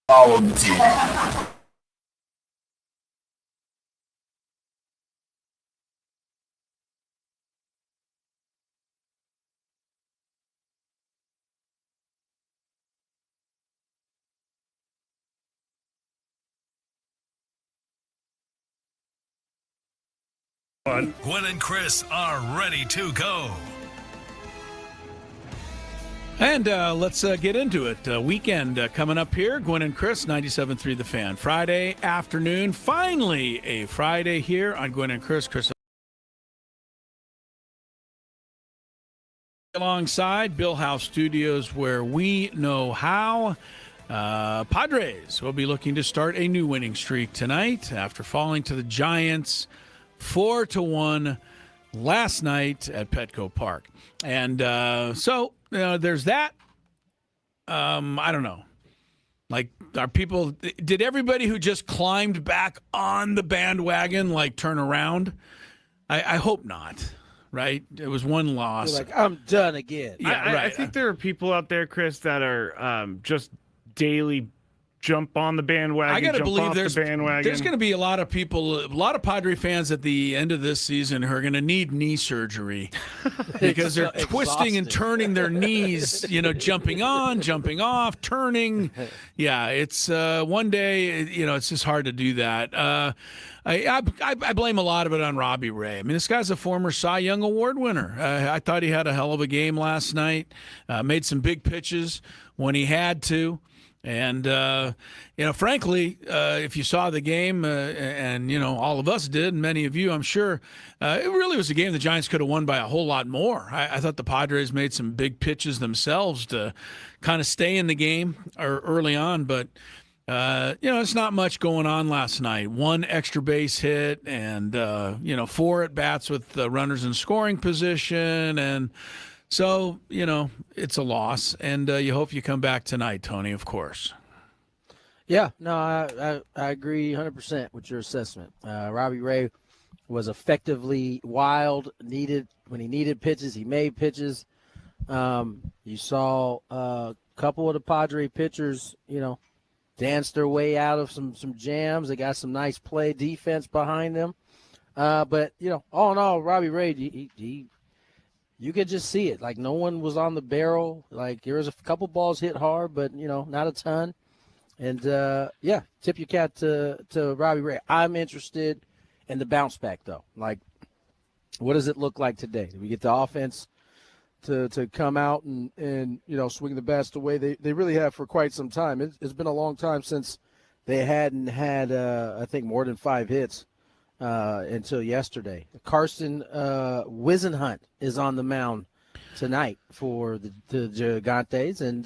Follow the team. Gwynn and Chris are ready to go. And let's get into it. Weekend coming up here. Gwynn and Chris, 97.3 The Fan. Friday afternoon. Finally a Friday here on Gwynn and Chris. Chris alongside Bill House Studios, where we know how. Padres will be looking to start a new winning streak tonight after falling to the Giants 4-1 last night at Petco Park. And so there's that. I don't know. Like, did everybody who just climbed back on the bandwagon, turn around? I hope not, right? It was one loss. You're like, I'm done again. Yeah, right. I think there are people out there, Chris, that are just daily jump on the bandwagon. I got to believe there's going to be a lot of people, a lot of Padre fans at the end of this season who are going to need knee surgery because they're twisting and turning their knees, jumping on, jumping off, turning. Yeah, it's one day, it's just hard to do that. I blame a lot of it on Robbie Ray. I mean, this guy's a former Cy Young Award winner. I thought he had a hell of a game last night, made some big pitches when he had to. And, frankly, if you saw the game, and, all of us did, and many of you, I'm sure, it really was a game the Giants could have won by a whole lot more. I thought the Padres made some big pitches themselves to kind of stay in the game early on. But, it's not much going on last night. One extra base hit and, 4 at-bats with runners in scoring position. And so, it's a loss, and you hope you come back tonight, Tony, of course. Yeah, no, I agree 100% with your assessment. Robbie Ray was effectively wild, when he needed pitches, he made pitches. You saw a couple of the Padre pitchers, dance their way out of some jams. They got some nice play defense behind them. But, all in all, Robbie Ray, he you could just see it. Like, no one was on the barrel. Like, there was a couple balls hit hard, but, not a ton. And, tip your cap to Robbie Ray. I'm interested in the bounce back, though. Like, what does it look like today? Do we get the offense to come out and swing the bats the way they really have for quite some time? It's been a long time since they hadn't had, I think, more than 5 hits. Until yesterday. Carson Wisenhunt is on the mound tonight for the Gigantes, and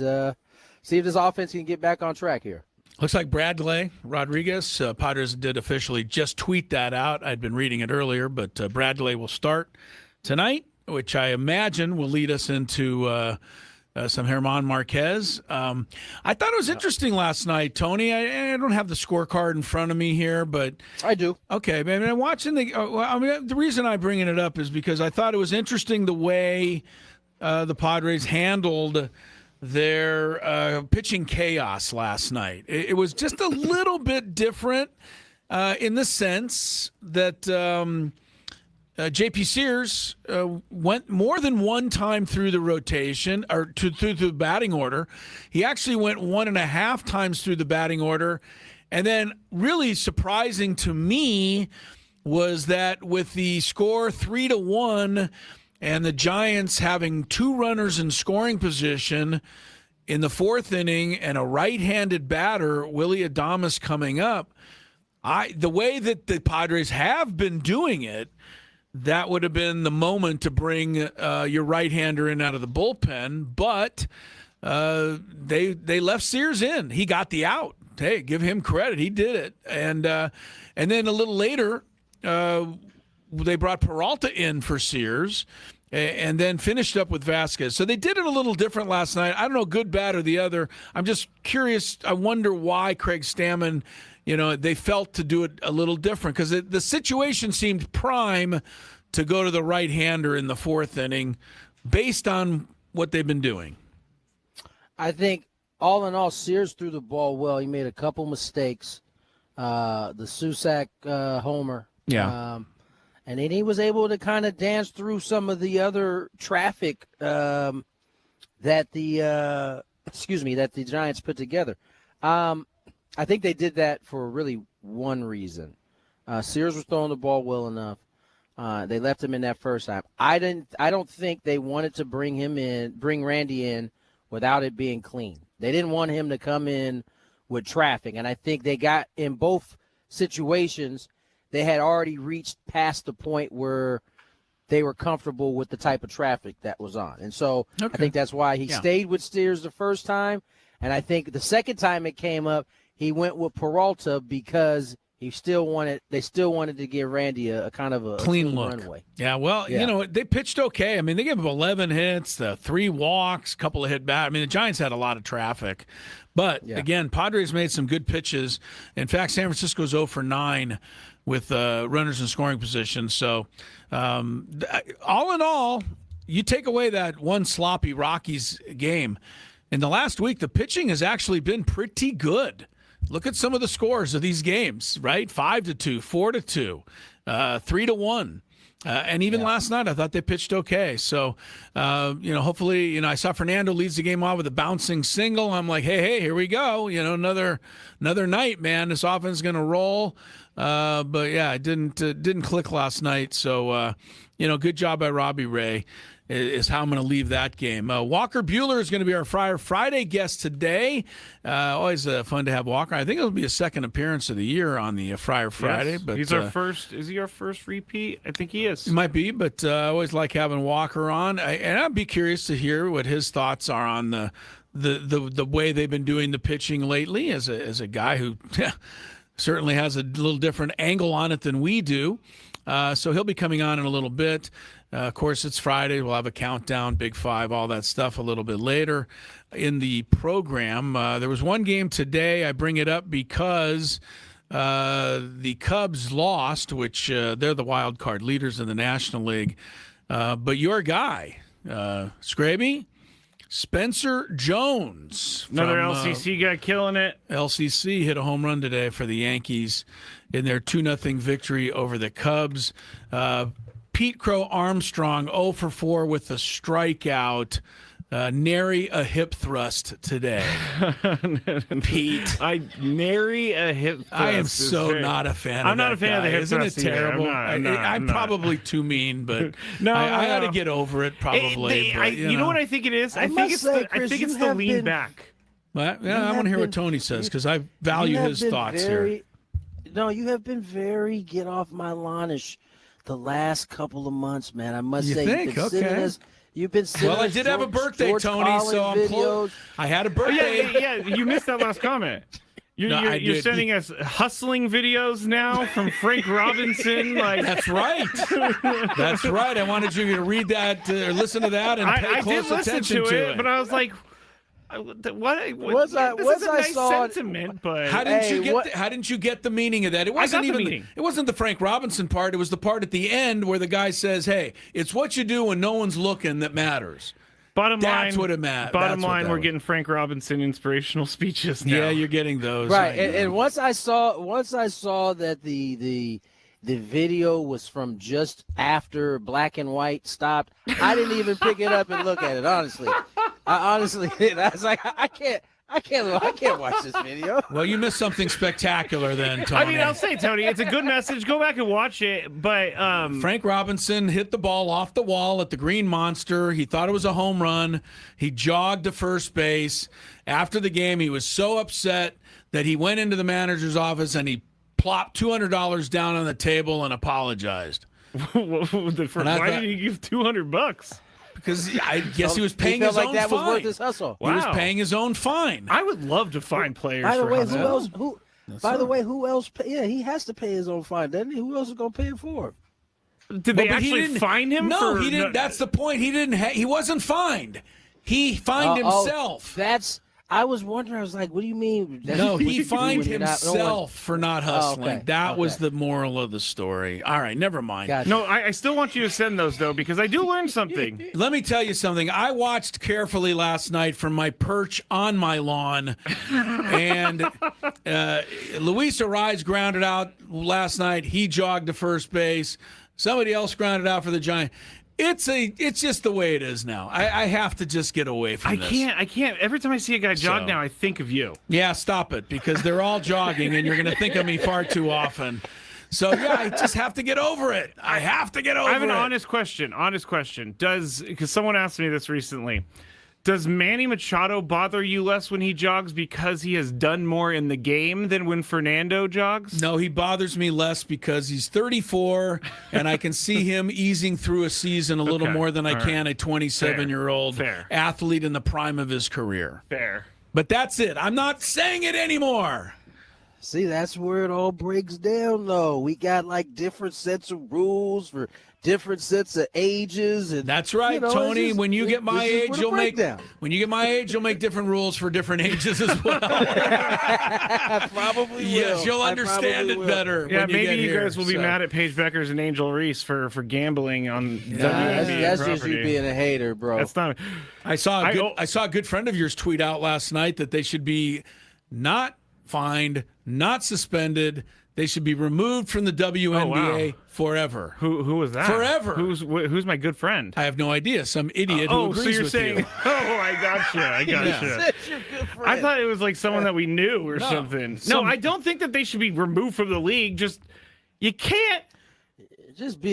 see if this offense can get back on track here. Looks like Bradley Rodriguez, Padres did officially just tweet that out. I'd been reading it earlier, but Bradley will start tonight, which I imagine will lead us into some German Marquez. I thought it was interesting last night, Tony. I don't have the scorecard in front of me here, but I do. Okay, man. I'm watching the reason I'm bringing it up is because I thought it was interesting the way the Padres handled their pitching chaos last night. It was just a little bit different in the sense that J.P. Sears went more than one time through the rotation or through the batting order. He actually went 1.5 times through the batting order. And then really surprising to me was that with the score 3-1 and the Giants having 2 runners in scoring position in the 4th inning and a right-handed batter, Willie Adames, coming up, the way that the Padres have been doing it, that would have been the moment to bring your right-hander in out of the bullpen, but they left Sears in. He got the out. Hey, give him credit. He did it. And then a little later, they brought Peralta in for Sears and then finished up with Vasquez. So they did it a little different last night. I don't know, good, bad, or the other. I'm just curious. I wonder why Craig Stammen – they felt to do it a little different because the situation seemed prime to go to the right-hander in the 4th inning based on what they've been doing. I think all in all, Sears threw the ball well. He made a couple mistakes. The Susac homer. Yeah. And then he was able to kind of dance through some of the other traffic that the Giants put together. I think they did that for really one reason. Sears was throwing the ball well enough. They left him in that first time. I don't think they wanted to bring Randy in without it being clean. They didn't want him to come in with traffic. And I think they got in both situations, they had already reached past the point where they were comfortable with the type of traffic that was on. And so I think that's why he stayed with Steers the first time. And I think the second time it came up, he went with Peralta because they still wanted to give Randy a kind of a clean look. Runway. Yeah, well, they pitched okay. I mean, they gave him 11 hits, 3 walks, a couple of hit bat. I mean, the Giants had a lot of traffic. But, again, Padres made some good pitches. In fact, San Francisco's 0 for 9 with runners in scoring position. So, all in all, you take away that one sloppy Rockies game. In the last week, the pitching has actually been pretty good. Look at some of the scores of these games, right? 5-2, 4-2, 3-1. And even last night, I thought they pitched okay. So, hopefully, I saw Fernando leads the game off with a bouncing single. I'm like, hey, here we go. Another night, man. This offense is going to roll. But yeah, it didn't click last night. So, good job by Robbie Ray is how I'm going to leave that game. Walker Buehler is going to be our Friar Friday guest today. Always fun to have Walker. I think it'll be a second appearance of the year on the Friar Friday. Yes, but he's our first. Is he our first repeat? I think he is. It might be, but I always like having Walker on. And I'd be curious to hear what his thoughts are on the way they've been doing the pitching lately. As a guy who certainly has a little different angle on it than we do. So he'll be coming on in a little bit. Of course, it's Friday. We'll have a countdown, Big Five, all that stuff a little bit later in the program. There was one game today. I bring it up because the Cubs lost, which they're the wild card leaders in the National League. But your guy, Skraby, Spencer Jones. Another LCC guy killing it. LCC hit a home run today for the Yankees in their 2-0 victory over the Cubs. Pete Crow Armstrong 0 for 4 with a strikeout. Nary a hip thrust today. Pete. Nary a hip thrust. I am so not a fan of that. I'm not a fan of the hip Isn't thrust. Isn't it terrible? I'm probably too mean, but no, I ought to get over it probably. You know what I think it is? I think it's the lean back. Well, I want to hear what Tony says because I value his thoughts here. No, you have been very get off my lawn-ish the last couple of months, man. I must say. You think? Okay. You've been sitting. Well, I did have a birthday, George Tony, Collins so I'm close. I had a birthday. Yeah, you missed that last comment. You're sending us hustling videos now from Frank Robinson. That's right. That's right. I wanted you to read that or listen to that and pay close attention to it. But I was like, sentiment, but how didn't you get the meaning of that? It wasn't even it wasn't the Frank Robinson part. It was the part at the end where the guy says, "Hey, it's what you do when no one's looking that matters." That's what it matters. Bottom line, we're getting Frank Robinson inspirational speeches now. Yeah, you're getting those. Right. And once I saw that the video was from just after Black and White stopped, I didn't even pick it up and look at it, honestly. I honestly did. I was like, I can't watch this video. Well, you missed something spectacular then, Tony. I mean, I'll say, Tony, it's a good message. Go back and watch it. But Frank Robinson hit the ball off the wall at the Green Monster. He thought it was a home run. He jogged to first base. After the game, he was so upset that he went into the manager's office and he plopped $200 down on the table and apologized. Why did he give $200? Because I guess he was paying his own fine. That was worth his hustle. Wow. He was paying his own fine. I would love to find players. By the way, who else? Yeah, he has to pay his own fine, doesn't he? Who else is going to pay it for him? Did they actually fine him? No, he didn't. That's the point. He didn't. He wasn't fined. He fined himself. I was wondering. I was like, what do you mean? No, he fined when you're not- himself for not hustling. okay. That was the moral of the story. All right, never mind. Gotcha. No, I still want you to send those, though, because I do learn something. Let me tell you something. I watched carefully last night from my perch on my lawn, and Luis Ariz grounded out last night. He jogged to first base. Somebody else grounded out for the Giants. It's just the way it is now. I have to just get away from this. I can't. Every time I see a guy jog now, I think of you. Yeah, stop it, because they're all jogging, and you're going to think of me far too often. So, yeah, I just have to get over it. I have to get over it. I have an honest question. Because someone asked me this recently. Does Manny Machado bother you less when he jogs because he has done more in the game than when Fernando jogs? No, he bothers me less because he's 34, and I can see him easing through a season a little more than I can a 27-year-old athlete in the prime of his career. Fair. But that's it. I'm not saying it anymore. See, that's where it all breaks down, though. We got like different sets of rules for different sets of ages, and that's right, Tony. When you get my age, you'll make different rules for different ages as well. Probably. Yes, you'll understand it better. Yeah, when maybe you here, guys will be mad at Paige Beckers and Angel Reese for gambling on WNBA that's property. just you being a hater, bro. That's not. I saw a good friend of yours tweet out last night that they should be not fined, not suspended. They should be removed from the WNBA forever. Who was that? Forever. Who's my good friend? I have no idea. Some idiot who agrees so you're with saying, you. Oh, I gotcha. I thought it was like someone that we knew or something. No, I don't think that they should be removed from the league. Just, you can't.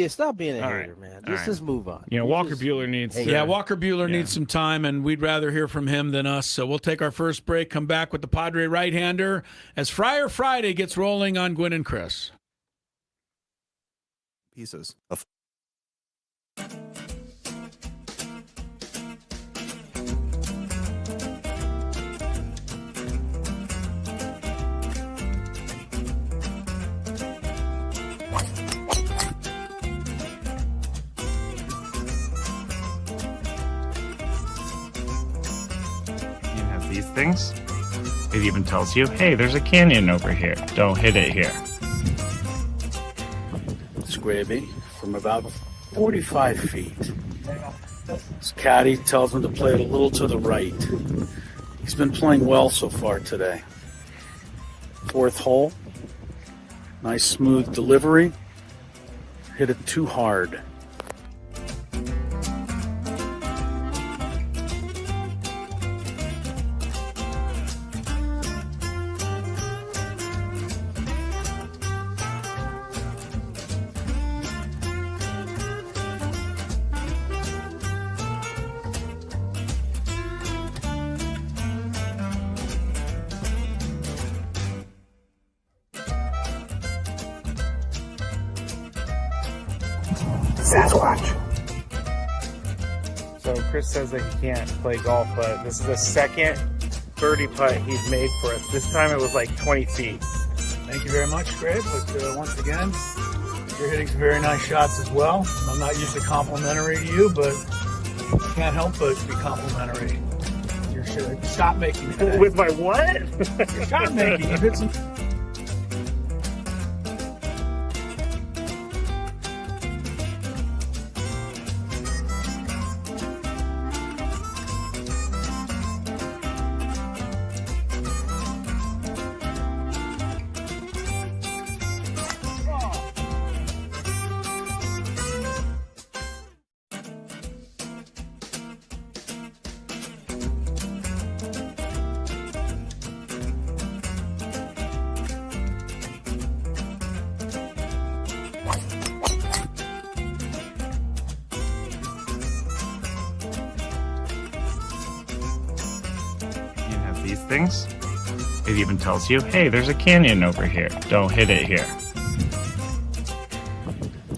Stop being a hater, man. Just move on. Walker Buehler needs to. Yeah, Walker Buehler needs some time, and we'd rather hear from him than us. So we'll take our first break, come back with the Padre right-hander as Friar Friday gets rolling on Gwynn and Chris. Pieces. These things. It even tells you, hey, there's a canyon over here. Don't hit it here. Skraby from about 45 feet. His caddy tells him to play it a little to the right. He's been playing well so far today. Fourth hole. Nice smooth delivery. Hit it too hard. Sasquatch. So Chris says that he can't play golf, but this is the second birdie putt he's made for us. This time it was like 20 feet. Thank you very much, Greg. But once again, you're hitting some very nice shots as well. I'm not usually complimentary to you, but I can't help but be complimentary. Your shot making today. With my what? Your shot making. You hit some. These things. It even tells you, hey, there's a canyon over here. Don't hit it here.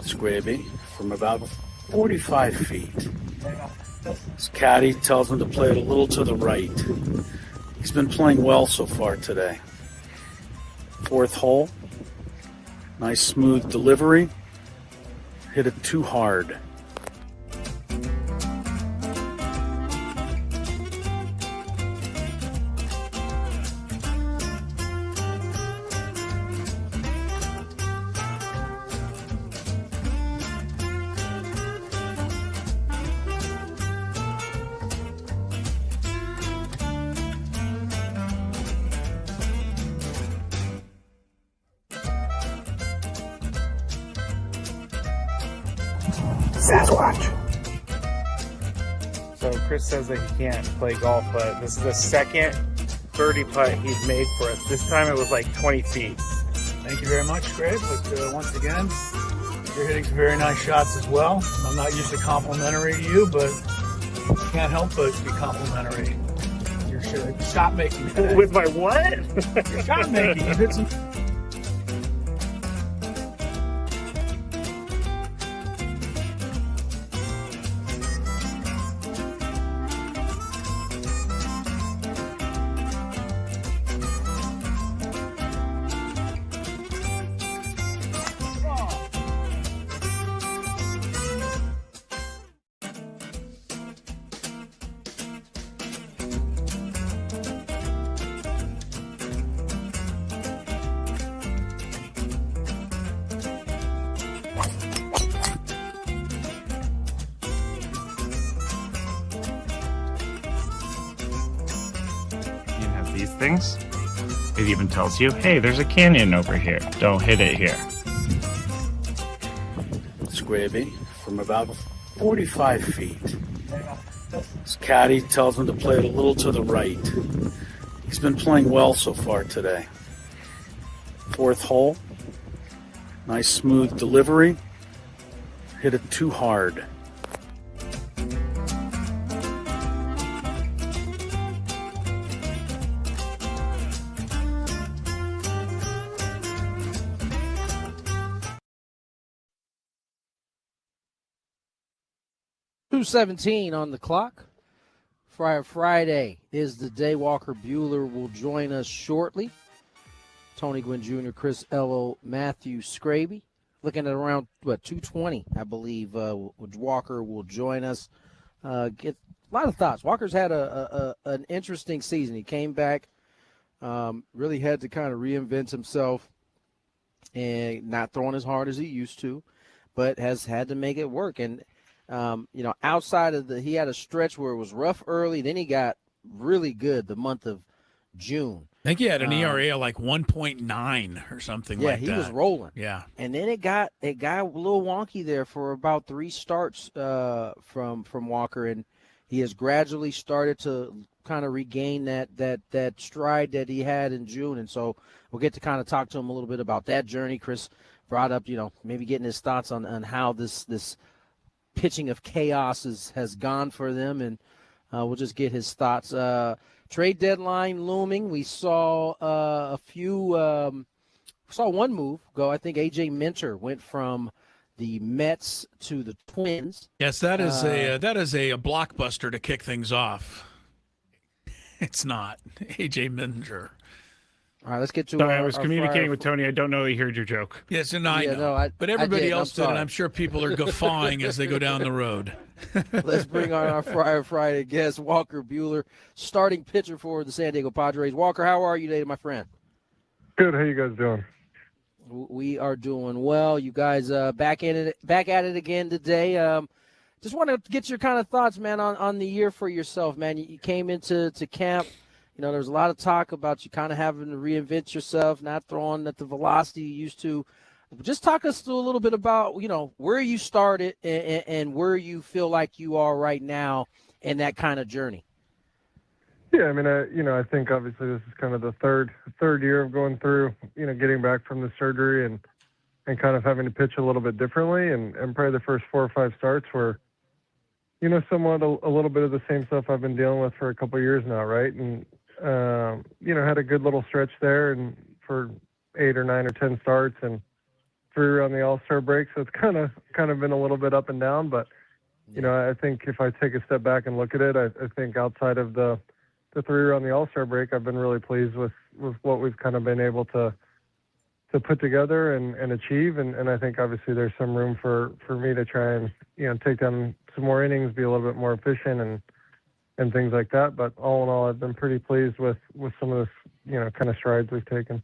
Skraby from about 45 feet. His caddy tells him to play it a little to the right. He's been playing well so far today. Fourth hole. Nice smooth delivery. Hit it too hard. Sasquatch. So Chris says that he can't play golf, but this is the second birdie putt he's made for us. This time it was like 20 feet. Thank you very much, Greg. But once again, you're hitting some very nice shots as well. I'm not usually complimentary to you, but I can't help but be complimentary. Your shot making today. With my what? Your shot making. You hit some. These things. It even tells you, hey, there's a canyon over here. Don't hit it here. Skraby from about 45 feet. His caddy tells him to play it a little to the right. He's been playing well so far today. Fourth hole. Nice smooth delivery. Hit it too hard. .217 on the clock. Friar Friday is the day. Walker Buehler will join us shortly. Tony Gwynn Jr., Chris Ello, Matthew Skraby. Looking at around, 2:20, I believe, Walker will join us. Get a lot of thoughts. Walker's had an interesting season. He came back, really had to kind of reinvent himself and not throwing as hard as he used to, but has had to make it work. And outside of he had a stretch where it was rough early, then he got really good the month of June. I think he had an ERA of like 1.9 or something like that. Yeah, he was rolling. Yeah. And then it got a little wonky there for about 3 starts from Walker, and he has gradually started to kind of regain that stride that he had in June. And so we'll get to kind of talk to him a little bit about that journey. Chris brought up, maybe getting his thoughts on how this pitching of chaos has gone for them, and we'll just get his thoughts. Trade deadline looming. We saw saw one move go. I think A.J. Minter went from the Mets to the Twins. Yes, that is a blockbuster to kick things off. It's not A.J. Minter. All right, let's get to. Sorry, I was communicating with Tony. I don't know he heard your joke. Yes, and I know. But everybody else did, and I'm sure people are guffawing as they go down the road. Let's bring on our Friar Friday guest, Walker Buehler, starting pitcher for the San Diego Padres. Walker, how are you today, my friend? Good. How you guys doing? We are doing well. You guys back at it again today. Just want to get your kind of thoughts, man, on the year for yourself, man. You came into camp. There's a lot of talk about you kind of having to reinvent yourself, not throwing at the velocity you used to. Just talk us through a little bit about, where you started and where you feel like you are right now in that kind of journey. Yeah, I mean, I think obviously this is kind of the third year of going through, getting back from the surgery and kind of having to pitch a little bit differently. And probably the first 4 or 5 starts were, somewhat a little bit of the same stuff I've been dealing with for a couple of years now, right? And, had a good little stretch there and for 8 or 9 or 10 starts and 3 around the All-Star break. So it's kind of been a little bit up and down. But, I think if I take a step back and look at it, I think outside of the 3 around the All-Star break, I've been really pleased with what we've kind of been able to put together and achieve. And I think obviously there's some room for me to try and, take down some more innings, be a little bit more efficient and things like that. But all in all, I've been pretty pleased with some of this, kind of strides we've taken.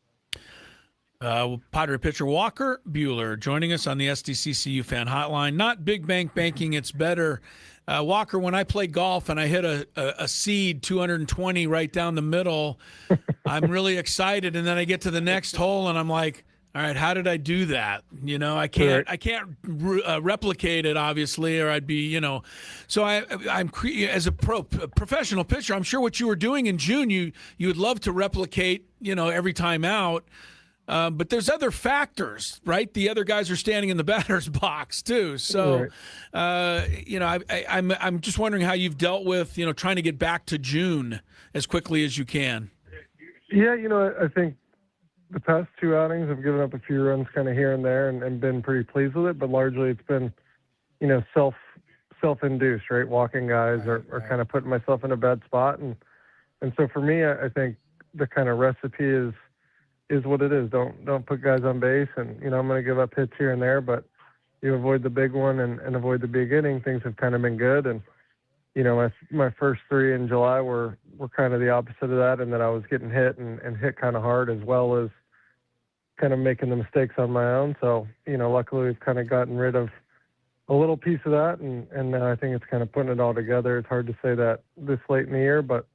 Padre pitcher Walker Buehler joining us on the SDCCU fan hotline. Not big bank banking, it's better. Walker, when I play golf and I hit a seed 220 right down the middle, I'm really excited. And then I get to the next hole and I'm like, All right, how did I do that? I can't replicate it, obviously, or I'd be, So I'm as a professional pitcher. I'm sure what you were doing in June, you would love to replicate, every time out. But there's other factors, right? The other guys are standing in the batter's box too. So, I'm just wondering how you've dealt with, trying to get back to June as quickly as you can. Yeah, I think the past two outings I've given up a few runs kind of here and there and been pretty pleased with it, but largely it's been, self-induced, right? Walking guys or kind of putting myself in a bad spot. And so for me, I think the kind of recipe is what it is. Don't put guys on base, and, I'm going to give up hits here and there, but you avoid the big one and avoid the big inning. Things have kind of been good. And, my first three in July were kind of the opposite of that, and that I was getting hit and hit kind of hard, as well as kind of making the mistakes on my own. So, luckily we've kind of gotten rid of a little piece of that, and I think it's kind of putting it all together. It's hard to say that this late in the year, but,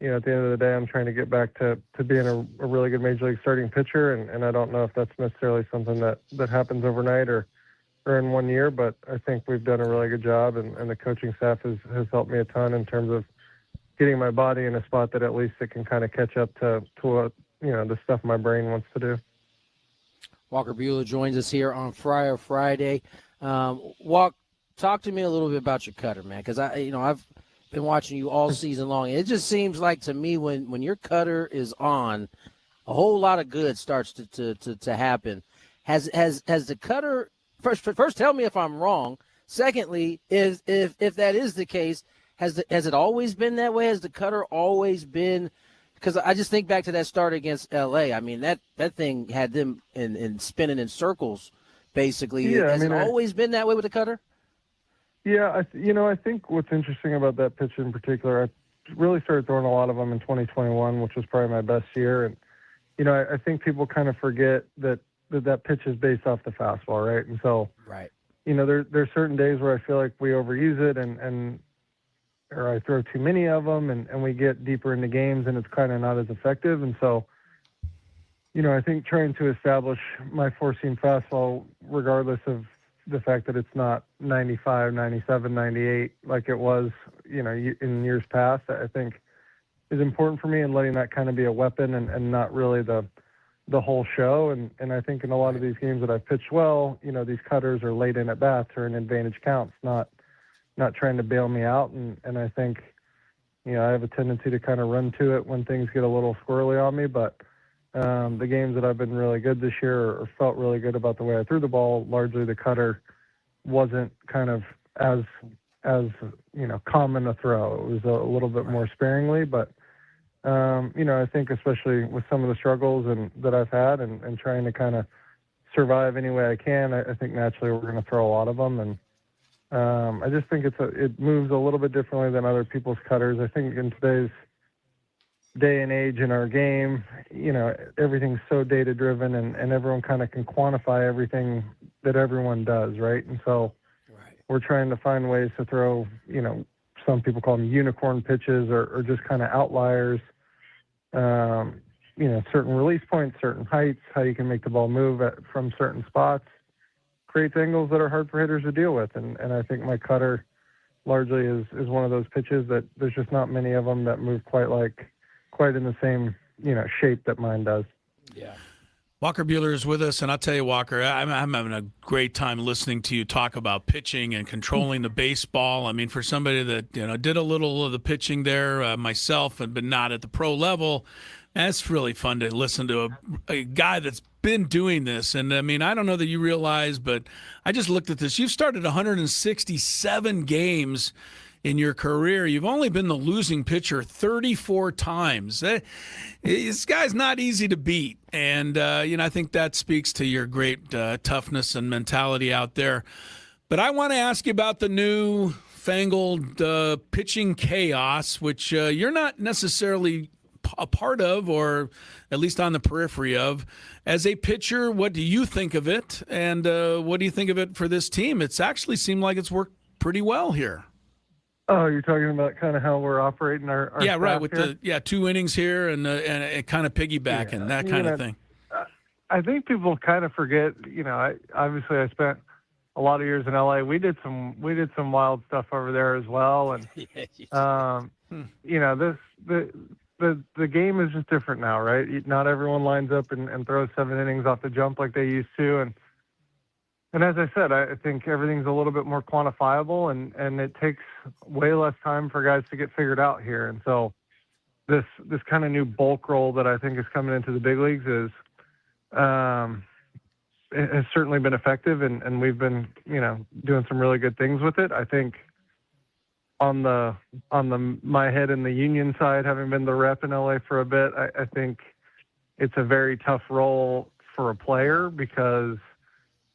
at the end of the day, I'm trying to get back to being a really good Major League starting pitcher, and I don't know if that's necessarily something that happens overnight or in 1 year, but I think we've done a really good job, and the coaching staff has helped me a ton in terms of getting my body in a spot that at least it can kind of catch up to what, the stuff my brain wants to do. Walker Buehler joins us here on Friar Friday. Talk to me a little bit about your cutter, man, because I've been watching you all season long. It just seems like to me when your cutter is on, a whole lot of good starts to happen. Has the cutter first tell me if I'm wrong. Secondly, if that is the case, has it always been that way? Has the cutter always been? Because I just think back to that start against LA. I mean, that thing had them in spinning in circles, basically. Yeah, has it always been that way with the cutter? Yeah, I think what's interesting about that pitch in particular, I really started throwing a lot of them in 2021, which was probably my best year. And, I think people kind of forget that pitch is based off the fastball, right? And so, right. There's certain days where I feel like we overuse it or I throw too many of them and we get deeper into games and it's kind of not as effective. And so, I think trying to establish my four-seam fastball, regardless of the fact that it's not 95, 97, 98 like it was, in years past, I think is important for me, and letting that kind of be a weapon and not really the whole show. And I think in a lot of these games that I've pitched well, these cutters are late in at bats or in advantage counts, not trying to bail me out. And I think, I have a tendency to kind of run to it when things get a little squirrely on me, but the games that I've been really good this year or felt really good about the way I threw the ball, largely the cutter wasn't kind of as common a throw. It was a little bit more sparingly, but I think especially with some of the struggles that I've had and trying to kind of survive any way I can, I think naturally we're going to throw a lot of them. And I just think it moves a little bit differently than other people's cutters. I think in today's day and age in our game, everything's so data driven and everyone kind of can quantify everything that everyone does, right? And so we're trying to find ways to throw, some people call them unicorn pitches or just kind of outliers, certain release points, certain heights, how you can make the ball move from certain spots, creates angles that are hard for hitters to deal with. And I think my cutter largely is one of those pitches that there's just not many of them that move quite in the same, shape that mine does. Yeah. Walker Buehler is with us, and I'll tell you, Walker, I'm having a great time listening to you talk about pitching and controlling the baseball. I mean, for somebody that did a little of the pitching there myself, but not at the pro level, that's really fun to listen to a guy that's been doing this. And I mean, I don't know that you realize, but I just looked at this. You've started 167 games in your career. You've only been the losing pitcher 34 times. This guy's not easy to beat. And, I think that speaks to your great toughness and mentality out there. But I want to ask you about the new fangled pitching chaos, which you're not necessarily a part of, or at least on the periphery of. As a pitcher, what do you think of it? And what do you think of it for this team? It's actually seemed like it's worked pretty well here. Oh, you're talking about kind of how we're operating our right, with here? the 2 innings here and kind of piggybacking, that kind of thing. I think people kind of forget. Obviously I spent a lot of years in LA. We did some wild stuff over there as well, and the game is just different now, right? Not everyone lines up and throws 7 innings off the jump like they used to, and as I said, I think everything's a little bit more quantifiable, and it takes way less time for guys to get figured out here. And so this kind of new bulk role that I think is coming into the big leagues is it has certainly been effective, and we've been doing some really good things with it. I think on my head in the union side, having been the rep in LA for a bit, I think it's a very tough role for a player because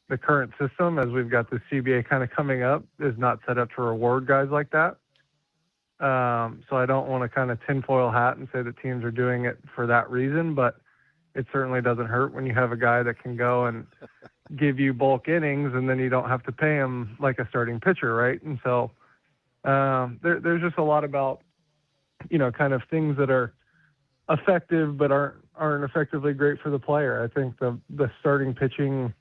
the current system, as we've got the CBA kind of coming up, is not set up to reward guys like that. So I don't want to kind of tinfoil hat and say that teams are doing it for that reason, but it certainly doesn't hurt when you have a guy that can go and give you bulk innings, and then you don't have to pay him like a starting pitcher, right? And so there's just a lot about, kind of things that are effective but aren't effectively great for the player. I think the starting pitching,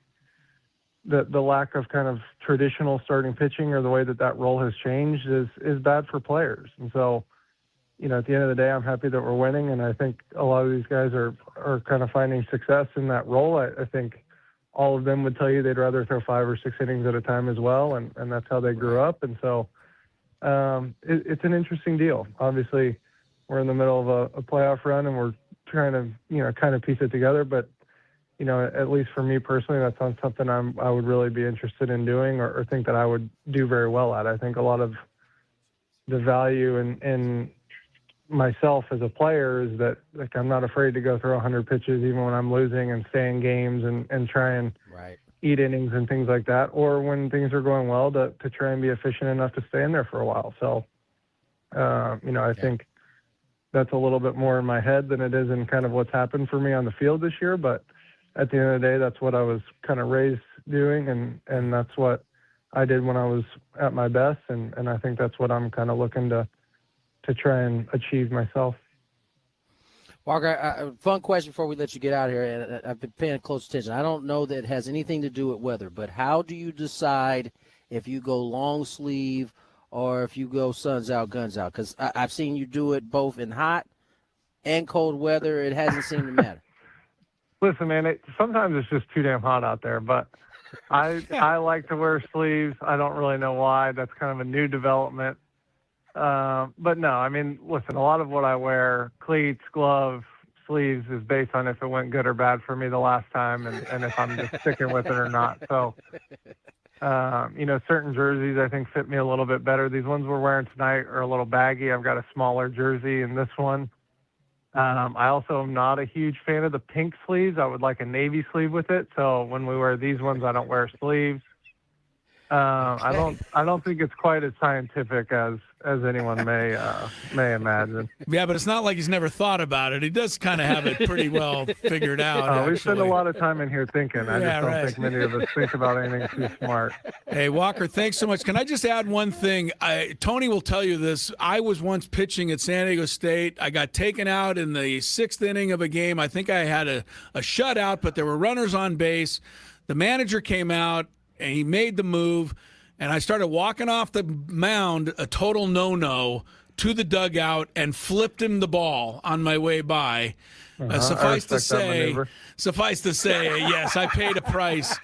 the lack of kind of traditional starting pitching or the way that role has changed is bad for players. And so, at the end of the day, I'm happy that we're winning, and I think a lot of these guys are kind of finding success in that role. I think all of them would tell you they'd rather throw 5 or 6 innings at a time as well, and that's how they grew up. And so it's an interesting deal. Obviously, we're in the middle of a playoff run, and we're trying to, kind of piece it together. But, at least for me personally, that's not something I would really be interested in doing or think that I would do very well at. I think a lot of the value in myself as a player is that, like, I'm not afraid to go throw 100 pitches even when I'm losing and stay in games and try and eat innings and things like that, or when things are going well to try and be efficient enough to stay in there for a while. So, I think that's a little bit more in my head than it is in kind of what's happened for me on the field this year. But at the end of the day, that's what I was kind of raised doing, and that's what I did when I was at my best. And I think that's what I'm kind of looking to try and achieve myself. Walker, fun question before we let you get out of here, and I've been paying close attention. I don't know that it has anything to do with weather, but how do you decide if you go long sleeve or if you go suns out, guns out? Because I've seen you do it both in hot and cold weather. It hasn't seemed to matter. Listen, man, sometimes it's just too damn hot out there, but I like to wear sleeves. I don't really know why. That's kind of a new development. But no, I mean, listen, a lot of what I wear, cleats, gloves, sleeves, is based on if it went good or bad for me the last time and if I'm just sticking with it or not. So, certain jerseys I think fit me a little bit better. These ones we're wearing tonight are a little baggy. I've got a smaller jersey in this one. I also am not a huge fan of the pink sleeves. I would like a navy sleeve with it. So when we wear these ones, I don't wear sleeves. I don't think it's quite as scientific as anyone may imagine. Yeah, but it's not like he's never thought about it. He does kind of have it pretty well figured out. We spend a lot of time in here thinking. I just don't think many of us think about anything too smart. Hey, Walker, thanks so much. Can I just add one thing? Tony will tell you this. I was once pitching at San Diego State. I got taken out in the 6th inning of a game. I think I had a shutout, but there were runners on base. The manager came out, and he made the move, and I started walking off the mound, a total no-no, to the dugout and flipped him the ball on my way by. Suffice to say, yes, I paid a price.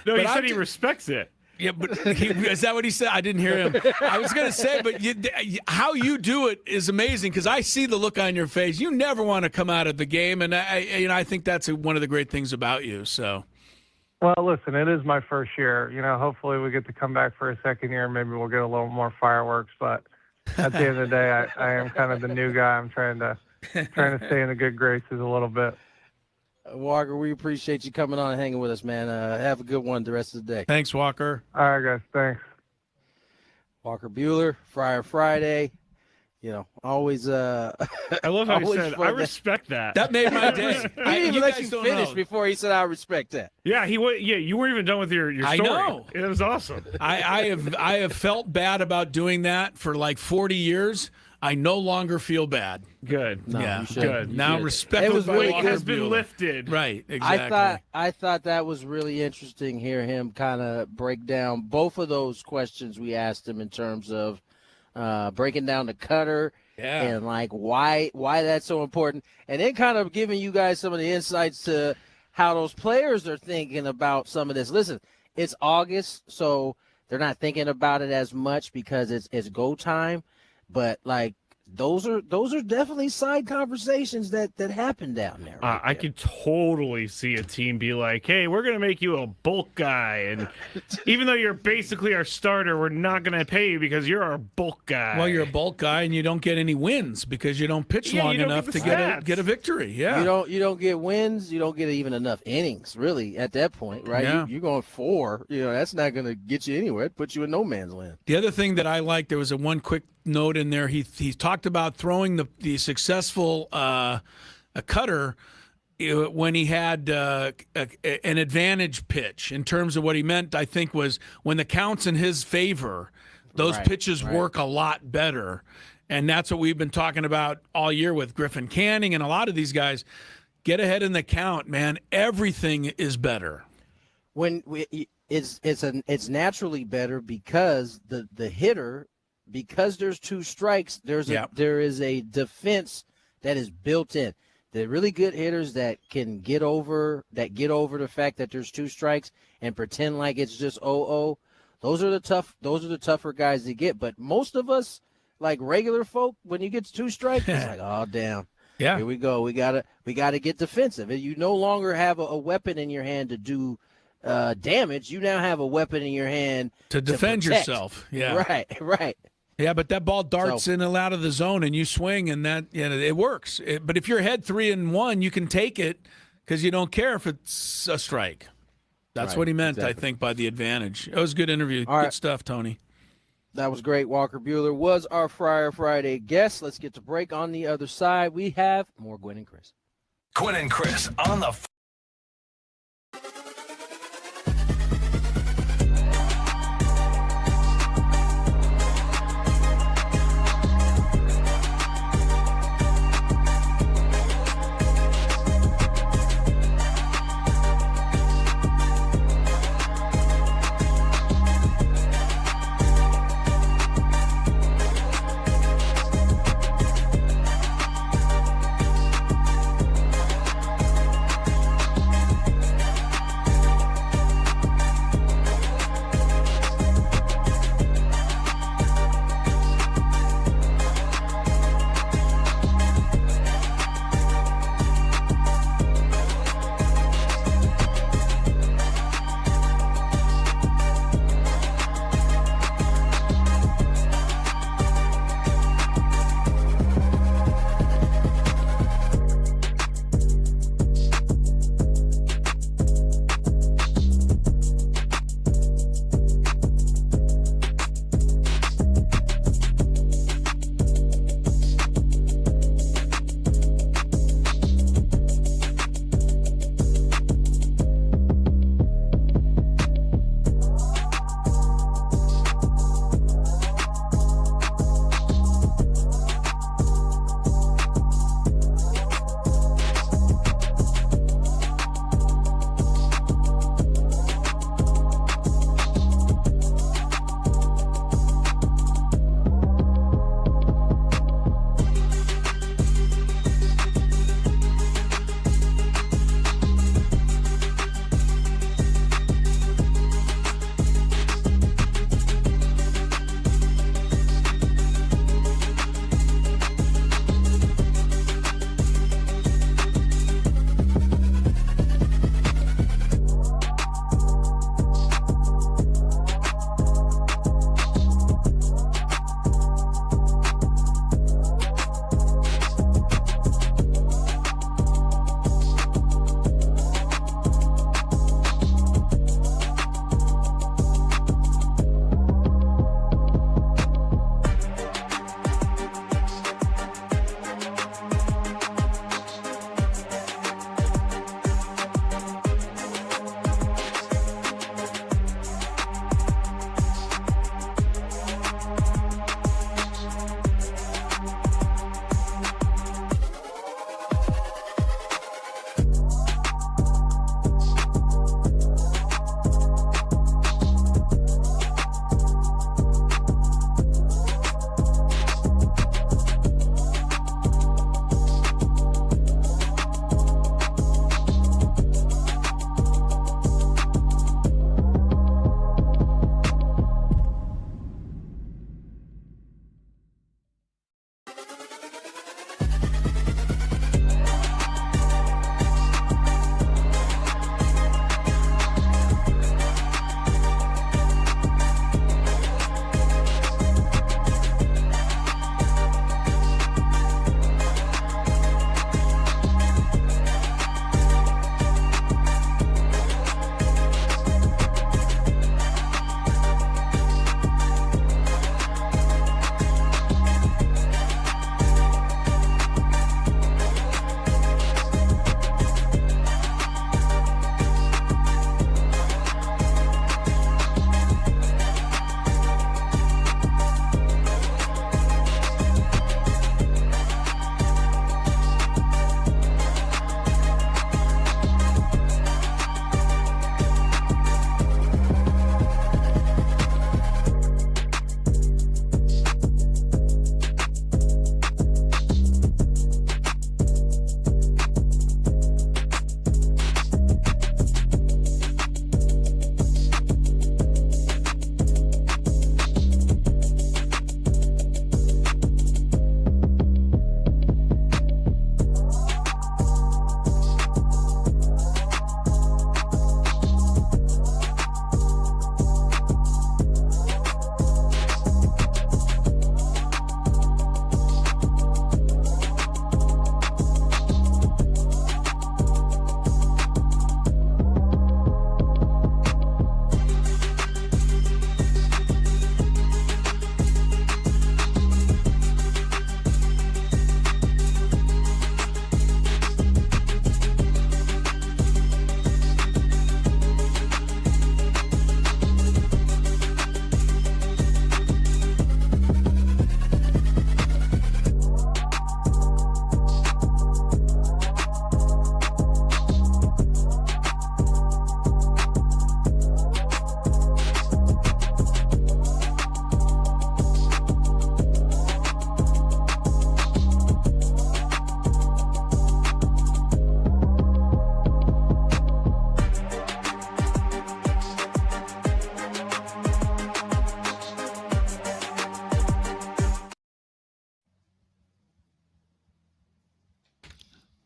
No, he said he respects it. Yeah, but is that what he said? I didn't hear him. I was going to say, but how you do it is amazing because I see the look on your face. You never want to come out of the game, and I think that's one of the great things about you. So. Well, listen, it is my first year. Hopefully we get to come back for a second year. Maybe we'll get a little more fireworks. But at the end of the day, I am kind of the new guy. I'm trying to stay in the good graces a little bit. Walker, we appreciate you coming on and hanging with us, man. Have a good one the rest of the day. Thanks, Walker. All right, guys. Thanks. Walker Buehler, Friar Friday. Always. I love how he said, "I respect that." That made my day. He didn't even let you finish before he said, "I respect that." Yeah, you weren't even done with your story. I know. It was awesome. I have felt bad about doing that for like 40 years. I no longer feel bad. Good. No, yeah, you shouldn't. good. You Now shouldn't. respect It was by really Walker Has been Buehler. lifted. Right, exactly. I thought that was really interesting. Hear him kind of break down both of those questions we asked him in terms of breaking down the cutter Yeah. and like why that's so important, and then kind of giving you guys some of the insights to how those players are thinking about some of this. Listen, it's August, so they're not thinking about it as much because it's go time, but like those are definitely side conversations that happen down there. Right I there. could totally see a team be like, hey, we're going to make you a bulk guy. And even though you're basically our starter, we're not going to pay you because you're our bulk guy. Well, you're a bulk guy and you don't get any wins because you don't pitch Yeah, long you don't enough get to the get a stats. victory. Yeah. You don't get wins. You don't get even enough innings, really, at that point, right? Yeah. You're going 4. That's not going to get you anywhere. It puts you in no man's land. The other thing that I liked, there was one quick note in there. He talked about throwing the successful a cutter when he had an advantage pitch. In terms of what he meant, I think was when the count's in his favor, those pitches work a lot better. And that's what we've been talking about all year with Griffin Canning and a lot of these guys. Get ahead in the count, man. Everything is better. It's naturally better because the hitter, because there's 2 strikes, there is a defense that is built in. The really good hitters that can get over the fact that there's 2 strikes and pretend like it's just 0-0. Those are the tougher guys to get. But most of us, like regular folk, when you get to 2 strikes, it's like, oh damn. Yeah. Here we go. We gotta get defensive. You no longer have a weapon in your hand to do damage. You now have a weapon in your hand To defend protect. yourself. Yeah. Right. Yeah, but that ball darts in and out of the zone, and you swing, and that it works. But if you're ahead 3-1, you can take it because you don't care if it's a strike. That's what he meant, I think, by the advantage. It was a good interview. All right. Good stuff, Tony. That was great. Walker Buehler was our Friar Friday guest. Let's get to break. On the other side, we have more Gwynn and Chris. Gwynn and Chris on the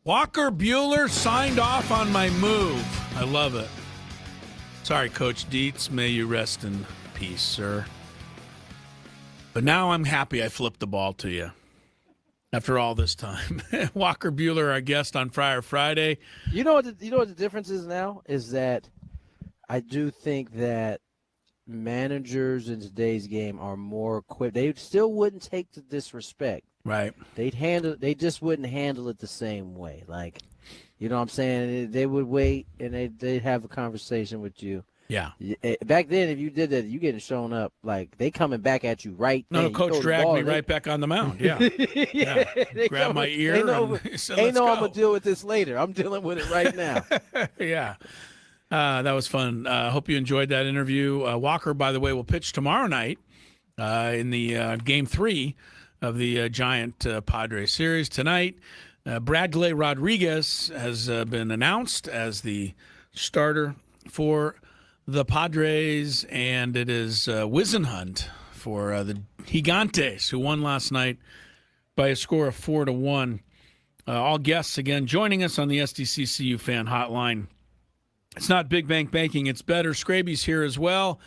Walker Buehler signed off on my move. I love it. Sorry, Coach Dietz. May you rest in peace, sir. But now I'm happy I flipped the ball to you after all this time. Walker Buehler, our guest on Friar Friday. You know what the difference is now is that I do think that managers in today's game are more equipped. They still wouldn't take the disrespect. Right. They just wouldn't handle it the same way. Like, you know what I'm saying? They would wait and they'd have a conversation with you. Yeah. Back then, if you did that, you getting shown up. Like, they coming back at you right No, then. Coach dragged me right back on the mound. Yeah. Yeah. Grab my ear. Ain't Said, I'm "Let's go." going to deal with this later. I'm dealing with it right now. Yeah. That was fun. Hope you enjoyed that interview. Walker, by the way, will pitch tomorrow night in the Game 3 of the Giant Padres series. Tonight, Bradley Rodriguez has been announced as the starter for the Padres, and it is Wisenhunt for the Gigantes, who won last night by a score of 4-1. All guests, again, joining us on the SDCCU Fan Hotline. It's not Big Bank Banking, it's better. Skraby's here as well.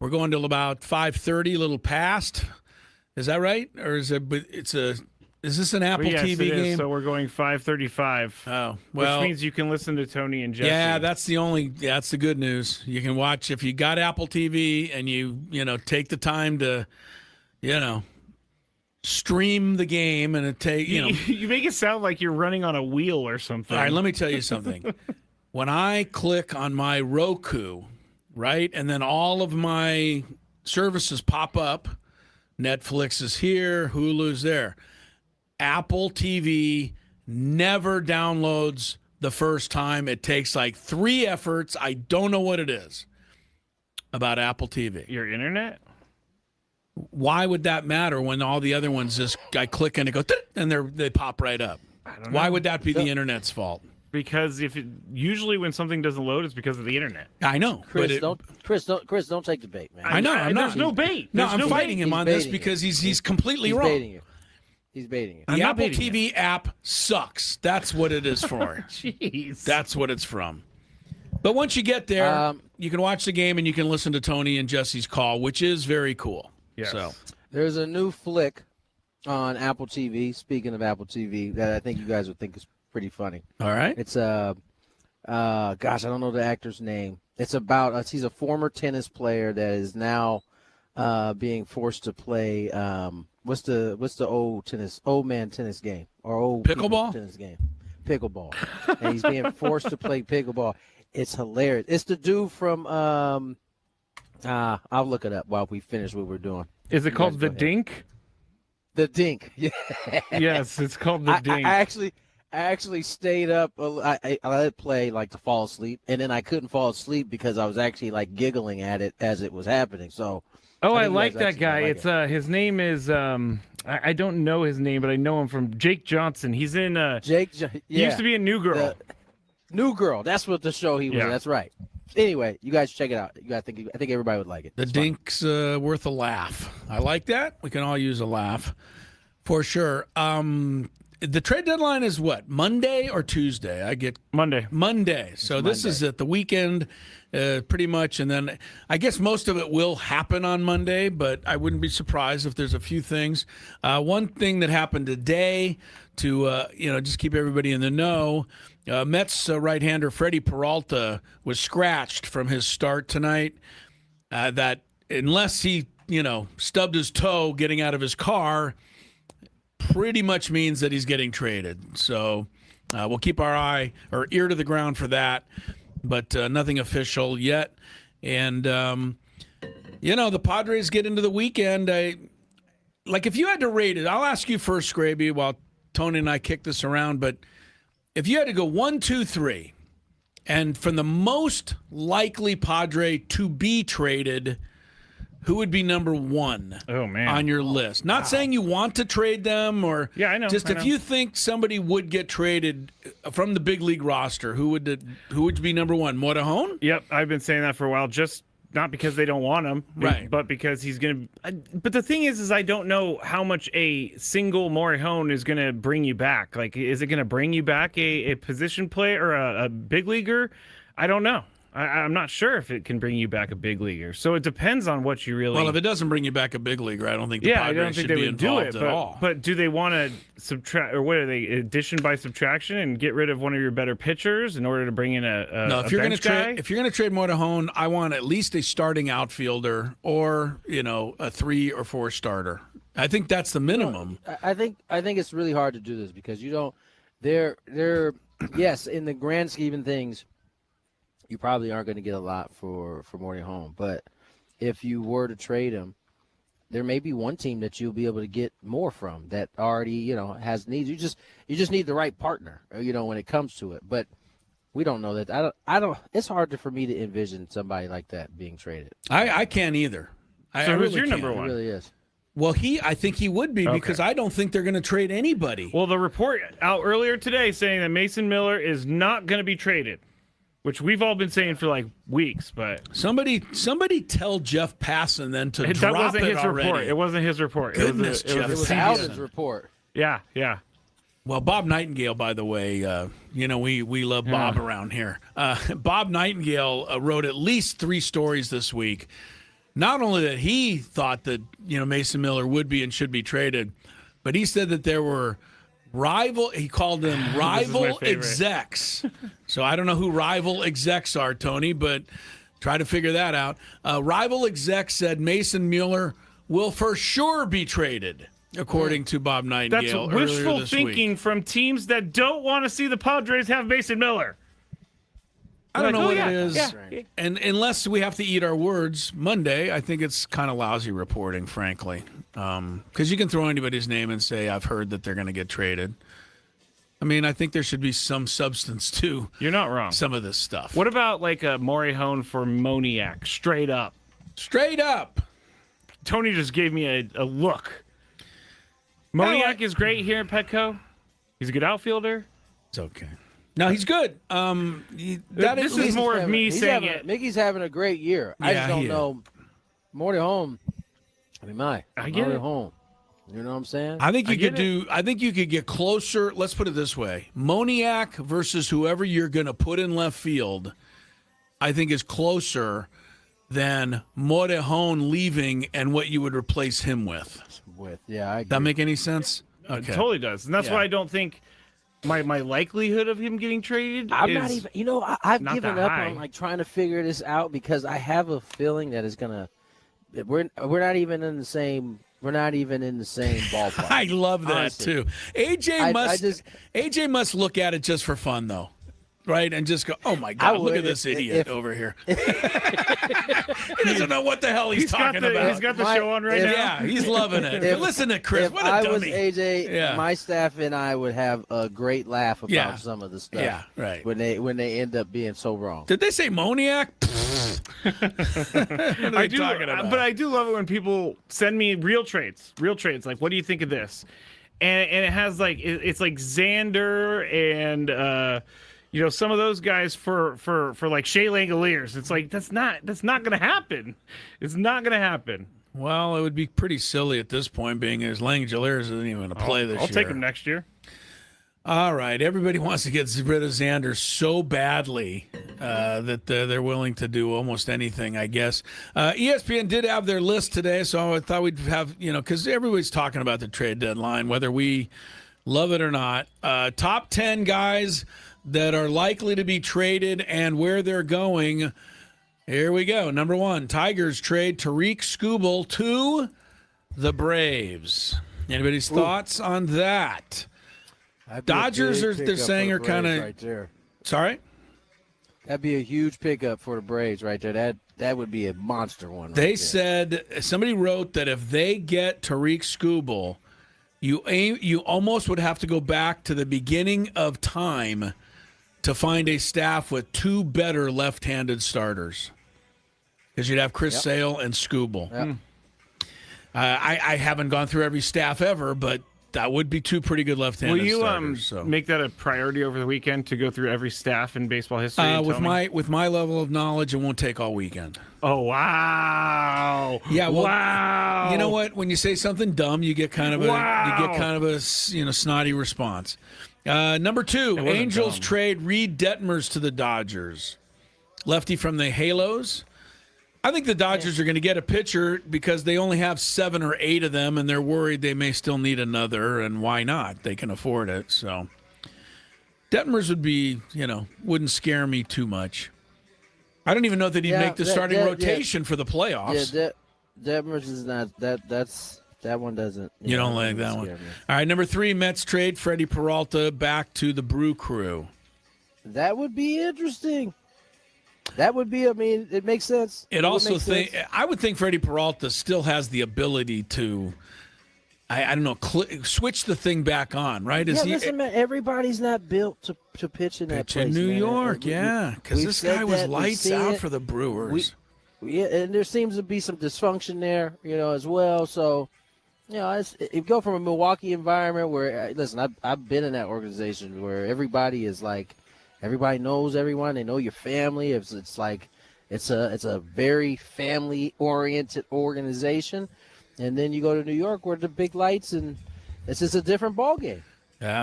We're going till about 5:30, a little past. Is that right? Or is this an Apple Yes, TV it is. game? So we're going 5:35. Oh, well. Which means you can listen to Tony and Jesse. Yeah, that's the good news. You can watch if you got Apple TV and you take the time to, stream the game and You make it sound like you're running on a wheel or something. All right, let me tell you something. When I click on my Roku, right, and then all of my services pop up, Netflix is here, Hulu's there. Apple TV never downloads the first time. It takes like 3 efforts. I don't know what it is about Apple TV. Your internet? Why would that matter when all the other ones just I click and it goes and they pop right up? I don't know. Why would that be the internet's fault? Because usually when something doesn't load, it's because of the internet. I know. Chris, don't take the bait, man. I know. I'm There's not. no bait. No, There's I'm fighting bait. him He's on this baiting because you. he's completely He's wrong. baiting you. He's baiting you. I'm The not Apple baiting TV app sucks. That's what it is for. Jeez. That's what it's from. But once you get there, you can watch the game and you can listen to Tony and Jesse's call, which is very cool. Yes. So There's a new flick on Apple TV. Speaking of Apple TV, that I think you guys would think is pretty funny. all right. It's gosh, I don't know the actor's name. It's about he's a former tennis player that is now being forced to play what's the old man tennis game or old people Pickleball? tennis game? Pickleball. And he's being forced to play pickleball. It's hilarious. It's the dude from I'll look it up while we finish what we're doing. Is it You called guys The go ahead. Dink? The Dink. Yeah. Yes, it's called The Dink. I actually stayed up. I let it play like to fall asleep, and then I couldn't fall asleep because I was actually like giggling at it as it was happening. So, Oh, I think you like guys that actually guy. like It's his name is I don't know his name, but I know him from Jake Johnson. He's in Jake, he used to be a New Girl. New Girl. That's what the show he was. Yeah. In. That's right. Anyway, you guys check it out. I think everybody would like it. The It's fun. Dink's worth a laugh. I like that. We can all use a laugh for sure. The trade deadline is what? Monday or Tuesday? I get Monday. So this is at the weekend, pretty much, and then I guess most of it will happen on Monday. But I wouldn't be surprised if there's a few things. One thing that happened today to just keep everybody in the know. Mets right-hander Freddie Peralta was scratched from his start tonight. That unless he stubbed his toe getting out of his car, pretty much means that he's getting traded. So we'll keep our ear to the ground for that, but nothing official yet. And, the Padres get into the weekend. If you had to rate it, I'll ask you first, Skraby, while Tony and I kick this around. But if you had to go 1, 2, 3, and from the most likely Padre to be traded, who would be number 1 on your list? Not saying you want to trade them or I know. Just if you think somebody would get traded from the big league roster, who would be number 1? Morejon? Yep, I've been saying that for a while. Just not because they don't want him, Right. but because he's going to. But the thing is I don't know how much a single Morihone is going to bring you back. Like, is it going to bring you back a position player or a big leaguer? I don't know. I'm not sure if it can bring you back a big leaguer. So it depends on what you really. Well, if it doesn't bring you back a big leaguer, I don't think the I Padres don't think should they be would do involved it. at all. But do they want to subtract, or what are they, addition by subtraction, and get rid of one of your better pitchers in order to bring in a No, if you're going to trade, if you're going to trade Morihone, I want at least a starting outfielder, or a 3 or 4 starter. I think that's the minimum. I think it's really hard to do this because you don't. They're yes, in the grand scheme of things, you probably aren't going to get a lot for Morihone. But if you were to trade him, there may be one team that you'll be able to get more from that already has needs. You just need the right partner, when it comes to it. But we don't know that. I don't. It's hard for me to envision somebody like that being traded. I can't either. So I who's really your can't. number It one? really is. Well, I think he would be Okay. because I don't think they're going to trade anybody. Well, the report out earlier today saying that Mason Miller is not going to be traded, which we've all been saying for like weeks. But Somebody tell Jeff Passan then to that drop wasn't it his already. report. It wasn't his report. Goodness, it was Jeff. a It was Passan. Alvin's report. Yeah. Well, Bob Nightingale, by the way, we love Bob around here. Bob Nightingale wrote at least 3 stories this week. Not only that he thought that Mason Miller would be and should be traded, but he said that there were he called them rival execs. So I don't know who rival execs are, Tony, but try to figure that out. Rival execs said Mason Miller will for sure be traded, according to Bob That's Nightingale. earlier wishful this thinking week. from teams that don't want to see the Padres have Mason Miller. I don't know Like, what yeah, it is. yeah. And unless we have to eat our words Monday, I think it's kind of lousy reporting, frankly. Because you can throw anybody's name and say, I've heard that they're going to get traded. I mean, I think there should be some substance to You're not wrong. some of this stuff. What about like a Morihone for Moniak? Straight up. Straight up. Tony just gave me a look. Moniak is great here at Petco. He's a good outfielder. It's okay. No, he's good. This is more of me saying it. Mickey's having a great year. I just Yeah, don't he is. know. Morihone. I get it. Morihone. You know what I'm saying? I think you I could get I think you could get closer. Let's put it this way: Moniak versus whoever you're going to put in left field, I think is closer than Morihone leaving and what you would replace him with. I agree. That make any sense? Okay. It totally does. And that's Yeah. why I don't think my likelihood of him getting traded I'm is not even. I've not given that up high. on like trying to figure this out because I have a feeling that it's gonna. We're not even in the same. We're not even in the same ballpark. I love that honestly. too. AJ I must look at it just for fun though, right? And just go, "Oh my God, look would at this if- idiot over here." He doesn't know what the hell he's talking about. He's got the My- show on right now. Yeah, he's loving it. Listen to Chris. If What a I dummy. was AJ, Yeah. my staff and I would have a great laugh about Yeah. some of the stuff. Yeah, right. When they end up being so wrong. Did they say Moniak? What are they talking about? But I do love it when people send me real trades. Like, what do you think of this? And it has like it's like Xander and some of those guys for like Shea Langoliers. It's like that's not gonna happen. It's not gonna happen. Well, it would be pretty silly at this point, being as Langoliers isn't even going to play this year. I'll take him next year. All right. Everybody wants to get rid of Xander so badly that they're willing to do almost anything, I guess. ESPN did have their list today, so I thought we'd have, because everybody's talking about the trade deadline, whether we love it or not. Top 10 guys that are likely to be traded and where they're going. Here we go. Number 1, Tigers trade Tariq Skubal to the Braves. Anybody's thoughts on that? That'd be a Dodgers big are they're pickup saying for are the kind Braves of right there. sorry. That'd be a huge pickup for the Braves right there. That would be a monster one. Right They there. said somebody wrote that if they get Tariq Skubal, you almost would have to go back to the beginning of time to find a staff with 2 better left-handed starters, because you'd have Chris Sale and Skubal. Yep. I haven't gone through every staff ever, but that would be two pretty good left-handed Will you starters. So. make that a priority over the weekend to go through every staff in baseball history? And with tell me? my level of knowledge, it won't take all weekend. Oh wow! Yeah, well, wow. You know what? When you say something dumb, you get kind of a snotty response. Number 2, wasn't Angels dumb. trade Reed Detmers to the Dodgers. Lefty from the Halos. I think the Dodgers are going to get a pitcher because they only have 7 or 8 of them, and they're worried they may still need another, and why not? They can afford it. So Detmers would be, wouldn't scare me too much. I don't even know that he'd make the starting rotation for the playoffs. Yeah, Detmers is not that one doesn't. You don't like that one. Me. All right, number 3, Mets trade Freddie Peralta back to the Brew Crew. That would be interesting. That would be. I mean, it makes sense. I would think Freddie Peralta still has the ability to, I don't know, switch the thing back on, right? Listen, man, everybody's not built to pitch in that place. In New man. York, because this guy was lights out for the Brewers. And there seems to be some dysfunction there, as well. So, you go from a Milwaukee environment where, listen, I've been in that organization where everybody is like, everybody knows everyone. They know your family. It's like it's a very family-oriented organization. And then you go to New York where the big lights, and it's just a different ballgame.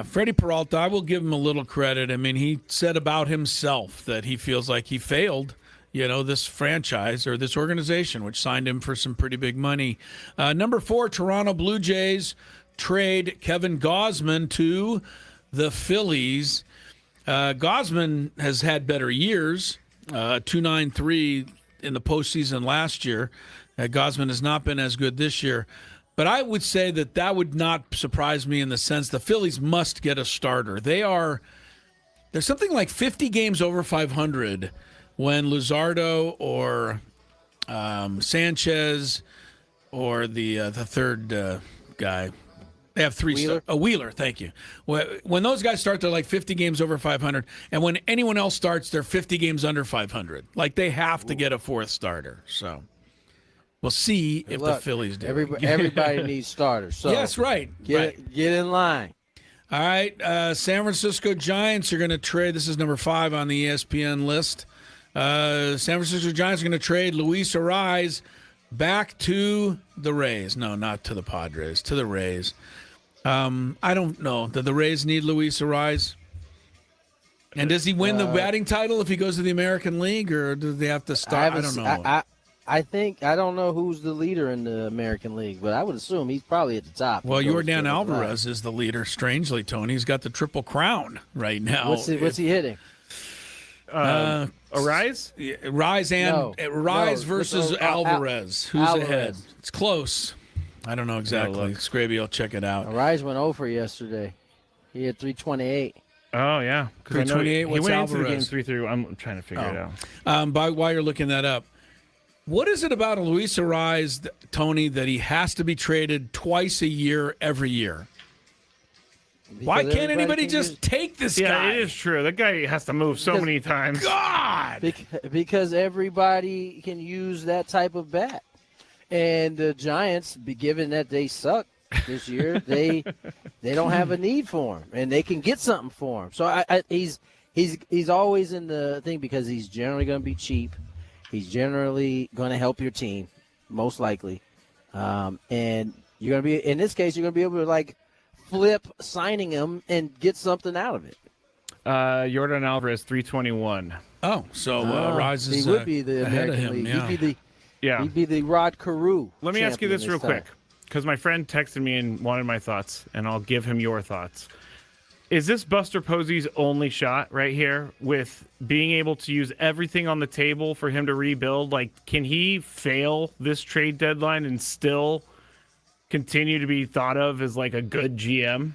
Freddie Peralta, I will give him a little credit. I mean, he said about himself that he feels like he failed, this franchise or this organization, which signed him for some pretty big money. Number 4, Toronto Blue Jays trade Kevin Gausman to the Phillies. Gausman has had better years, 2.93 in the postseason last year. Gausman has not been as good this year. But I would say that would not surprise me in the sense the Phillies must get a starter. There's something like 50 games over 500 when Luzardo or Sanchez or the third guy. They have 3 Wheeler? Wheeler, thank you. When those guys start, they're like 50 games over 500. And when anyone else starts, they're 50 games under 500. Like they have to get a 4th starter. So we'll see if the Phillies do. Everybody needs starters. So yes, right. Get in line. All right. San Francisco Giants are going to trade. This is number 5 on the ESPN list. San Francisco Giants are going to trade Luis Ariz back to the Rays. No, not to the Padres. To the Rays. I don't know. Do the Rays need Luis Ariz? And does he win the batting title if he goes to the American League, or do they have to start? I don't know. I don't know who's the leader in the American League, but I would assume he's probably at the top. Well, Yordan Alvarez is the leader. Strangely, Tony, he's got the Triple Crown right now. What's he hitting? Arise? Rise versus Alvarez. Who's Alvarez ahead? It's close. I don't know exactly. Skraby, I'll check it out. Arise went over yesterday. He had 328. Oh, yeah. 328, what's he went Alvarez? into the game 3-3. I'm trying to figure it out. While you're looking that up, what is it about Luis Ariz, Tony, that he has to be traded twice a year every year? Why can't anybody just take this guy? Yeah, it is true. That guy has to move so many times. God! Because everybody can use that type of bat. And the Giants, given that they suck this year, they don't have a need for him, and they can get something for him. So he's always in the thing because he's generally going to be cheap. He's generally going to help your team, most likely. And you're going to be, in this case, you're going to be able to flip signing him and get something out of it. Yordan Alvarez 321. Oh, so Ariz is he would be the ahead American of him. League. Yeah. He'd be the Rod Carew. Let me ask you this real time. quick, because my friend texted me and wanted my thoughts, and I'll give him your thoughts. Is this Buster Posey's only shot right here with being able to use everything on the table for him to rebuild? Can he fail this trade deadline and still continue to be thought of as a good GM?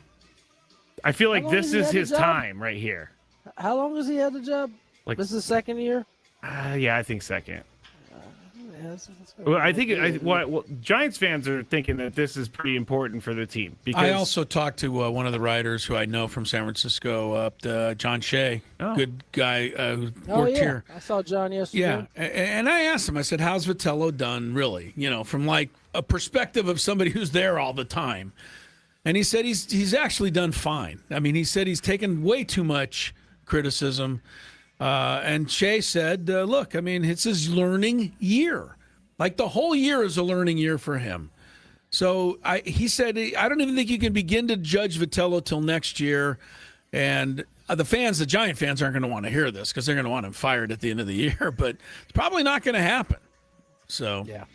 I feel like this is his time right here. How long has he had the job? This is the second year? Yeah, I think second. Well, I think Giants fans are thinking that this is pretty important for the team. Because I also talked to one of the writers who I know from San Francisco, John Shea, good guy who worked here. I saw John yesterday. Yeah, and I asked him, I said, how's Vitello done, really? From a perspective of somebody who's there all the time. And he said he's actually done fine. I mean, he said he's taken way too much criticism. And Shea said, look, I mean, it's his learning year. Like the whole year is a learning year for him. So he said, I don't even think you can begin to judge Vitello till next year. And the Giant fans aren't going to want to hear this because they're going to want him fired at the end of the year. But it's probably not going to happen. So, Yeah.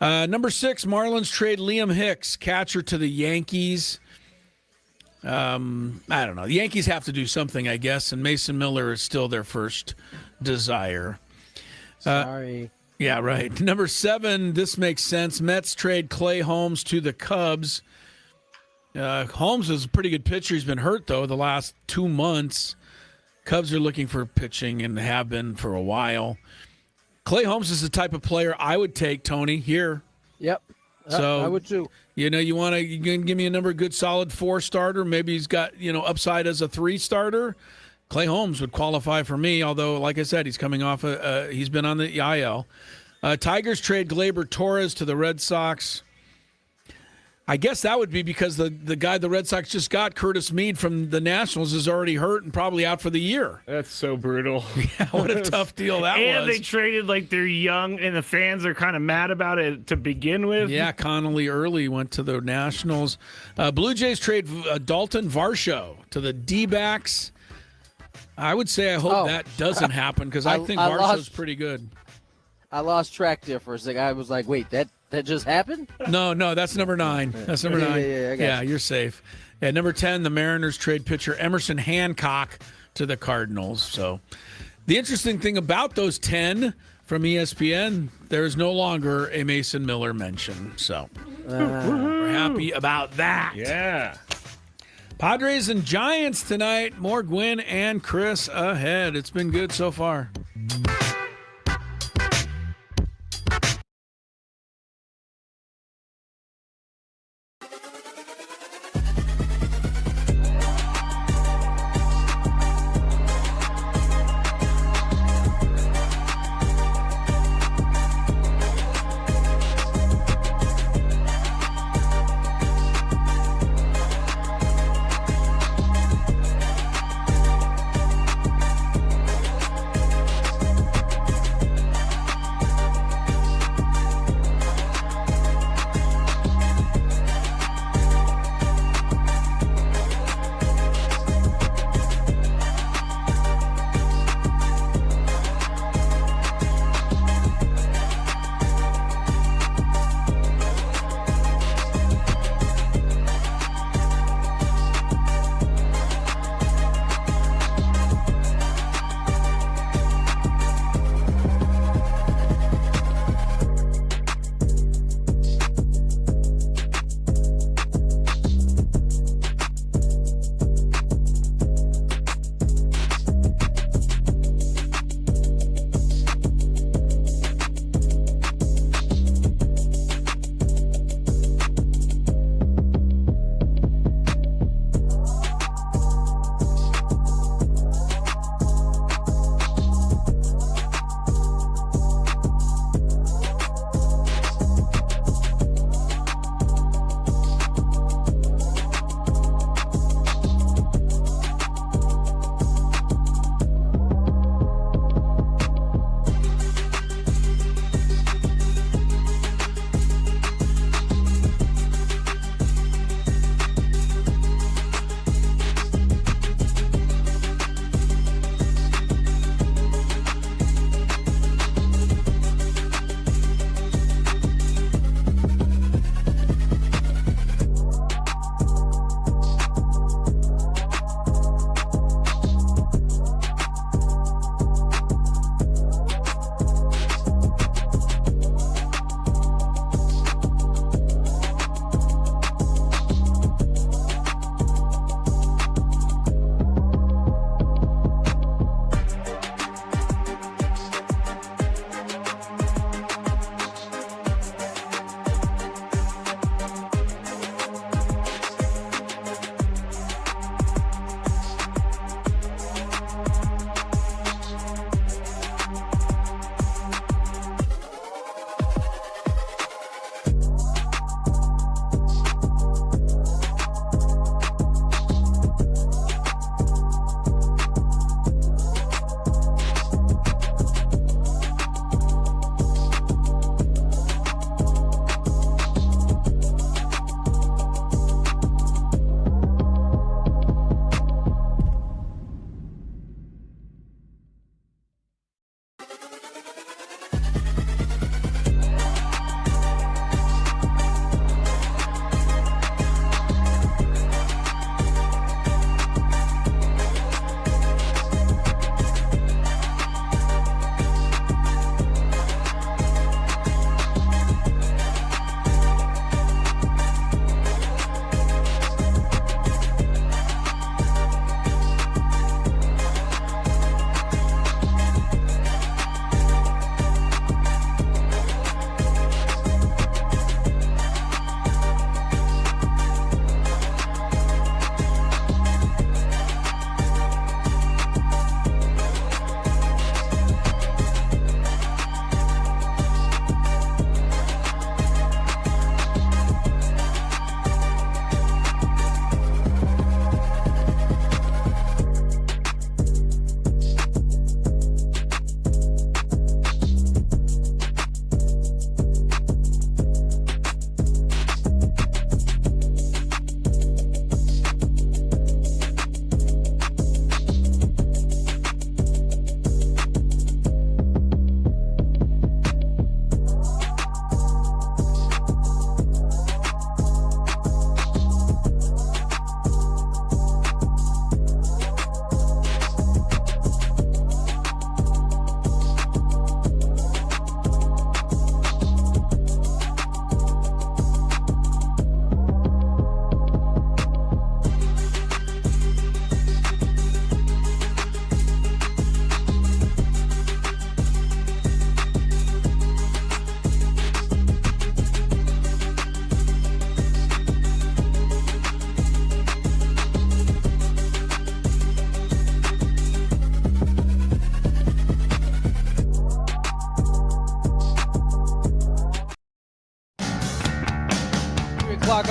Number 6, Marlins trade Liam Hicks, catcher to the Yankees. I don't know. The Yankees have to do something, I guess, and Mason Miller is still their first desire. Sorry. Yeah, right. Number 7, this makes sense. Mets trade Clay Holmes to the Cubs. Holmes is a pretty good pitcher. He's been hurt, though, the last 2 months. Cubs are looking for pitching and have been for a while. Clay Holmes is the type of player I would take, Tony, here. Yep. So I would too. You can give me a number good solid 4 starter. Maybe he's got, upside as a 3 starter. Clay Holmes would qualify for me, although, like I said, he's coming off, he's been on the IL. Tigers trade Gleyber Torres to the Red Sox. I guess that would be because the guy the Red Sox just got, Curtis Mead from the Nationals, is already hurt and probably out for the year. That's so brutal. Yeah, what a tough deal that was. And they traded like they're young, and the fans are kind of mad about it to begin with. Yeah, Connolly early went to the Nationals. Blue Jays trade Dalton Varsho to the D-backs. I would say I hope that doesn't happen because I think Varsho's pretty good. I lost track there for a second. I was like, wait, that just happened? No, that's number 9. That's number 9. Yeah, you're safe. And number 10, the Mariners trade pitcher Emerson Hancock to the Cardinals. So the interesting thing about those 10 from ESPN, there is no longer a Mason Miller mention. So we're happy about that. Yeah. Padres and Giants tonight. More Gwynn and Chris ahead. It's been good so far.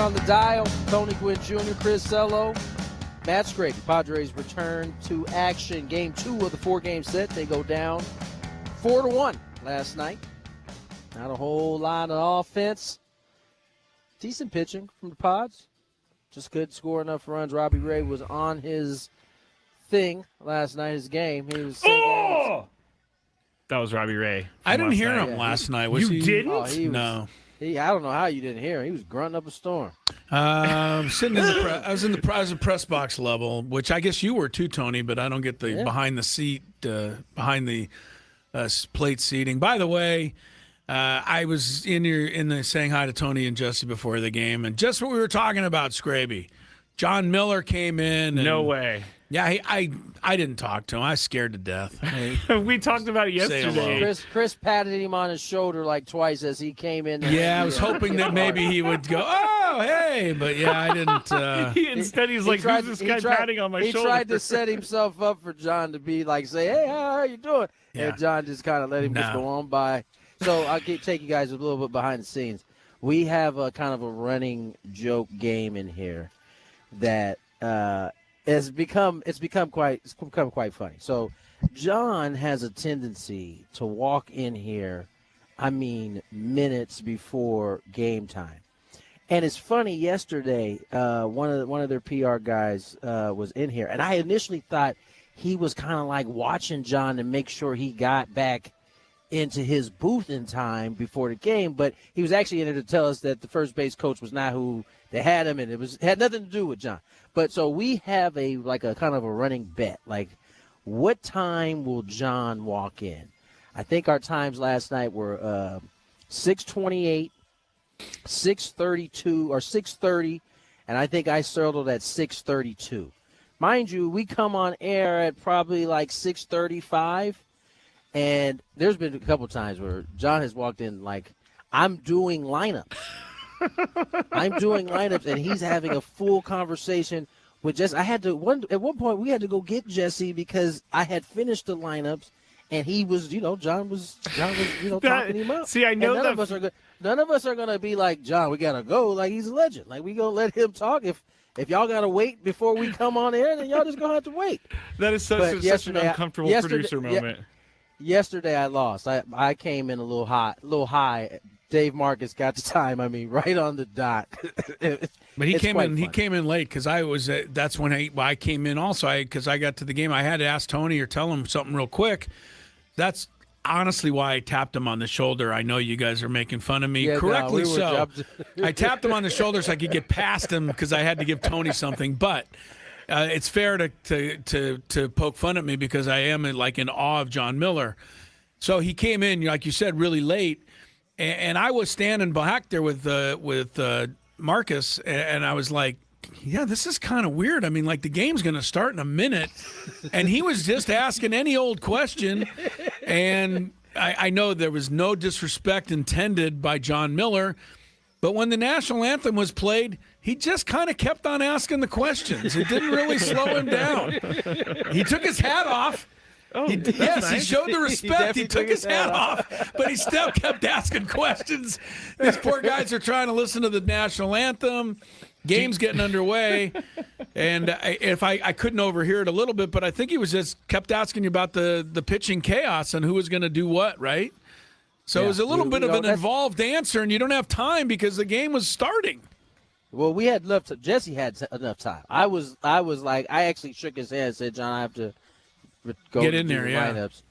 on the dial. Tony Gwynn Jr., Chris Cello, Matt Skraby. Padres return to action. Game 2 of the 4-game set. They go down 4-1 last night. Not a whole lot of offense. Decent pitching from the Pods. Just couldn't score enough runs. Robbie Ray was on his thing last night, his game. He was That was Robbie Ray. I didn't hear night. him last night. Was You he? didn't? Oh, he was, No. I don't know how you didn't hear him. He was grunting up a storm. Sitting in the I was in the press box level, which I guess you were too, Tony. But I don't get the behind the seat, behind the plate seating. By the way, I was in the saying hi to Tony and Jesse before the game, and just what we were talking about, Skraby. John Miller came in. And, No way. Yeah, I didn't talk to him. I was scared to death. We talked about it yesterday. Chris patted him on his shoulder like twice as he came in. Yeah, I was hoping that maybe he would go, oh, hey. But, yeah, I didn't. Instead, he's like, who's this guy patting on my shoulder? He tried to set himself up for John to be like, say, hey, how are you doing? Yeah. And John just kind of let him just go on by. So I'll take you guys a little bit behind the scenes. We have a kind of a running joke game in here that it's become quite funny. So John has a tendency to walk in here, minutes before game time. And it's funny, yesterday, one of their PR guys was in here, and I initially thought he was kind of like watching John to make sure he got back into his booth in time before the game, but he was actually in there to tell us that the first base coach was not who they had him, and it had nothing to do with John. But so we have a kind of a running bet, like what time will John walk in? I think our times last night were 6:28, 6:32, or 6:30, and I think I settled at 6:32. Mind you, we come on air at probably like 6:35. And there's been a couple times where John has walked in like, I'm doing lineups. And he's having a full conversation with Jesse. At one point we had to go get Jesse because I had finished the lineups, and he was, John was talking him up. See, I know none of us are gonna be like, John, we gotta go. Like, he's a legend. Like, we gonna let him talk. If y'all gotta wait before we come on air, then y'all just gonna have to wait. That is such an uncomfortable producer moment. Yesterday I lost. I came in a little high. Dave Marcus got the time. Right on the dot. But he came in late because I was. That's when I came in also. Because I got to the game, I had to ask Tony or tell him something real quick. That's honestly why I tapped him on the shoulder. I know you guys are making fun of me, correctly so. I tapped him on the shoulder so I could get past him because I had to give Tony something, but. It's fair to poke fun at me because I am in awe of John Miller. So he came in, like you said, really late, and I was standing back there with Marcus, and I was like, yeah, this is kind of weird. The game's going to start in a minute, and he was just asking any old question, and I know there was no disrespect intended by John Miller, but when the national anthem was played, he just kind of kept on asking the questions. It didn't really slow him down. He took his hat off. Nice. He showed the respect. He took his hat off, but he still kept asking questions. These poor guys are trying to listen to the national anthem. Game's getting underway, and I couldn't overhear it a little bit, but I think he was just kept asking you about the pitching chaos and who was going to do what, right? So it was a little bit of an involved answer, and you don't have time because the game was starting. Well, we had enough. Jesse had enough time. I was like, I actually shook his hand and said, John, I have to go get in there, lineups.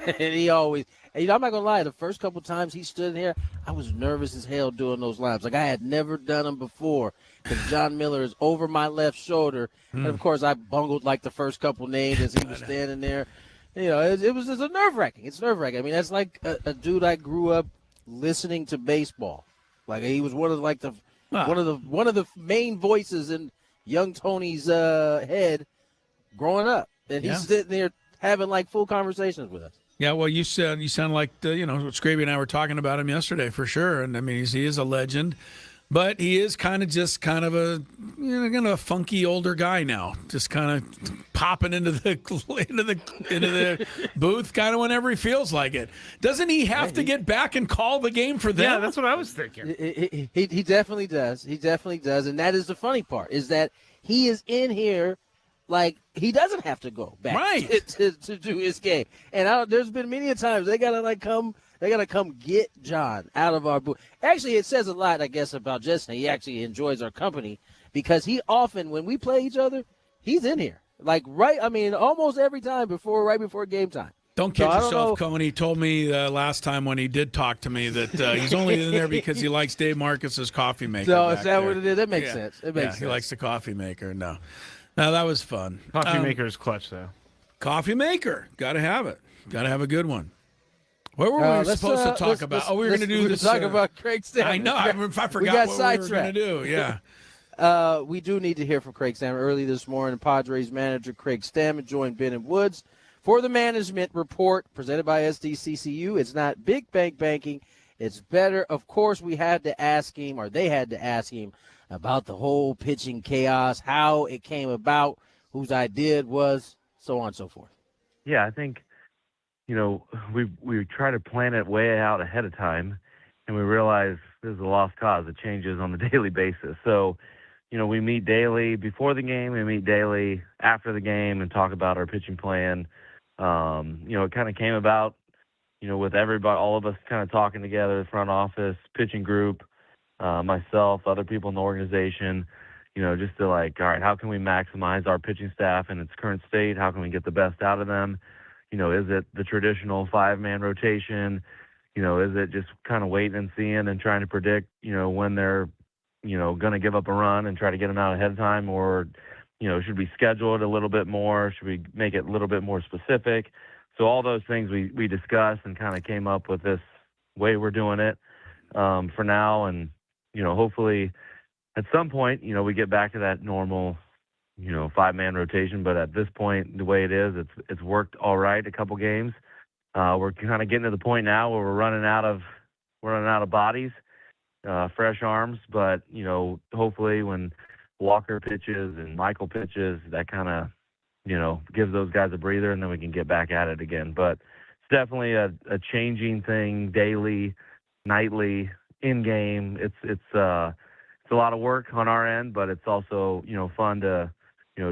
And he always, I'm not gonna lie. The first couple times he stood here, I was nervous as hell doing those lineups. Like, I had never done them before because John Miller is over my left shoulder, and of course I bungled like the first couple names as he was standing there. It was just nerve-wracking. It's nerve-wracking. That's like a dude I grew up listening to baseball. Like, he was one of the main voices in young Tony's head growing up, and he's sitting there having full conversations with us. Yeah, well, you sound like Skraby and I were talking about him yesterday for sure, and he is a legend. But he is kind of a a funky older guy now, just kind of popping into the booth kind of whenever he feels like it. Doesn't he have to get back and call the game for them? Yeah, that's what I was thinking. He definitely does. He definitely does, and that is the funny part is that he is in here like he doesn't have to go back to do his game. And there's been many a times they gotta come get John out of our booth. Actually, it says a lot, I guess, about Justin. He actually enjoys our company because he often, when we play each other, he's in here. Like, almost every time right before game time. Don't kid yourself, Cohen. He told me last time when he did talk to me that he's only in there because he likes Dave Marcus's coffee maker. So is that what it is? That makes sense. It makes sense. He likes the coffee maker. No, that was fun. Coffee maker is clutch, though. Coffee maker. Got to have it. Got to have a good one. What were we supposed to talk about? We were going to do this. Talk about Craig Stammer. I know. I forgot what we were going to do. Yeah. We do need to hear from Craig Stammer. Early this morning, Padres manager Craig Stammer joined Ben and Woods for the management report presented by SDCCU. It's not big bank banking. It's better. Of course, they had to ask him about the whole pitching chaos, how it came about, whose idea it was, so on and so forth. Yeah, I think, we try to plan it way out ahead of time, and we realize there's a lost cause. It changes on a daily basis. So, we meet daily before the game, we meet daily after the game and talk about our pitching plan. It kind of came about, with everybody, all of us kind of talking together, the front office, pitching group, myself, other people in the organization, just to all right, how can we maximize our pitching staff in its current state? How can we get the best out of them? Is it the traditional 5-man rotation? Is it just kind of waiting and seeing and trying to predict, when they're, going to give up a run and try to get them out ahead of time? Or, should we schedule it a little bit more? Should we make it a little bit more specific? So all those things we discussed and kind of came up with this way we're doing it for now. And, hopefully at some point, we get back to that normal 5-man rotation, but at this point, the way it is, it's worked all right a couple games. We're kind of getting to the point now where we're running out of bodies, fresh arms, but hopefully when Walker pitches and Michael pitches, that kind of gives those guys a breather, and then we can get back at it again. But it's definitely a changing thing, daily, nightly, in game. It's a lot of work on our end, but it's also fun to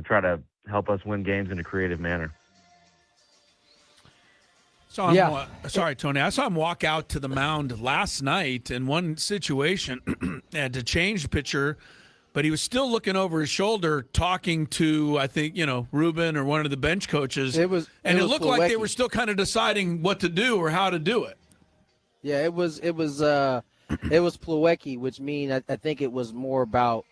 try to help us win games in a creative manner. Sorry, Tony. I saw him walk out to the mound last night in one situation and to change the pitcher, but he was still looking over his shoulder talking to, I think, Ruben or one of the bench coaches. It looked like they were still kind of deciding what to do or how to do it. Yeah, it was Plawecki, which means I think it was more about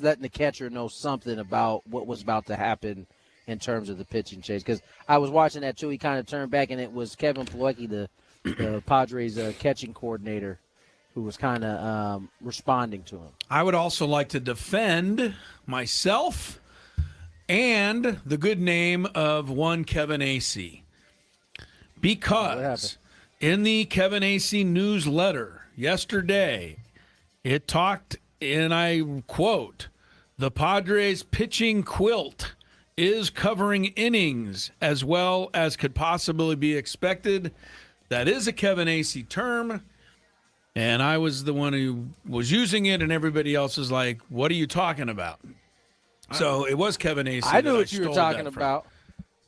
letting the catcher know something about what was about to happen in terms of the pitching change. Because I was watching that too. He kind of turned back, and it was Kevin Plawecki, the Padres catching coordinator, who was kind of responding to him. I would also like to defend myself and the good name of one Kevin Acee, because in the Kevin Acee newsletter yesterday, it talked, and I quote, "The Padres pitching quilt is covering innings as well as could possibly be expected." That is a Kevin Acee term, and I was the one who was using it, and everybody else is like, what are you talking about? So it was Kevin Acee. I knew what you were talking about.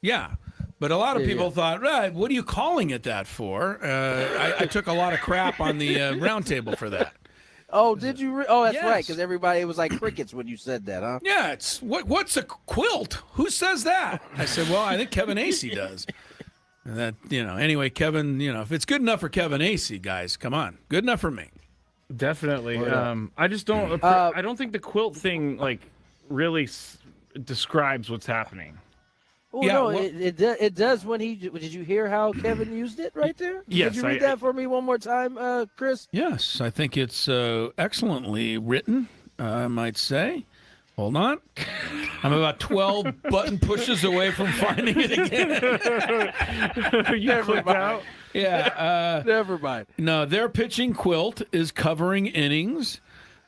Yeah. But a lot of people thought, right, what are you calling it that for? I took a lot of crap on the roundtable for that. Oh, did you? That's right, because everybody, it was like crickets when you said that, huh? Yeah, it's what's a quilt? Who says that? I said, well, I think Kevin Acee does. And that, anyway, Kevin, if it's good enough for Kevin Acee, guys, come on, good enough for me. Definitely. I just don't. I don't think the quilt thing really describes what's happening. Oh, yeah, no, it does when he. Did you hear how Kevin used it right there? Yes. Did you read that for me one more time, Chris? Yes, I think it's excellently written, I might say. Hold on. I'm about 12 button pushes away from finding it again. You clicked out? Yeah. Never mind. No, their pitching quilt is covering innings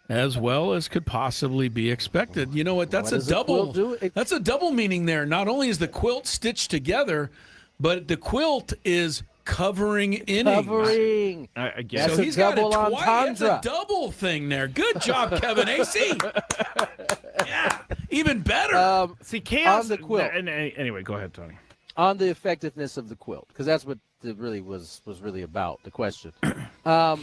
as well as could possibly be expected. You know what? That's What a does the quilt double. do? That's a double meaning there. Not only is the quilt stitched together, but the quilt is covering innings. Covering. I guess. That's So a he's got double it's a entendre. double thing there. Good job, Kevin AC. Yeah, even better. See, chaos. on the quilt. Anyway, go ahead, Tony. On the effectiveness of the quilt, because that's what it really was really about, the question. I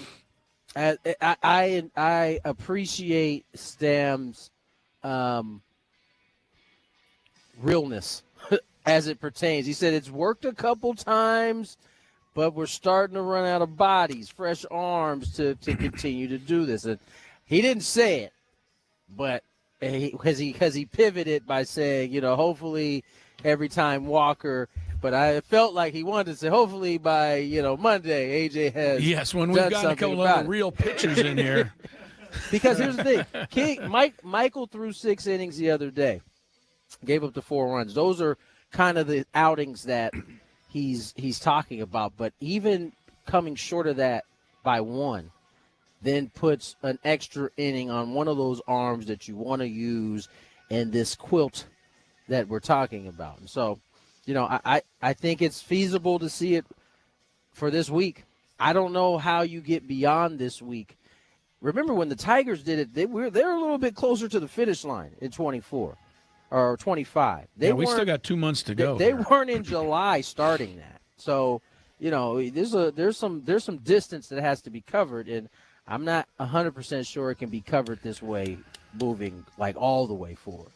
appreciate Stam's realness as it pertains. He said it's worked a couple times, but we're starting to run out of bodies, fresh arms to continue to do this. And he didn't say it, but because he pivoted by saying, hopefully every time Walker. But I felt like he wanted to say, hopefully by Monday, AJ has yes, when done we've got a something couple about of it. real pitchers in here. Because here's the thing, Michael threw 6 innings the other day, gave up the 4 runs. Those are kind of the outings that he's talking about. But even coming short of that by 1, then puts an extra inning on one of those arms that you want to use in this quilt that we're talking about. And so, I think it's feasible to see it for this week. I don't know how you get beyond this week. Remember when the Tigers did it, they're a little bit closer to the finish line in 24 or 25. We still got 2 months to go. They weren't in July starting that. So, there's some distance that has to be covered, and I'm not 100% sure it can be covered this way moving like all the way forward.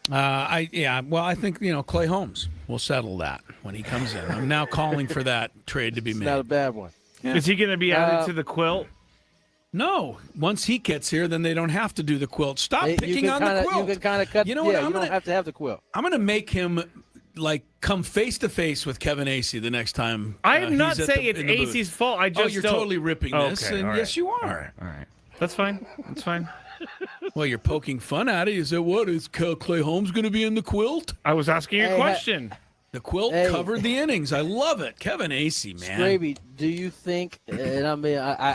I think Clay Holmes will settle that when he comes in. I'm now calling for that trade to be made. Not a bad one. Yeah. Is he going to be added to the quilt? No. Once he gets here, then they don't have to do the quilt. Stop picking on the quilt. You can kind of cut. You know what? You don't have to have the quilt. I'm going to make him come face to face with Kevin Acee the next time. I am not he's saying in the it's Acee's fault. I just you're don't... totally ripping this, Okay, and all yes, right. you are. All right. That's fine. That's fine. Well, you're poking fun at it. You said, what, is Clay Holmes going to be in the quilt? I was asking you a question. The quilt covered the innings. I love it. Kevin Acee, man. Skraby, do you think, and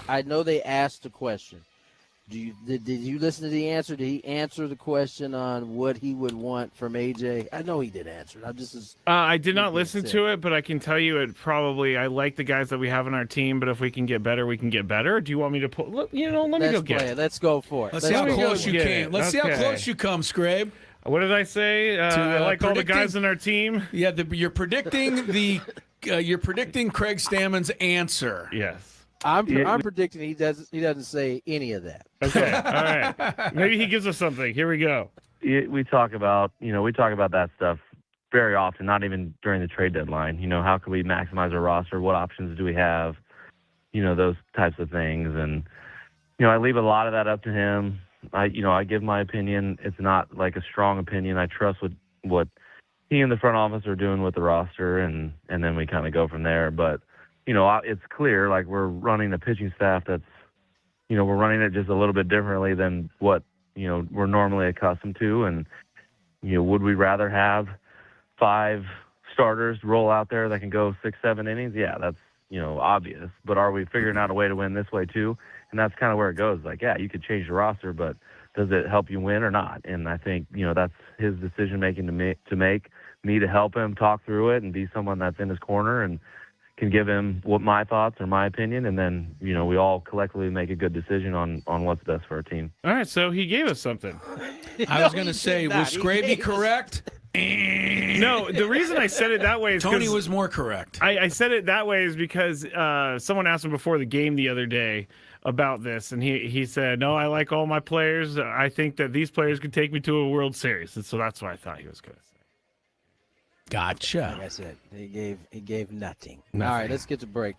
I know they asked the question, did you listen to the answer? Did he answer the question on what he would want from AJ? I know he did answer it. I did not listen to it, but I can tell you I like the guys that we have on our team, but if we can get better, we can get better. Do you want me to put, let me go get it. Let's go for it. Let's see how close you get came. it. Let's see how Okay. close you come, Scrabe. What did I say? I like all the guys on our team. Yeah, you're predicting you're predicting Craig Stammen's answer. Yes. I'm predicting he doesn't say any of that. Okay. All right. Maybe he gives us something. Here we go. We talk about that stuff very often, not even during the trade deadline. How can we maximize our roster? What options do we have? Those types of things. And, I leave a lot of that up to him. I give my opinion. It's not like a strong opinion. I trust what he and the front office are doing with the roster, and then we kind of go from there. But, it's clear, like, we're running a pitching staff that's, we're running it just a little bit differently than what, we're normally accustomed to. And, would we rather have 5 starters roll out there that can go 6-7 innings? Yeah, that's, obvious. But are we figuring out a way to win this way too? And that's kind of where it goes. Like, yeah, you could change the roster, but does it help you win or not? And I think, that's his decision-making to make, me to help him talk through it and be someone that's in his corner and can give him what my thoughts or my opinion, and then we all collectively make a good decision on what's best for our team. All right, so he gave us something. I was going to say, was Scraby correct? No, the reason I said it that way is Tony was more correct. I said it that way is because someone asked him before the game the other day about this, and he said, no, I like all my players. I think that these players could take me to a World Series, and so that's what I thought he was going to say. Gotcha. Like I said, he gave nothing. All right, let's get to break.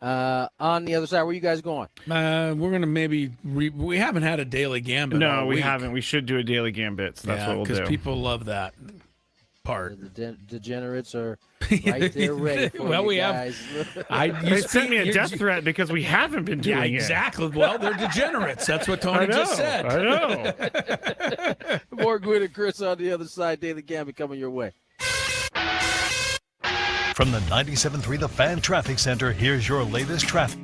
On the other side, where you guys going? We're going to maybe we haven't had a daily gambit. No, we week. haven't. We should do a daily gambit, so that's what we'll do. Because people love that part. The degenerates are right there ready for well, you we guys. They sent me a death threat because we haven't been doing it. Exactly. Well, they're degenerates. That's what Tony just said. I know. More Gwynn and Chris on the other side. Daily Gambit coming your way. From the 97.3 The Fan Traffic Center, here's your latest traffic.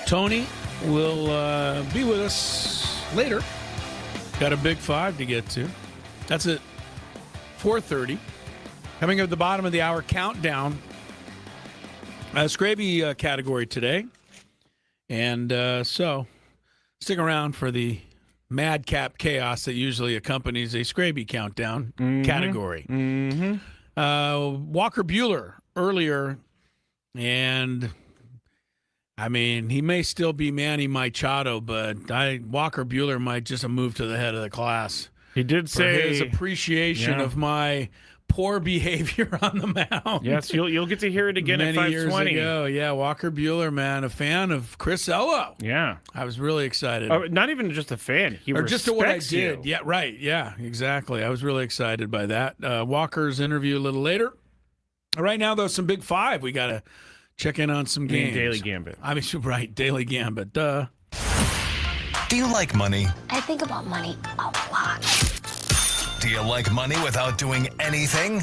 Tony will be with us later. Got a big 5 to get to. That's at 4:30. Coming up at the bottom of the hour, countdown. Skraby category today. And so stick around for the madcap chaos that usually accompanies a Skraby countdown category. Walker Buehler earlier, and I mean, he may still be Manny Machado, but Walker Buehler might just have moved to the head of the class. He did say his appreciation of my poor behavior on the mound. Yes, you'll get to hear it again many at 5:20. years ago. Yeah, Walker Buehler, man, a fan of Chris Ello. Yeah, I was really excited. Not even just a fan. He or just at what I respects did. you. Yeah, right. Yeah, exactly. I was really excited by that. Walker's interview a little later. Right now, though, some big 5. We got to check in on some games. Daily Gambit. I mean, right, Daily Gambit. Duh. Do you like money? I think about money a lot. Do you like money without doing anything?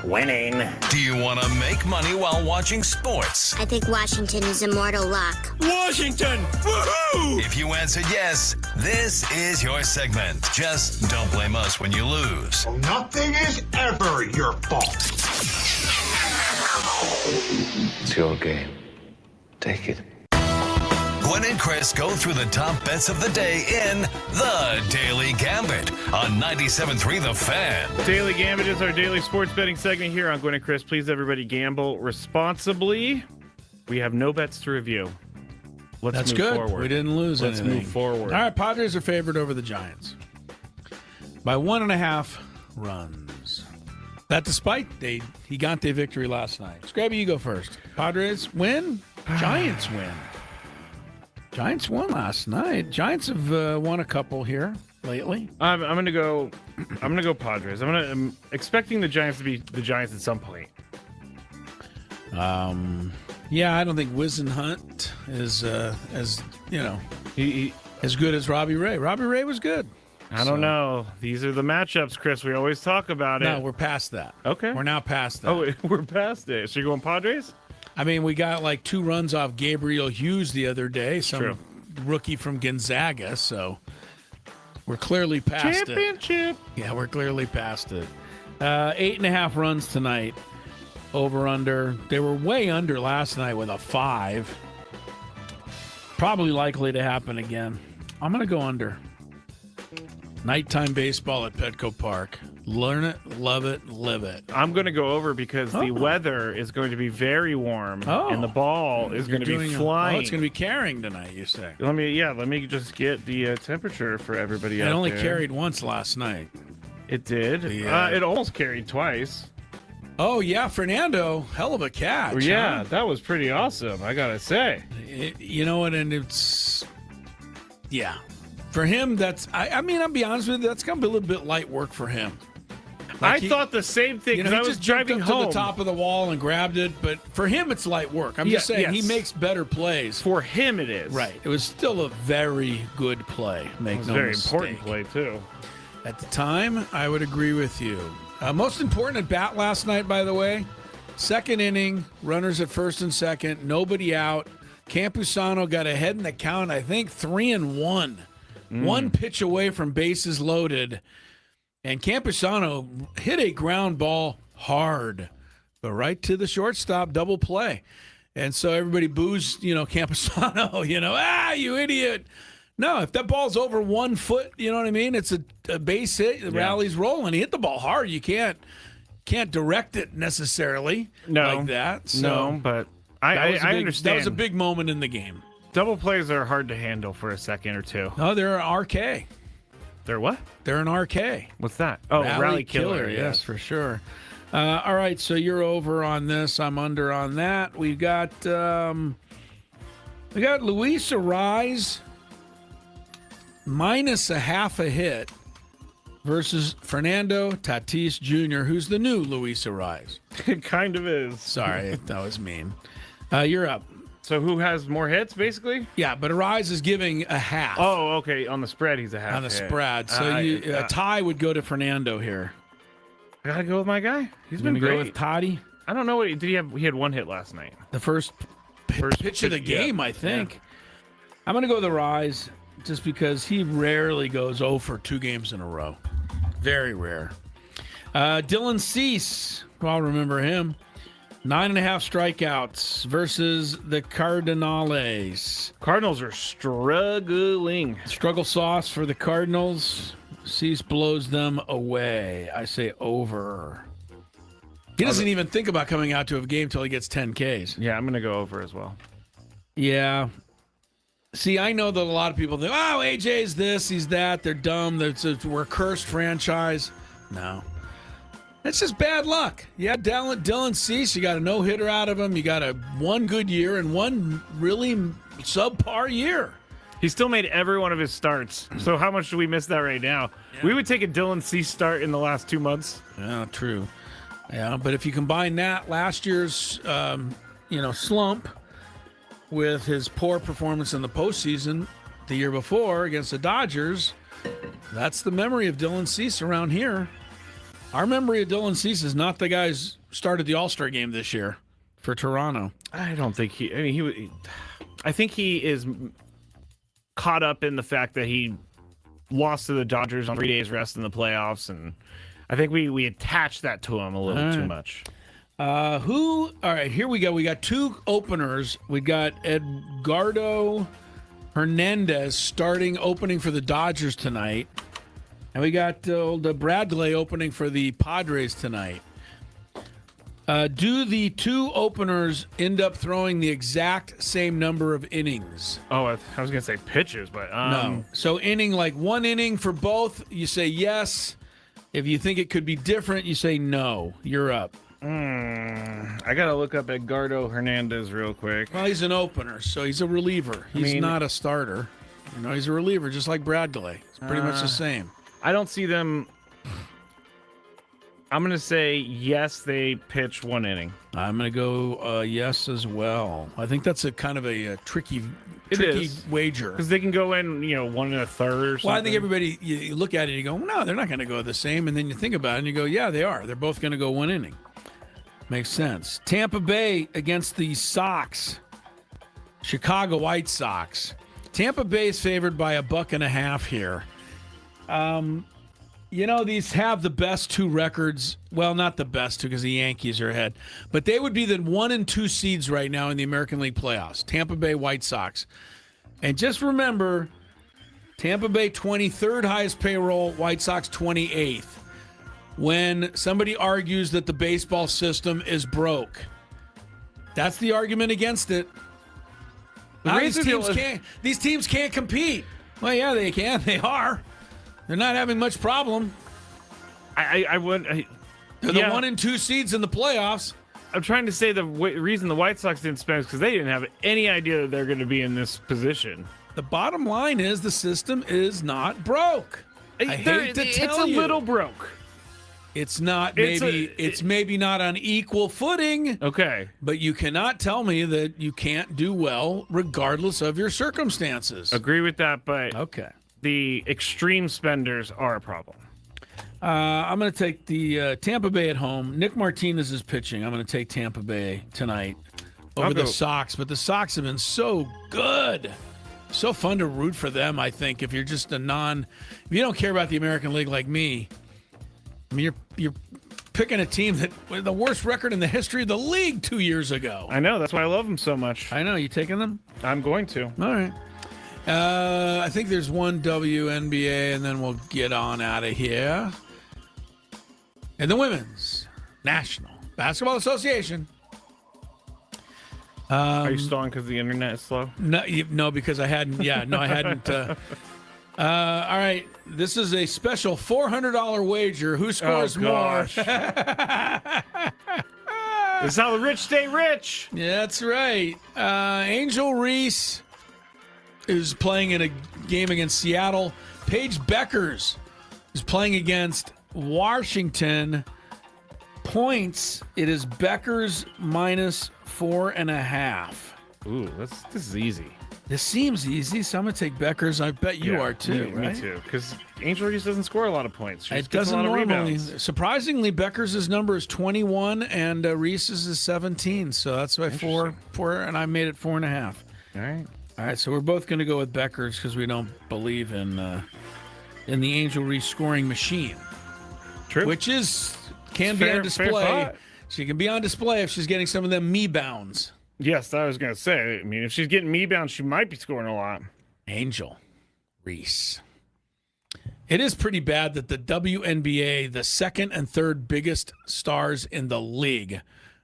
Winning. Do you want to make money while watching sports? I think Washington is immortal luck. Washington! Woohoo! If you answered yes, this is your segment. Just don't blame us when you lose. Nothing is ever your fault. It's your game. Take it. Gwynn and Chris go through the top bets of the day in the Daily Gambit on 97.3 The Fan. Daily Gambit is our daily sports betting segment here on Gwynn and Chris. Please, everybody, gamble responsibly. We have no bets to review. Let's move good. forward. We didn't lose anything. Let's move forward. All right, Padres are favored over the Giants by 1.5 runs. That despite a Gigante victory last night. Skraby, you go first. Padres win. Giants win. Giants won last night. Giants have won a couple here lately. I'm gonna go Padres. I'm expecting the Giants to be the Giants at some point. Yeah, I don't think Wisenhunt is as as good as Robbie Ray. Robbie Ray was good. I don't know. These are the matchups, Chris. We always talk about it. No, we're past that. Okay. We're now past that. Oh, we're past it. So you're going Padres? I mean, we got like 2 runs off Gabriel Hughes the other day, some True. rookie from Gonzaga, so we're clearly past Championship. it. Yeah, we're clearly past it. 8.5 runs tonight, over under. They were way under last night with a 5. Probably likely to happen again. I'm going to go under. Nighttime baseball at Petco Park. Learn it, love it, live it. I'm going to go over because the weather is going to be very warm, and the ball is going to be flying. It's going to be carrying tonight, you say? Let me just get the temperature for everybody out It there. only carried once last night. It did. It almost carried twice. Oh, yeah, Fernando, hell of a catch. Yeah, huh? that was pretty awesome, I got to say. You know what, and it's... Yeah. For him, that's... I mean, I'll be honest with you, that's going to be a little bit light work for him. I thought the same thing because I was driving up home to the top of the wall and grabbed it, but for him, it's light work. I'm just saying he makes better plays. For him, it is. Right. It was still a very good play. Make no very mistake. important play, too. At the time, I would agree with you. Most important at bat last night, by the way, second inning, runners at first and second, nobody out. Campusano got ahead in the count, I think 3-1. One pitch away from bases loaded. And Campusano hit a ground ball hard, but right to the shortstop, double play. And so everybody boos, Campusano, you idiot. No, if that ball's over 1 foot, you know what I mean? It's a base hit. The rally's rolling. He hit the ball hard. You can't direct it necessarily like that. So no, but I understand. That was a big moment in the game. Double plays are hard to handle for a second or two. No, they're an RK. They're what? They're an RK. What's that? Oh, rally killer. Yes, for sure. All right, so you're over on this. I'm under on that. We got Luis Arise minus a half a hit versus Fernando Tatis Jr., who's the new Luis Arise. It kind of is. Sorry, that was mean. You're up. So who has more hits, basically? Yeah, but Arise is giving a half. Oh, okay. On the spread, he's a half. On the hit. spread. So a tie would go to Fernando here. I gotta go with my guy. He's been Go great. with Toddy. I don't know what he had 1 hit last night. The first pitch of the game, I think. I'm going to go the Rise just because he rarely goes 0 for 2 games in a row. Very rare. Dylan Cease, I'll remember him. 9.5 strikeouts versus the Cardinals. Cardinals are struggling. Struggle sauce for the Cardinals. Cease blows them away. I say over. He doesn't even think about coming out to a game till he gets 10 Ks. Yeah, I'm going to go over as well. Yeah. See, I know that a lot of people think, oh, AJ's this, he's that, they're dumb, we're a cursed franchise. No. It's just bad luck. Yeah, Dylan Cease, you got a no-hitter out of him, you got one good year and one really subpar year. He still made every one of his starts. So how much do we miss that right now? Yeah. We would take a Dylan Cease start in the last 2 months. Yeah, true. Yeah, but if you combine that last year's slump with his poor performance in the postseason the year before against the Dodgers, that's the memory of Dylan Cease around here. Our memory of Dylan Cease is not the guys who started the All-Star game this year for Toronto. I don't think I think he is caught up in the fact that he lost to the Dodgers on 3 days rest in the playoffs, and I think we attached that to him a little too much. All right, here we go. We got 2 openers. We got Edgardo Hernandez opening for the Dodgers tonight. And we got the Bradley opening for the Padres tonight. Do the 2 openers end up throwing the exact same number of innings? Oh, I was going to say pitches, but no. So like 1 inning for both, you say yes. If you think it could be different, you say no. You're up. I got to look up Edgardo Hernandez real quick. Well, he's an opener, so he's a reliever. He's not a starter. He's a reliever, just like Bradley. It's pretty much the same. I don't see them. I'm going to say yes, they pitch 1 inning. I'm going to go yes as well. I think that's a kind of a tricky wager. Because they can go in, 1 1/3 or something. Well, I think everybody, you look at it and you go, no, they're not going to go the same. And then you think about it and you go, yeah, they are. They're both going to go 1 inning. Makes sense. Tampa Bay against the Sox. Chicago White Sox. Tampa Bay is favored by $1.50 here. These have the best 2 records. Well, not the best 2 because the Yankees are ahead. But they would be the 1 and 2 seeds right now in the American League playoffs. Tampa Bay White Sox. And just remember, Tampa Bay 23rd highest payroll, White Sox 28th. When somebody argues that the baseball system is broke, that's the argument against it. These teams can't compete. Well, yeah, they can. They are. They're not having much problem. They're the 1 and 2 seeds in the playoffs. I'm trying to say the reason the White Sox didn't spend is because they didn't have any idea that they're going to be in this position. The bottom line is the system is not broke. I hate to tell you. It's a little broke. It's not. It's maybe not on equal footing. Okay. But you cannot tell me that you can't do well regardless of your circumstances. Agree with that, but okay. The extreme spenders are a problem. I'm going to take the Tampa Bay at home. Nick Martinez is pitching. I'm going to take Tampa Bay tonight over the Sox. But the Sox have been so good. So fun to root for them, I think, if you're just if you don't care about the American League like me. I mean, you're picking a team that with the worst record in the history of the league 2 years ago. I know. That's why I love them so much. I know. You taking them? I'm going to. All right. I think there's one WNBA, and then we'll get on out of here. And the Women's National Basketball Association. Are you stalling because the internet is slow? No, because I hadn't. Yeah, no, I hadn't. All right, this is a special $400 wager. Who scores more? This is how the rich stay rich. Yeah, that's right. Angel Reese is playing in a game against Seattle. Paige Beckers is playing against Washington. Points, it is Beckers minus 4.5. Ooh, this is easy. This seems easy, so I'm going to take Beckers. I bet you are too, right? Me too, because Angel Reese doesn't score a lot of points. She It just gets a doesn't lot of normally. rebounds. Surprisingly, Beckers' number is 21 and Reese's is 17. So that's why four, and I made it 4.5. All right. So we're both going to go with Beckers because we don't believe in the Angel Reese scoring machine. True. Which can be on display. She can be on display if she's getting some of them me bounds. Yes, I was going to say. I mean, if she's getting me bound, she might be scoring a lot. Angel Reese. It is pretty bad that the WNBA, the second and third biggest stars in the league,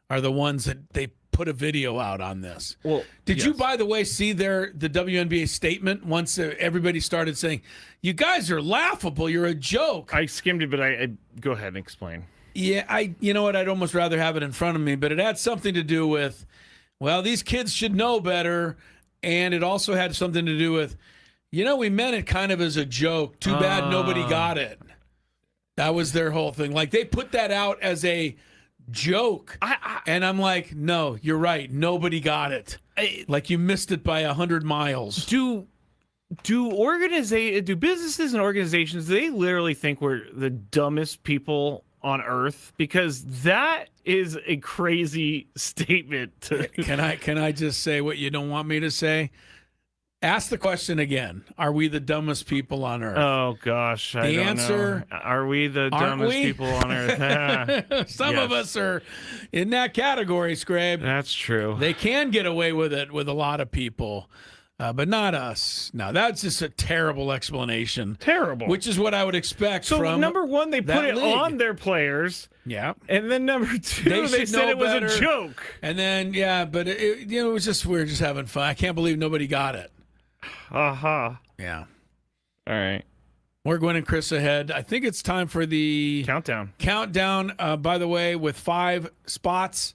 are the ones that they put a video out on this. Well, did you, by the way, see the WNBA statement once everybody started saying, "You guys are laughable. You're a joke." I skimmed it, but I go ahead and explain. Yeah, you know what? I'd almost rather have it in front of me, but it had something to do with, well, these kids should know better, and it also had something to do with, we meant it kind of as a joke. Too bad nobody got it. That was their whole thing. Like, they put that out as a joke, and I'm like, no, you're right. Nobody got it. Like, you missed it by 100 miles. Do businesses and organizations, they literally think we're the dumbest people on earth? Because that is a crazy statement. Can I just say what you don't want me to say? Ask the question again. Are we the dumbest people on earth? Oh gosh, I don't answer, know. Are we the dumbest people on earth? Some of us are in that category, Skraby. That's true. They can get away with it with a lot of people. But not us. No, that's just a terrible explanation. Terrible. Which is what I would expect from So, number one, they put it league. on their players. Yeah. And then number two, they said it was better. a joke. And then, but it was just, we were just having fun. I can't believe nobody got it. Uh-huh. Yeah. All right. We're Gwynn and Chris ahead. I think it's time for the countdown. By the way, with 5 spots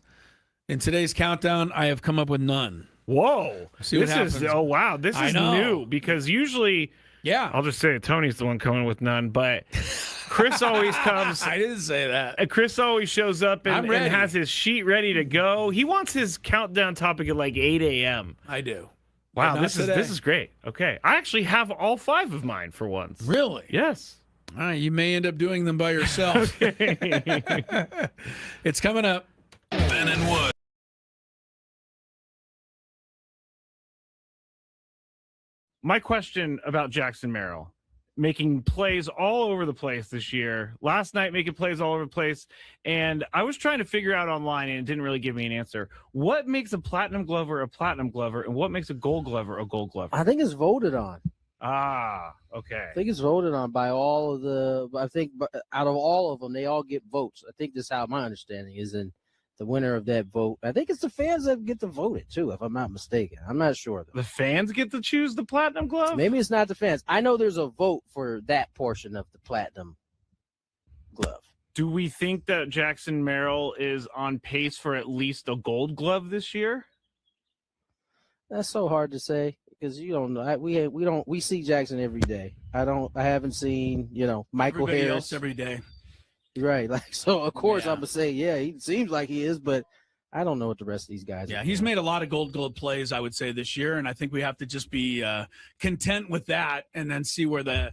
in today's countdown, I have come up with none. Whoa. See what happens. Wow. This is new because usually, I'll just say it, Tony's the one coming with none, but Chris always comes. I didn't say that. Chris always shows up and has his sheet ready to go. He wants his countdown topic at like 8 a.m. I do. Wow, this is great. Okay. I actually have all 5 of mine for once. Really? Yes. All right, you may end up doing them by yourself. It's coming up. Ben and Wood. My question about Jackson Merrill, making plays all over the place this year. Last night, making plays all over the place. And I was trying to figure out online, and it didn't really give me an answer. What makes a platinum glover a platinum glover, and what makes a gold glover a gold glover? I think it's voted on. Ah, okay. I think it's voted on by all of out of all of them, they all get votes. I think this is how my understanding is, and the winner of that vote, I think it's the fans that get to vote it too, if I'm not mistaken. I'm not sure though. The fans get to choose the platinum glove? Maybe it's not the fans. I know there's a vote for that portion of the platinum glove. Do we think that Jackson Merrill is on pace for at least a gold glove this year? That's so hard to say because you don't know. We see Jackson every day. I haven't seen, Michael Everybody Harris else every day. Right. So of course I'm gonna say, he seems like he is, but I don't know what the rest of these guys are. Yeah, he's made a lot of gold glove plays, I would say, this year, and I think we have to just be content with that and then see where the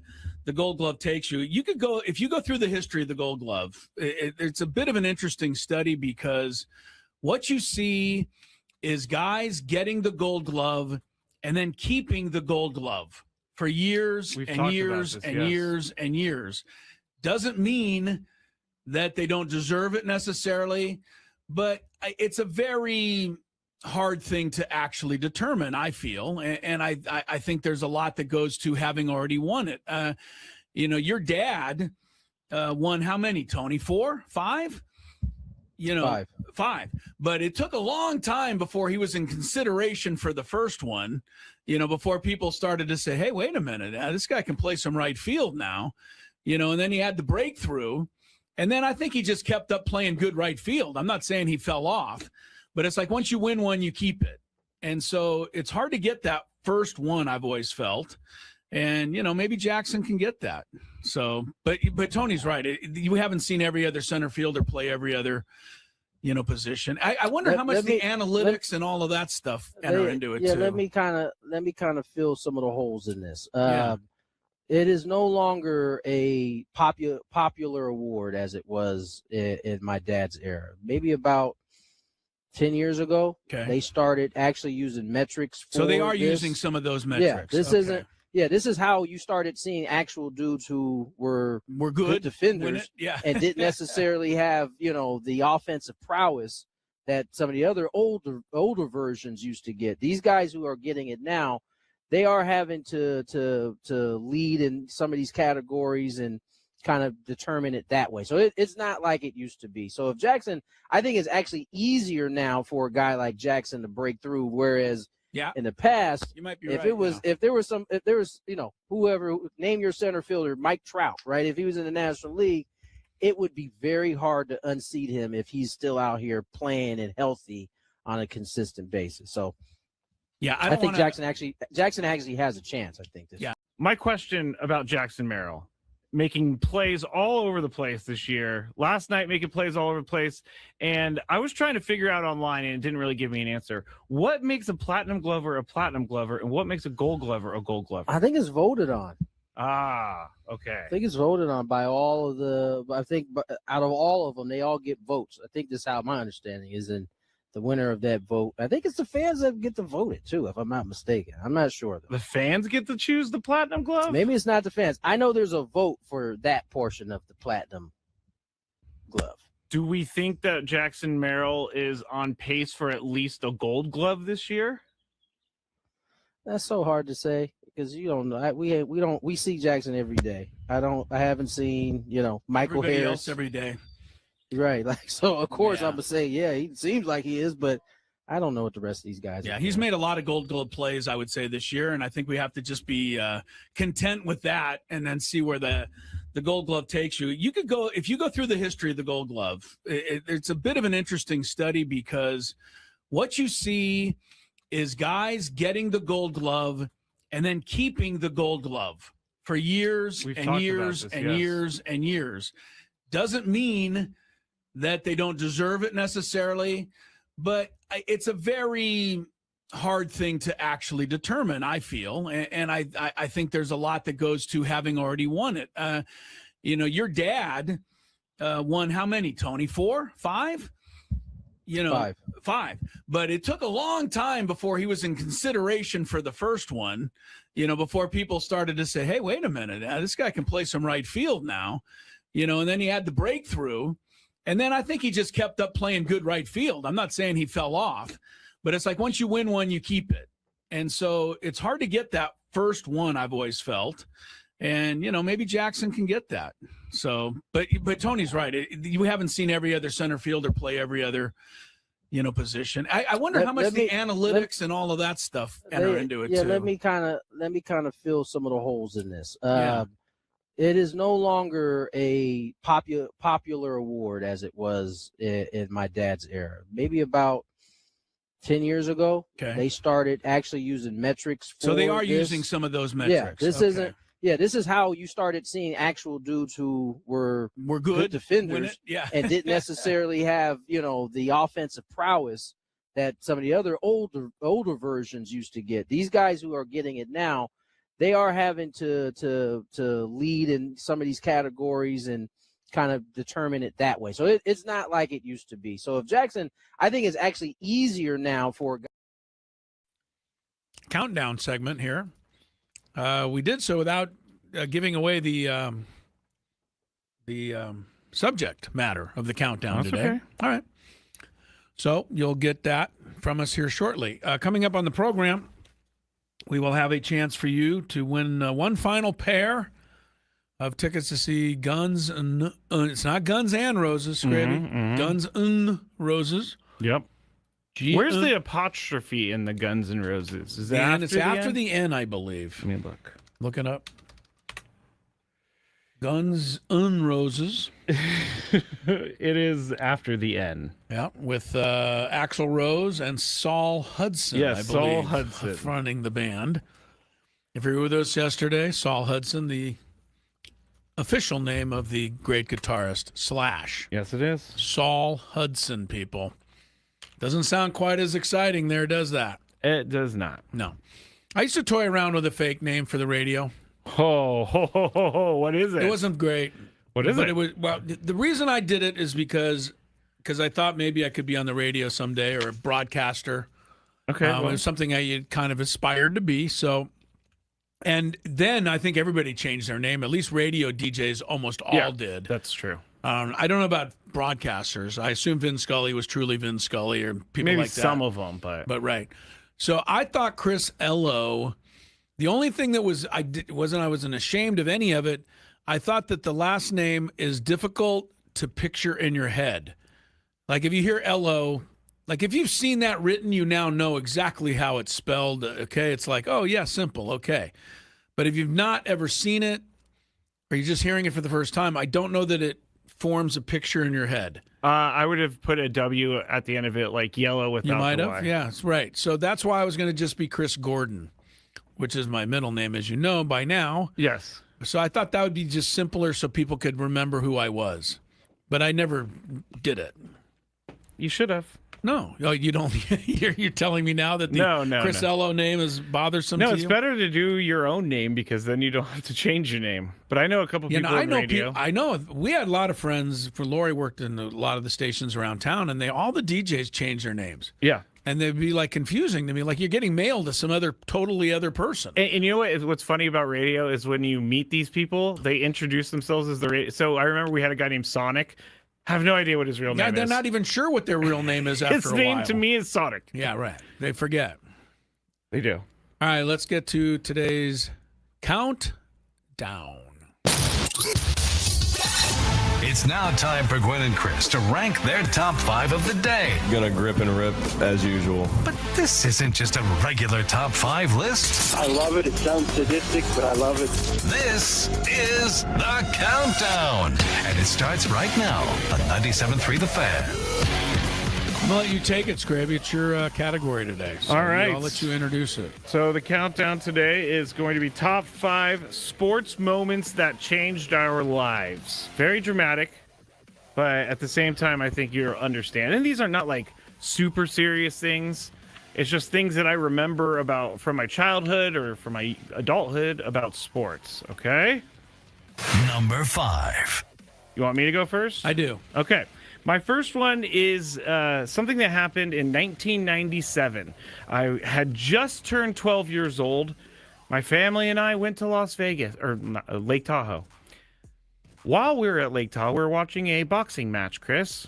gold glove takes you. You could go, if you go through the history of the gold glove, it's a bit of an interesting study because what you see is guys getting the gold glove and then keeping the gold glove for years and years and years and years. Doesn't mean that they don't deserve it necessarily, but it's a very hard thing to actually determine, I feel. And I think there's a lot that goes to having already won it. Your dad won how many, Tony? 4? 5? 5. But it took a long time before he was in consideration for the first one, before people started to say, hey, wait a minute, this guy can play some right field now, and then he had the breakthrough. And then I think he just kept up playing good right field. I'm not saying he fell off, but it's like once you win one, you keep it. And so it's hard to get that first one, I've always felt. And, maybe Jackson can get that. So, but Tony's right. You haven't seen every other center fielder play every other position. I wonder how much the analytics and all of that stuff enter into it too. Let me kind of fill some of the holes in this. Yeah. It is no longer a popular award as it was in my dad's era. Maybe about 10 years ago, they started actually using metrics. So they are this. using some of those metrics. Yeah, this isn't. Yeah, this is how you started seeing actual dudes who were good defenders and didn't necessarily have, the offensive prowess that some of the other older versions used to get. These guys who are getting it now, they are having to lead in some of these categories and kind of determine it that way. So it's not like it used to be. So if Jackson, I think it's actually easier now for a guy like Jackson to break through, whereas in the past, you might be if there was whoever, name your center fielder, Mike Trout, right? If he was in the National League, it would be very hard to unseat him if he's still out here playing and healthy on a consistent basis. So I think Jackson actually has a chance, I think. My question about Jackson Merrill, making plays all over the place this year. Last night, making plays all over the place. And I was trying to figure out online, and it didn't really give me an answer. What makes a platinum glover a platinum glover, and what makes a gold glover a gold glover? I think it's voted on. Ah, okay. I think it's voted on by all of the – I think out of all of them, they all get votes. I think this is how my understanding is, and the winner of that vote. I think it's the fans that get to vote it too, if I'm not mistaken. I'm not sure though. The fans get to choose the platinum glove? Maybe it's not the fans. I know there's a vote for that portion of the platinum glove. Do we think that Jackson Merrill is on pace for at least a gold glove this year? That's so hard to say because you don't know. We see Jackson every day. I haven't seen, Michael Everybody Harris else every day. Right. So of course I'm gonna say, he seems like he is, but I don't know what the rest of these guys are. Yeah, he's made a lot of gold glove plays, I would say, this year, and I think we have to just be content with that and then see where the gold glove takes you. You could go, if you go through the history of the gold glove, it's a bit of an interesting study because what you see is guys getting the gold glove and then keeping the gold glove for years and years and years and years. Doesn't mean that they don't deserve it necessarily, but it's a very hard thing to actually determine, I feel. And I think there's a lot that goes to having already won it. Your dad won how many, Tony? 4? 5? 5. But it took a long time before he was in consideration for the first one, before people started to say, hey, wait a minute, this guy can play some right field now, and then he had the breakthrough. And then I think he just kept up playing good right field. I'm not saying he fell off, but it's like once you win one, you keep it. And so it's hard to get that first one, I've always felt. And, maybe Jackson can get that. So, but Tony's right. You haven't seen every other center fielder play every other, position. I wonder how much the analytics and all of that stuff enter into it too. Let me kind of fill some of the holes in this. It is no longer a popular award as it was in my dad's era. Maybe about 10 years ago, they started actually using metrics. So they are using some of those metrics. This is how you started seeing actual dudes who were good defenders and didn't necessarily have, the offensive prowess that some of the other older versions used to get. These guys who are getting it now, they are having to lead in some of these categories and kind of determine it that way. So it's not like it used to be. So if Jackson, I think it's actually easier now for a guy. Countdown segment here. We did so without giving away the subject matter of the countdown today. Okay. All right. So you'll get that from us here shortly. Coming up on the program, we will have a chance for you to win one final pair of tickets to see Guns and it's not Guns and Roses, Skraby. Guns and Roses. Yep. Where's the apostrophe in the Guns and Roses? Is that after the N, I believe. Let me look. Look it up. Guns and Roses. It is after the N. Yeah, with Axl Rose and Saul Hudson. Yes, I believe, Saul Hudson fronting the band. If you were with us yesterday, Saul Hudson, the official name of the great guitarist Slash. Yes, it is. Saul Hudson, people. Doesn't sound quite as exciting there, does that? It does not. No. I used to toy around with a fake name for the radio. What is it? It wasn't great. What is but it? It was, well, the reason I did it is because I thought maybe I could be on the radio someday or a broadcaster. Okay. It was something I kind of aspired to be. So, and then I think everybody changed their name. At least radio DJs almost all did. That's true. I don't know about broadcasters. I assume Vin Scully was truly Vin Scully or people Maybe like that. some of them, but right. So I thought Chris Ello. The only thing that was I wasn't ashamed of any of it. I thought that the last name is difficult to picture in your head. Like if you hear Ello, like if you've seen that written, you now know exactly how it's spelled. Okay, it's like, oh yeah, simple. Okay, but if you've not ever seen it, or you're just hearing it for the first time, I don't know that it forms a picture in your head. I would have put a W at the end of it, like yellow without You might the have, Y. yeah, that's right. So that's why I was going to just be Chris Gordon, which is my middle name, as you know by now. Yes. So I thought that would be just simpler so people could remember who I was. But I never did it. You should have. No. Oh, you don't. You're telling me now that the Chris Ello name is bothersome to you? No, it's better to do your own name because then you don't have to change your name. But I know a couple people in radio. I know. We had a lot of friends. For Lori worked in a lot of the stations around town, and all the DJs changed their names. Yeah. And they'd be like confusing to me, like you're getting mail to some totally other person. And you know what's funny about radio is when you meet these people, they introduce themselves as the radio. So I remember we had a guy named Sonic. Have no idea what his real name is. They're not even sure what their real name is after a while. His name to me is Sonic. Yeah, right. They forget. They do. All right, let's get to today's countdown. It's now time for Gwynn and Chris to rank their top 5 of the day. Gonna grip and rip as usual. But this isn't just a regular top 5 list. I love it. It sounds sadistic, but I love it. This is the countdown. And it starts right now on 97.3 The Fan. I'm going to let you take it, Skraby. It's your category today. So all right. I'll let you introduce it. So the countdown today is going to be top 5 sports moments that changed our lives. Very dramatic, but at the same time, I think you'll understand. And these are not like super serious things. It's just things that I remember about from my childhood or from my adulthood about sports. Okay? Number 5. You want me to go first? I do. Okay. My first one is something that happened in 1997. I had just turned 12 years old. My family and I went to Las Vegas, or Lake Tahoe. While we were at Lake Tahoe, we were watching a boxing match, Chris.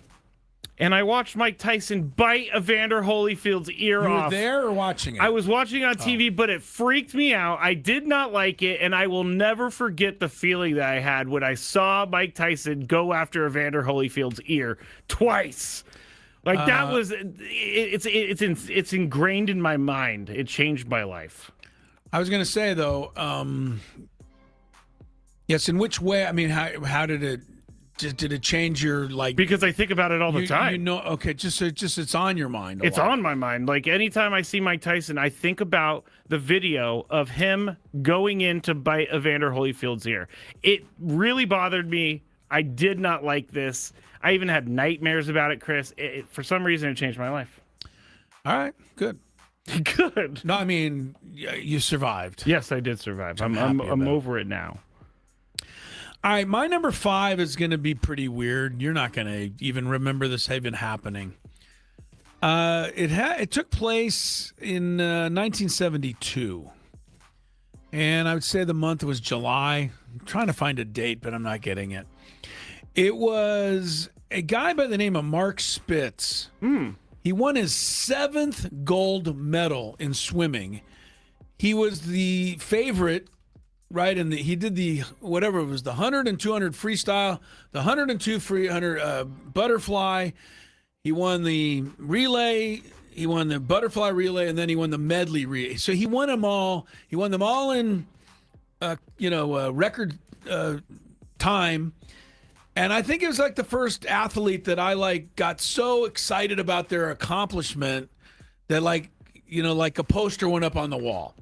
And I watched Mike Tyson bite Evander Holyfield's ear You off. were there or watching it? I was watching on TV, but it freaked me out. I did not like it, and I will never forget the feeling that I had when I saw Mike Tyson go after Evander Holyfield's ear twice. Like that was it's ingrained in my mind. It changed my life. I was going to say though, yes. In which way? I mean, how did it? Did it change your like? Because I think about it all the time. You know, okay, just it's on your mind. It's on my mind. Like anytime I see Mike Tyson, I think about the video of him going in to bite Evander Holyfield's ear. It really bothered me. I did not like this. I even had nightmares about it, Chris. For some reason, it changed my life. All right, good. Good. No, I mean, you survived. Yes, I did survive. I'm over it now. All right, my number 5 is going to be pretty weird. You're not going to even remember this even happening. It took place in 1972, and I would say the month was July. I'm trying to find a date, but I'm not getting it. It was a guy by the name of Mark Spitz. He won his 7th gold medal in swimming. He was the favorite. Right, and he did the whatever it was, the 100 and 200 freestyle, the 100 and 200 butterfly. He won the relay, he won the butterfly relay, and then he won the medley relay. So he won them all. He won them all in, record time. And I think it was like the first athlete that I got so excited about their accomplishment that like a poster went up on the wall.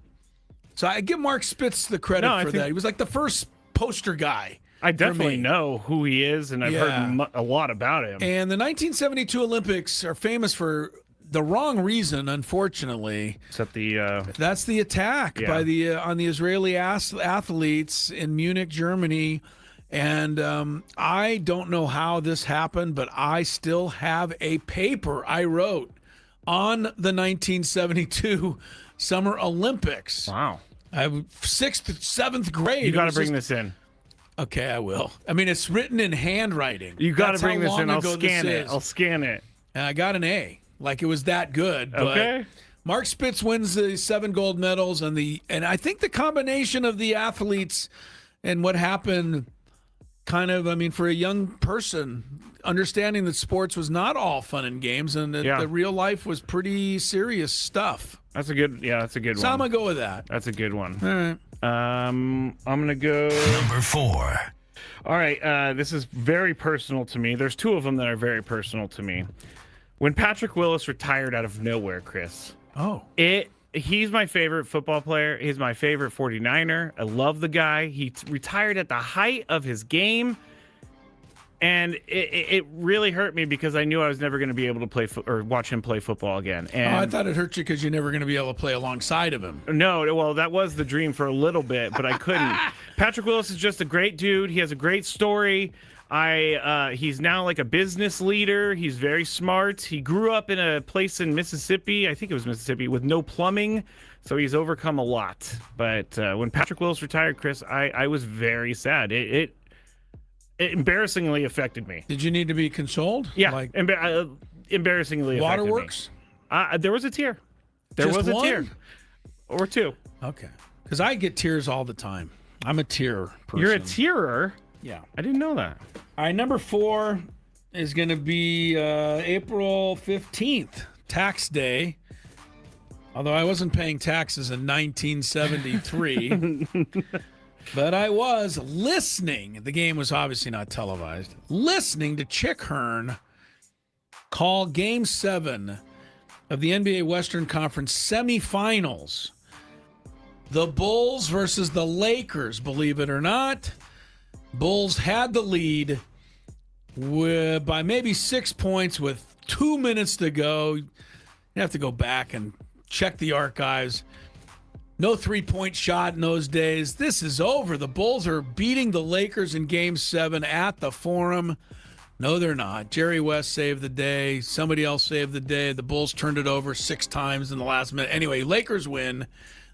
So I give Mark Spitz the credit for that. He was like the first poster guy. I definitely me. know who he is, and I've heard a lot about him. And the 1972 Olympics are famous for the wrong reason, unfortunately. Except that's the attack by on the Israeli athletes in Munich, Germany. And I don't know how this happened, but I still have a paper I wrote on the 1972 Summer Olympics. Wow. I 6th, 7th grade. You got to bring this in. Okay, I will. I mean, it's written in handwriting. You got to That's bring how this in. long I'll ago scan this it. is. I'll scan it. And I got an A. Like, it was that good. But Okay. Mark Spitz wins the 7 gold medals, and I think the combination of the athletes and what happened kind of, I mean, for a young person, understanding that sports was not all fun and games and that the real life was pretty serious stuff. That's a good one. So I'm going to go with that. That's a good one. All right. I'm going to go Number 4. All right, this is very personal to me. There's 2 of them that are very personal to me. When Patrick Willis retired out of nowhere, Chris. Oh. He's my favorite football player. He's my favorite 49er. I love the guy. He retired at the height of his game. And it really hurt me because I knew I was never going to be able to play or watch him play football again. And I thought it hurt you because you're never going to be able to play alongside of him. No, well, that was the dream for a little bit, but I couldn't. Patrick Willis is just a great dude. He has a great story. He's now like a business leader. He's very smart. He grew up in a place in Mississippi, I think it was Mississippi, with no plumbing. So he's overcome a lot. But when Patrick Willis retired, Chris, I was very sad. It embarrassingly affected me. Did you need to be consoled? Yeah, Like embarrassingly affected Waterworks? me. There was a tear. There Just was a one? tear. Or 2. Okay. Because I get tears all the time. I'm a tear person. You're a tearer? Yeah. I didn't know that. All right, number 4 is going to be April 15th, Tax Day. Although I wasn't paying taxes in 1973. But I was listening. The game was obviously not televised. Listening to Chick Hearn call Game 7 of the NBA Western Conference semifinals. The Bulls versus the Lakers, believe it or not. Bulls had the lead by maybe 6 points with 2 minutes to go. You have to go back and check the archives. No 3-point shot in those days. This is over. The Bulls are beating the Lakers in Game 7 at the Forum. No, they're not. Jerry West saved the day. Somebody else saved the day. The Bulls turned it over 6 times in the last minute. Anyway, Lakers win.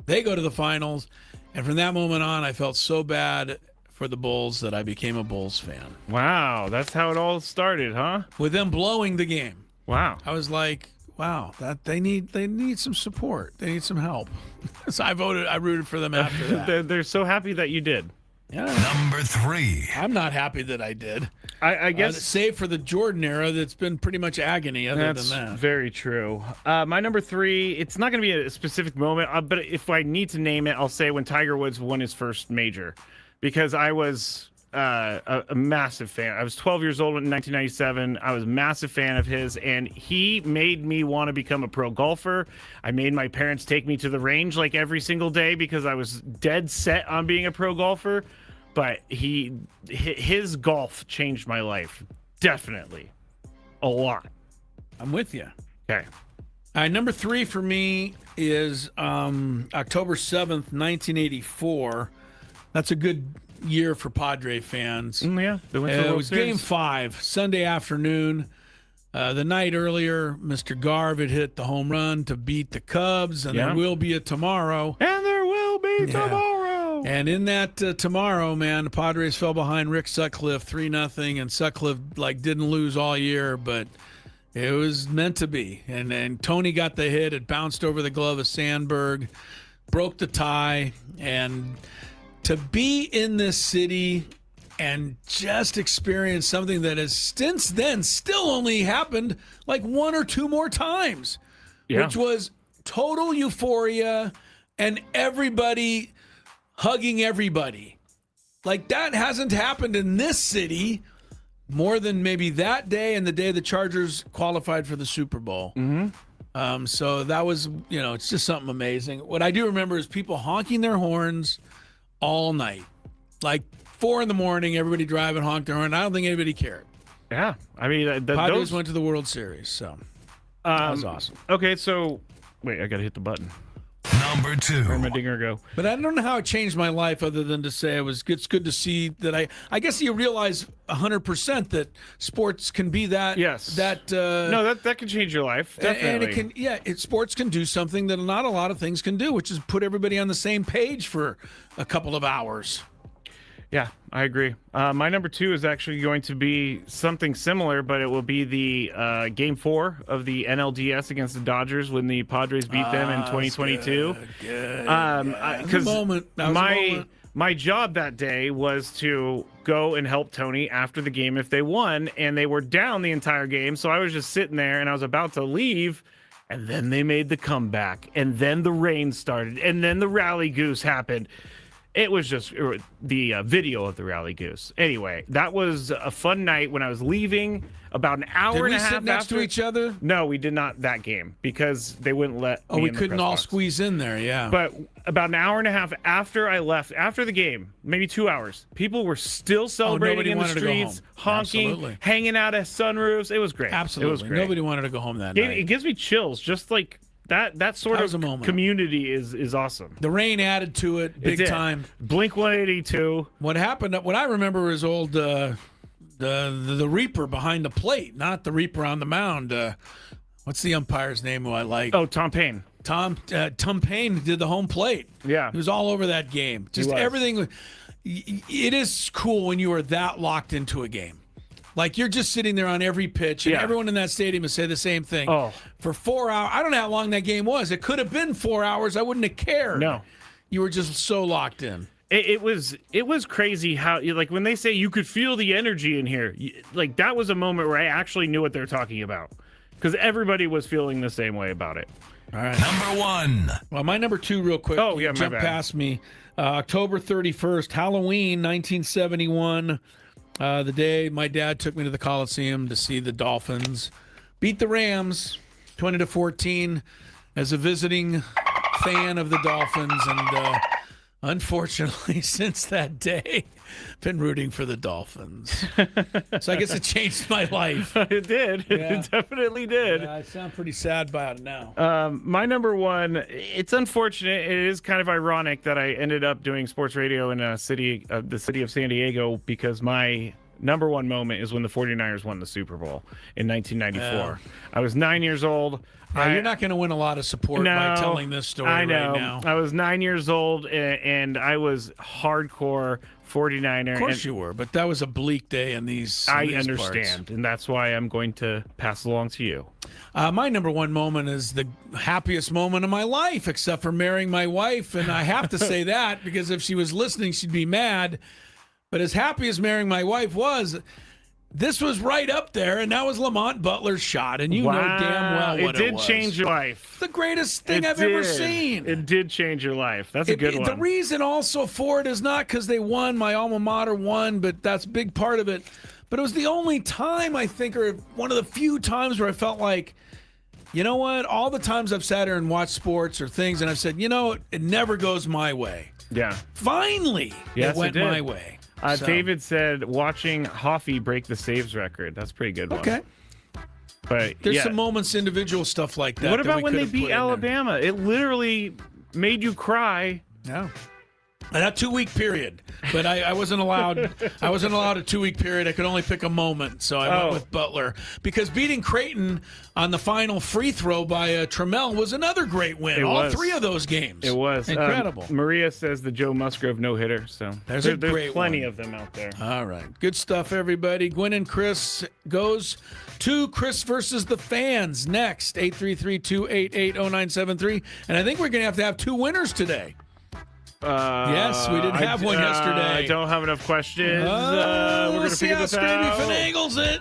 They go to the finals. And from that moment on, I felt so bad for the Bulls that I became a Bulls fan. Wow, that's how it all started, huh? With them blowing the game. Wow. I was like, wow, that they need some support. They need some help. So I rooted for them after that. They're so happy that you did. Yeah. Number 3. I'm not happy that I did. I guess save for the Jordan era, that's been pretty much agony other that's than that. Very true. My number 3, it's not going to be a specific moment, but if I need to name it, I'll say when Tiger Woods won his first major, because I was a massive fan. I was 12 years old in 1997. I was a massive fan of his, and he made me want to become a pro golfer. I made my parents take me to the range like every single day because I was dead set on being a pro golfer. But his golf changed my life. Definitely. A lot. I'm with you. Okay. Number 3 for me is October 7th, 1984. That's a good year for Padre fans. Yeah. It was Game 5, Sunday afternoon. The night earlier, Mr. Garv had hit the home run to beat the Cubs, and there will be a tomorrow. And there will be tomorrow. And in that tomorrow, man, the Padres fell behind Rick Sutcliffe 3-0, and Sutcliffe didn't lose all year, but it was meant to be. And Tony got the hit. It bounced over the glove of Sandberg, broke the tie, and to be in this city and just experience something that has since then still only happened like 1 or 2 more times, which was total euphoria and everybody hugging everybody. Like, that hasn't happened in this city more than maybe that day and the day the Chargers qualified for the Super Bowl. Mm-hmm. So that was, it's just something amazing. What I do remember is people honking their horns all night. Like 4 a.m, everybody driving, honked their horn. I don't think anybody cared. Yeah, I mean, Padres went to the World Series, so that was awesome. Okay, so wait, I gotta hit the button. Number 2. Where'd my dinger go? But I don't know how it changed my life other than to say it's good to see that I guess you realize 100% that sports can be that. Yes. That No, that can change your life. Definitely. And sports can do something that not a lot of things can do, which is put everybody on the same page for a couple of hours. Yeah, I agree. My number 2 is actually going to be something similar, but it will be the Game 4 of the NLDS against the Dodgers when the Padres beat them in 2022. Good. Because my my job that day was to go and help Tony after the game if they won, and they were down the entire game. So I was just sitting there, and I was about to leave, and then they made the comeback, and then the rain started, and then the rally goose happened. It was just the video of the rally goose. Anyway, that was a fun night when I was leaving. About an hour and a half sit next after to each other? No, we did not that game because they wouldn't let. Oh, me we in the couldn't press all box. squeeze in there, yeah. But about an hour and a half after I left, after the game, maybe 2 hours, people were still celebrating in the wanted to go streets, home. honking, Absolutely. hanging out at sunroofs. It was great. Absolutely. It was great. Nobody wanted to go home that night. It gives me chills. Just like that sort was a of moment. community is awesome. The rain added to it big time. Blink 182. What happened? What I remember is old the Reaper behind the plate, not the Reaper on the mound. What's the umpire's name who I like? Oh, Tom Payne. Tom Payne did the home plate. Yeah, he was all over that game. Just everything. It is cool when you are that locked into a game. Like you're just sitting there on every pitch, and everyone in that stadium would say the same thing. Oh, for 4 hours. I don't know how long that game was. It could have been 4 hours. I wouldn't have cared. No, you were just so locked in. It was crazy how, like, when they say you could feel the energy in here, like that was a moment where I actually knew what they're talking about because everybody was feeling the same way about it. All right. Number 1. Well, my number 2 real quick. Oh, yeah, my jump bad. past me. October 31st, Halloween, 1971. The day my dad took me to the Coliseum to see the Dolphins beat the Rams 20-14 as a visiting fan of the Dolphins. And unfortunately, since that day, been rooting for the Dolphins. So I guess it changed my life. It did. Yeah. It definitely did. Yeah, I sound pretty sad about it now. My number 1, it's unfortunate. It is kind of ironic that I ended up doing sports radio in the city of San Diego because my number 1 moment is when the 49ers won the Super Bowl in 1994. I was 9 years old. You're not going to win a lot of support by telling this story I know. right now. I was 9 years old, and I was hardcore 49er. Of course you were, but that was a bleak day in these I these understand, parts. and that's why I'm going to pass along to you. My number 1 moment is the happiest moment of my life, except for marrying my wife, and I have to say that because if she was listening, she'd be mad. But as happy as marrying my wife was, this was right up there, and that was Lamont Butler's shot, and you know damn well what it was. It did change your life. The greatest thing I've ever seen. It did change your life. That's a good one. The reason also for it is not because they won, my alma mater won, but that's a big part of it. But it was the only time, I think, or one of the few times where I felt like, you know what? All the times I've sat here and watched sports or things, and I've said, you know, it never goes my way. Yeah. Finally, yes, it went did. my way. So. David said watching Hoffy break the saves record. That's a pretty good one. Okay. But there's some moments, individual stuff like that. What about when they beat Alabama? It literally made you cry. Yeah. That 2-week period, but I wasn't allowed. I wasn't allowed a 2-week period. I could only pick a moment, so I went with Butler because beating Creighton on the final free throw by Trammell was another great win. All 3 of those games. It was incredible. Maria says the Joe Musgrove no hitter. So there's plenty one. of them out there. All right, good stuff, everybody. Gwynn and Chris goes to Chris versus the fans next. 833-288-0973, and I think we're gonna have 2 winners today. Yes, we didn't have one yesterday. I don't have enough questions. We're going to figure this out. Skraby finagles it.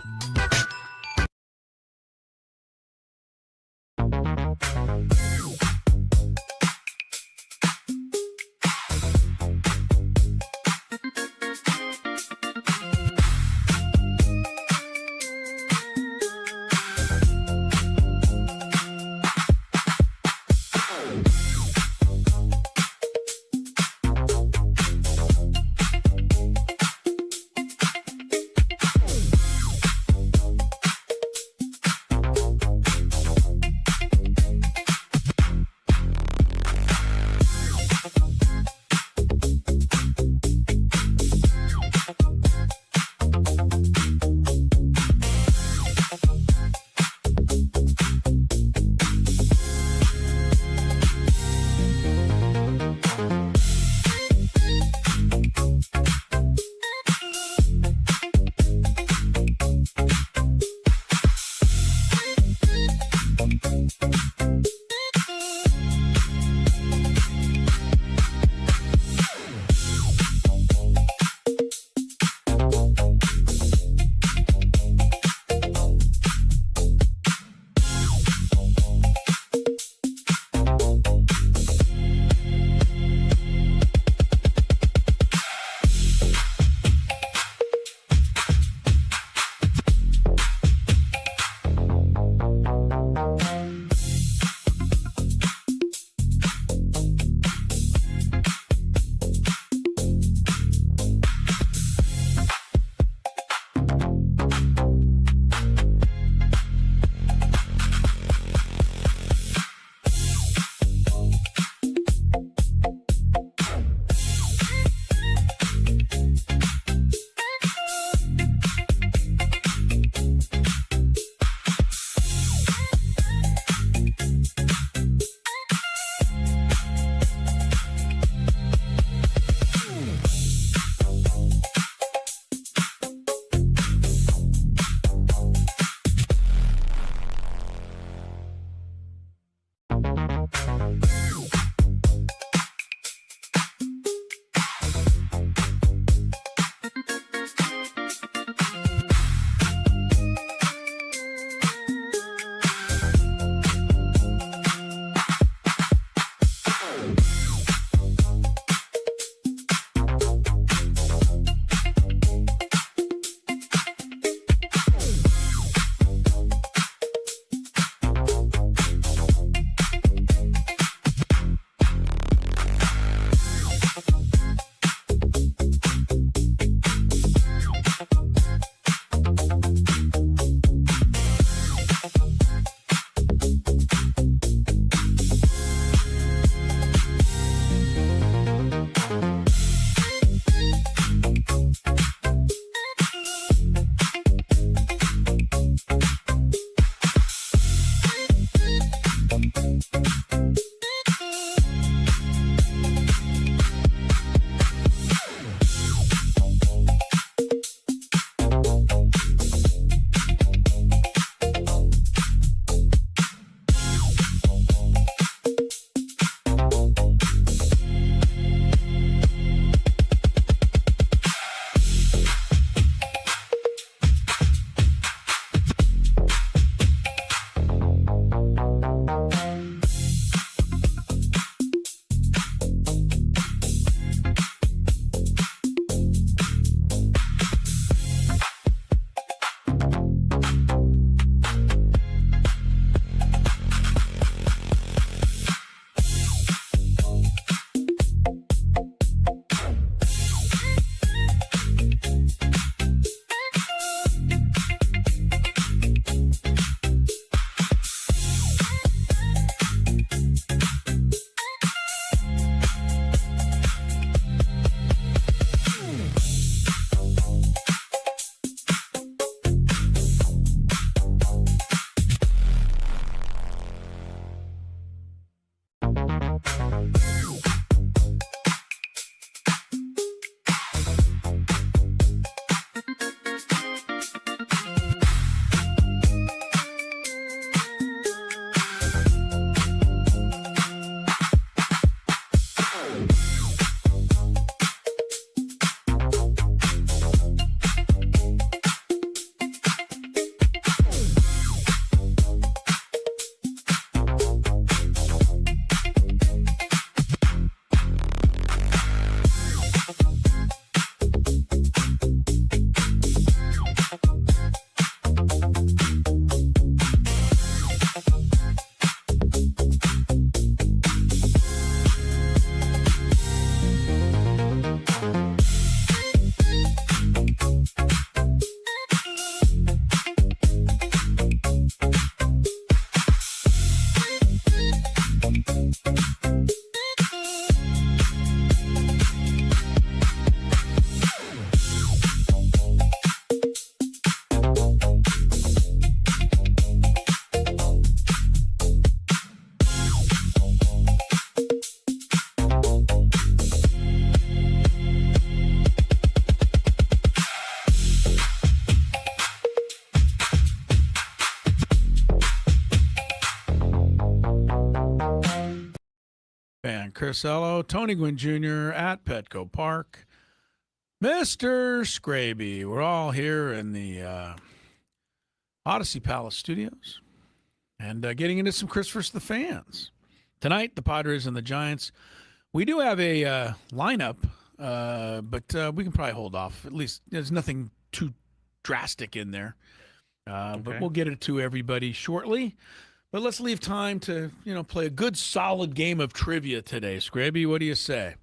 Chris Ello, Tony Gwynn Jr. at Petco Park, Mr. Skraby. We're all here in the Odyssey Palace Studios and getting into some Chris vs. the Fans. Tonight, the Padres and the Giants. We do have a lineup, but we can probably hold off. At least there's nothing too drastic in there. But we'll get it to everybody shortly. But let's leave time to, play a good, solid game of trivia today. Skraby, what do you say?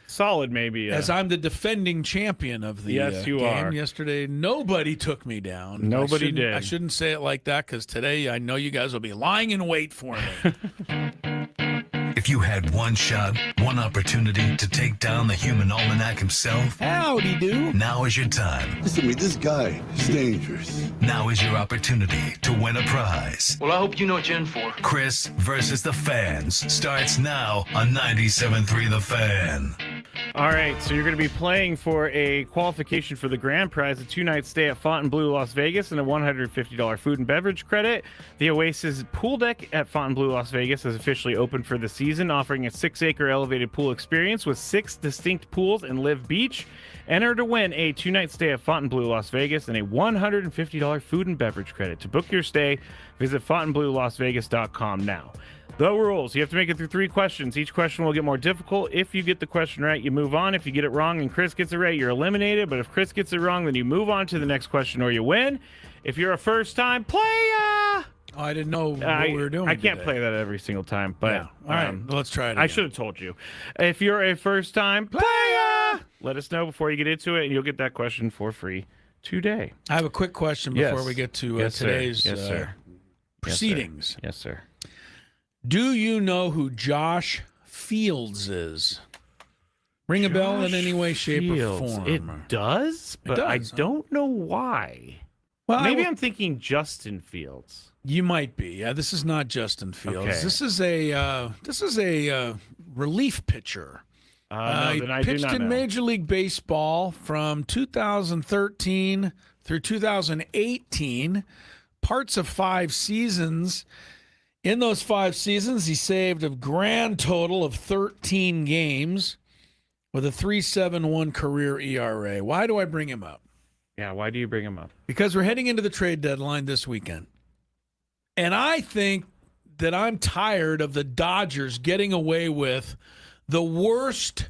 Solid, maybe. As I'm the defending champion of the you game are. Yesterday, nobody took me down. Nobody did. I shouldn't say it like that because today I know you guys will be lying in wait for me. If you had one shot, one opportunity to take down the human almanac himself, howdy do. Now is your time. Listen to me, this guy is dangerous. Now is your opportunity to win a prize. Well, I hope you know what you're in for. Chris versus the Fans starts now on 97.3 The Fan. All right, so you're going to be playing for a qualification for the grand prize, a 2-night stay at Fontainebleau, Las Vegas, and a $150 food and beverage credit. The Oasis pool deck at Fontainebleau, Las Vegas is officially open for the season, offering a 6-acre elevated pool experience with 6 distinct pools and live beach. Enter to win a 2-night stay at Fontainebleau, Las Vegas, and a $150 food and beverage credit. To book your stay, visit FontainebleauLasVegas.com now. The rules. You have to make it through 3 questions. Each question will get more difficult. If you get the question right, you move on. If you get it wrong and Chris gets it right, you're eliminated. But if Chris gets it wrong, then you move on to the next question or you win. If you're a first-time player... I didn't know what we were doing. I can't today. play that every single time. But All right, let's try it again. I should have told you. If you're a first-time player, let us know before you get into it, and you'll get that question for free today. I have a quick question before we get to today's proceedings. Yes, sir. Do you know who Josh Fields is? Ring a bell in any way, shape, or form? It does, but I don't know why. Well, maybe I'm thinking Justin Fields. You might be. Yeah, this is not Justin Fields. Okay. This is a relief pitcher. No, then I do pitched not in know. Major League Baseball from 2013 through 2018, parts of 5 seasons. In those 5 seasons, he saved a grand total of 13 games with a 3.71 career ERA. Why do I bring him up? Yeah, why do you bring him up? Because we're heading into the trade deadline this weekend. And I think that I'm tired of the Dodgers getting away with the worst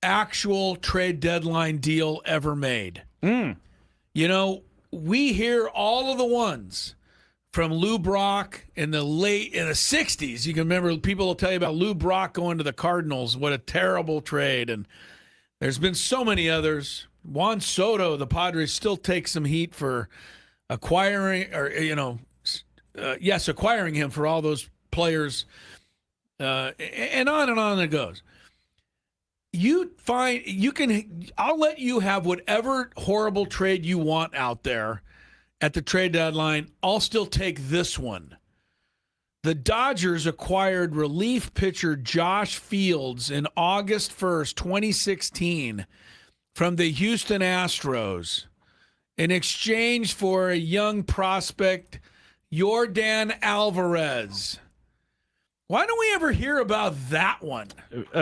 actual trade deadline deal ever made. We hear all of the ones from Lou Brock in the 60s. You can remember people will tell you about Lou Brock going to the Cardinals. What a terrible trade. And there's been so many others. Juan Soto, the Padres still take some heat for acquiring him for all those players. And on it goes. I'll let you have whatever horrible trade you want out there at the trade deadline. I'll still take this one. The Dodgers acquired relief pitcher Josh Fields in August 1st, 2016 from the Houston Astros in exchange for a young prospect, Yordan Alvarez. Why don't we ever hear about that one?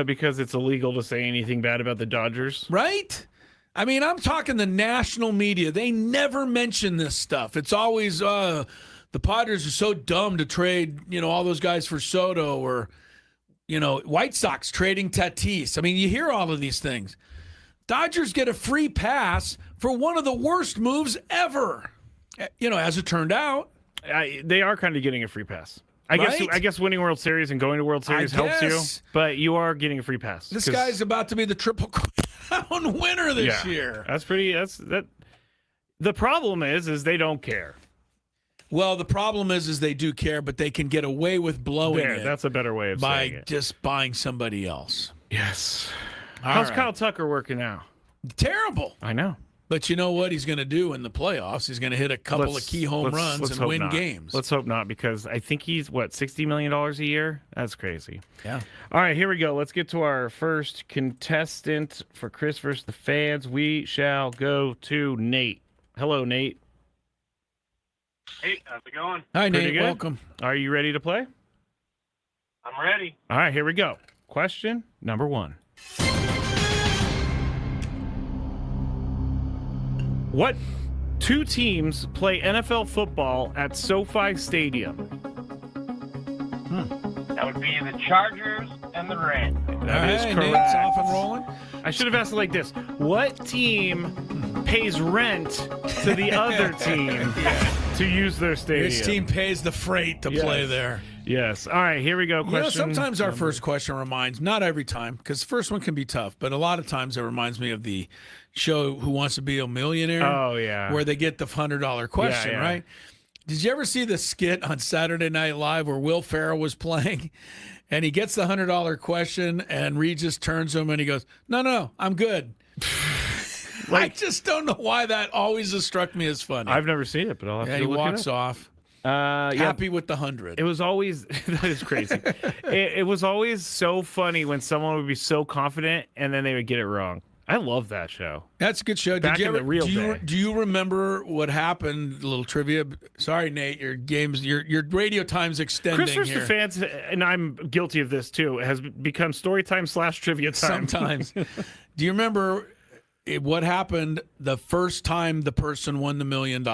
Because it's illegal to say anything bad about the Dodgers. Right? I mean, I'm talking the national media. They never mention this stuff. It's always the Padres are so dumb to trade, all those guys for Soto or, White Sox trading Tatis. I mean, you hear all of these things. Dodgers get a free pass for one of the worst moves ever. As it turned out. They are kind of getting a free pass. I guess winning World Series and going to World Series helps you, but you are getting a free pass. This guy's about to be the Triple Crown winner this year. The problem is they don't care. Well, the problem is they do care, but they can get away with blowing it. That's a better way of saying it. By just buying somebody else. Yes. How's Kyle Tucker working now? Terrible. I know. But you know what he's going to do in the playoffs? He's going to hit a couple of key home runs and win games. Let's hope not, because I think he's, $60 million a year? That's crazy. Yeah. All right, here we go. Let's get to our first contestant for Chris versus the Fans. We shall go to Nate. Hello, Nate. Hey, how's it going? Hi, Pretty Nate. good. Welcome. Are you ready to play? I'm ready. All right, here we go. Question number 1. What 2 teams play NFL football at SoFi Stadium? That would be the Chargers and the Rams. That is correct. Nate's off and rolling. I should have asked it like this. What team pays rent to the other team to use their stadium? This team pays the freight to play there. Yes. All right, here we go. Question. Sometimes our first question reminds, not every time, because the first one can be tough, but a lot of times it reminds me of the show Who Wants to Be a Millionaire? Oh, yeah. Where they get the $100 question, Yeah. right? Did you ever see the skit on Saturday Night Live where Will Ferrell was playing and he gets the $100 question and Regis turns to him and he goes, no, I'm good. I just don't know why that always has struck me as funny. I've never seen it, but I'll have to he look walks it up. off. Yeah. Happy with the 100. It was always that is crazy. it was always so funny when someone would be so confident and then they would get it wrong. I love that show. That's a good show. Back Did you in the real day. Do you remember what happened? A little trivia. Sorry, Nate. Your radio time's extending Christopher here. fans, and I'm guilty of this too, has become story time / trivia time. Sometimes. Do you remember what happened the first time the person won the $1 million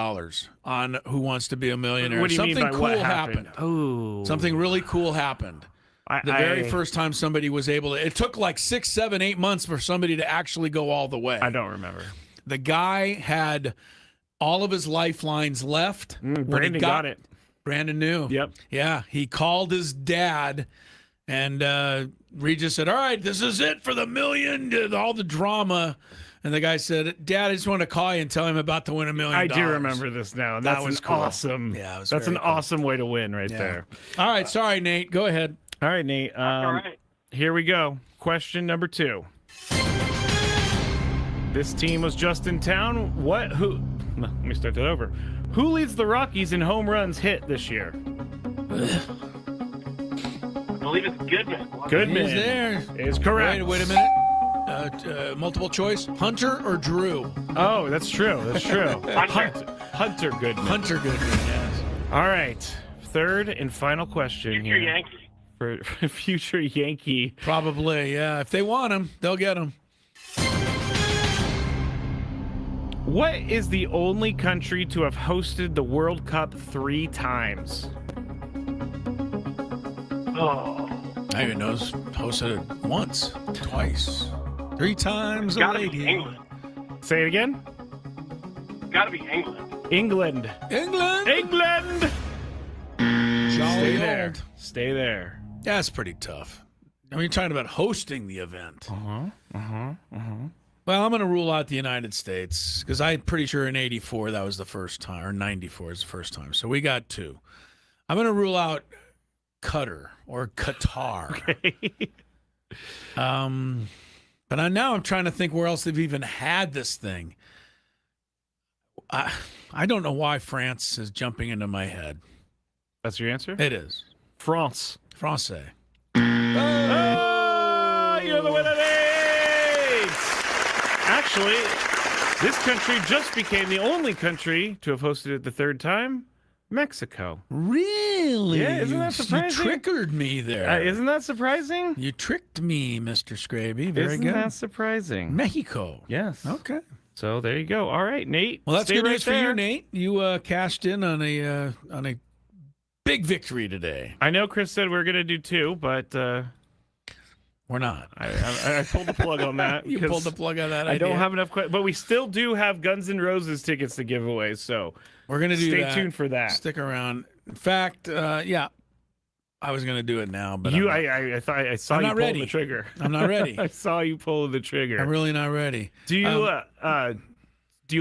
on Who Wants to Be a Millionaire? What do you Something mean by cool what happened? Oh, something really cool happened. The very first time somebody was able to, it took like 6, 7, 8 months for somebody to actually go all the way. I don't remember. The guy had all of his lifelines left. Brandon got it. Brandon knew. Yep. Yeah. He called his dad, and Regis said, all right, this is it for the $1 million, all the drama. And the guy said, Dad, I just want to call you and tell him about to win $1 million. I do remember this now. And That that's was an cool. awesome. Yeah, it was that's very an cool. awesome way to win right Yeah. there. All right. Sorry, Nate. Go ahead. All right, Nate. All right. Here we go. Question number 2. This team was just in town. Who? Let me start that over. Who leads the Rockies in home runs hit this year? I believe it's Goodman. Goodman. He's there. Is correct. Wait a minute. Multiple choice. Hunter or Drew? Oh, that's true. That's true. Hunter Goodman. Hunter Goodman, yes. All right. Third and final question Future here. Yankee. For future Yankee. Probably, yeah. If they want him, they'll get him. What is the only country to have hosted the World Cup 3 times? Oh. I even know hosted it once, twice, 3 times It's a gotta be lady. England. Say it again. It's gotta be England. England. England. England. Jolly Stay old. there. Stay there. That's pretty tough. I mean, you're talking about hosting the event. Well, I'm going to rule out the United States because I'm pretty sure in '84 that was the first time, or '94 is the first time. So we got 2. I'm going to rule out Qatar or Qatar. Okay. But now I'm trying to think where else they've even had this thing. I don't know why France is jumping into my head. That's your answer? It is. France. Francais. Oh, you're the winner, Nate! Actually, this country just became the only country to have hosted it the 3rd time. Mexico. Really? Yeah, isn't that surprising? You trickered me there. Isn't that surprising? You tricked me, Mr. Skraby. Very Isn't good. that surprising? Mexico. Yes. Okay. So there you go. All right, Nate. Well, that's stay good right news for there. you, Nate. You cashed in on a big victory today. I know Chris said we were going to do 2, but we're not. I pulled the plug on that. You because pulled the plug on that I idea. don't have enough, but we still do have Guns N' Roses tickets to give away. So We're going to do stay that. tuned for that. Stick around. In fact, yeah, I was going to do it now, but I thought I saw I'm you not pull ready. the trigger. I'm not ready. I saw you pull the trigger. I'm really not ready. Do you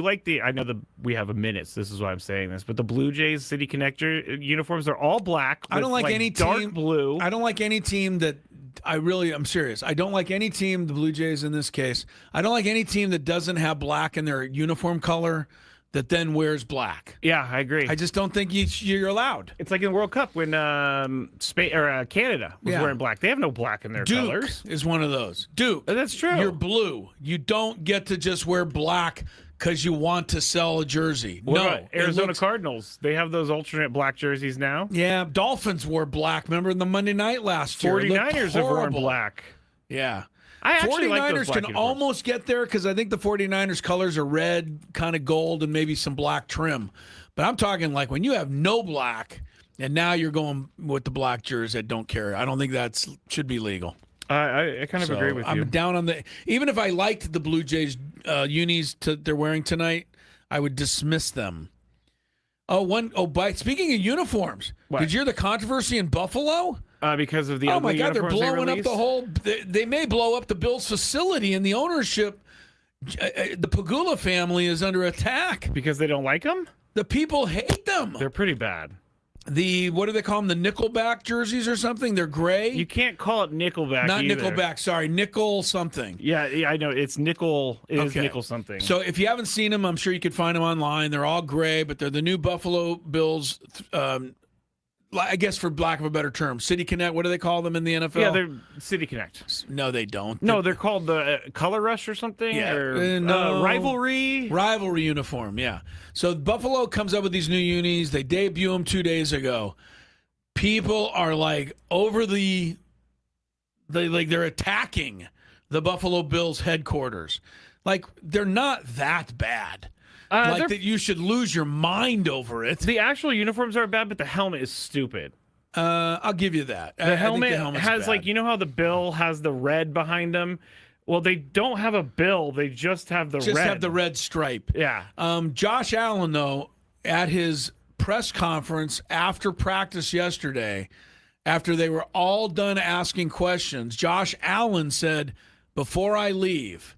like the? I know we have a minute, so this is why I'm saying this. But the Blue Jays City Connector uniforms are all black. I don't with, like any dark team blue. I don't like any team that. I'm serious. I don't like any team, the Blue Jays in this case. I don't like any team that doesn't have black in their uniform color that then wears black. Yeah, I agree. I just don't think you're allowed. It's like in the World Cup when Canada was wearing black. They have no black in their Duke colors. is one of those. Duke. That's true. You're blue. You don't get to just wear black because you want to sell a jersey. What no, about Arizona Cardinals? They have those alternate black jerseys now. Yeah, Dolphins wore black. Remember in the Monday night last year? 49ers have worn black. Yeah. I actually 49ers like those black can uniforms. almost get there because I think the 49ers colors are red, kind of gold, and maybe some black trim. But I'm talking like when you have no black and now you're going with the black jersey that don't carry. I don't think that should be legal. I kind of agree with you. I'm down on the – even if I liked the Blue Jays unis they're wearing tonight, I would dismiss them. Speaking of uniforms, did you hear the controversy in Buffalo? Because of the oh my God, they're blowing up released? the whole. They may blow up the Bills facility, and the ownership, the Pagula family, is under attack because they don't like them. The people hate them. They're pretty bad. What do they call them? The Nickelback jerseys or something? They're gray. You can't call it Nickelback. Not either. Nickelback. Sorry, Nickel something. Yeah, I know it's Nickel. It is Nickel something. So if you haven't seen them, I'm sure you could find them online. They're all gray, but they're the new Buffalo Bills. I guess for lack of a better term, City Connect. What do they call them in the NFL? Yeah, they're City Connect. No, they don't. No, they're called the Color Rush or something. Yeah, or, no. Rivalry uniform. Yeah. So Buffalo comes up with these new unis. They debut them 2 days ago. People are like they're attacking the Buffalo Bills headquarters. Like they're not that bad. That you should lose your mind over it. The actual uniforms aren't bad, but the helmet is stupid. I'll give you that. The helmet has bad. like, you know how the bill has the red behind them? Well, they don't have a bill. They just have the red. Just have the red stripe. Yeah. Josh Allen, though, at his press conference after practice yesterday, after they were all done asking questions, Josh Allen said, "Before I leave,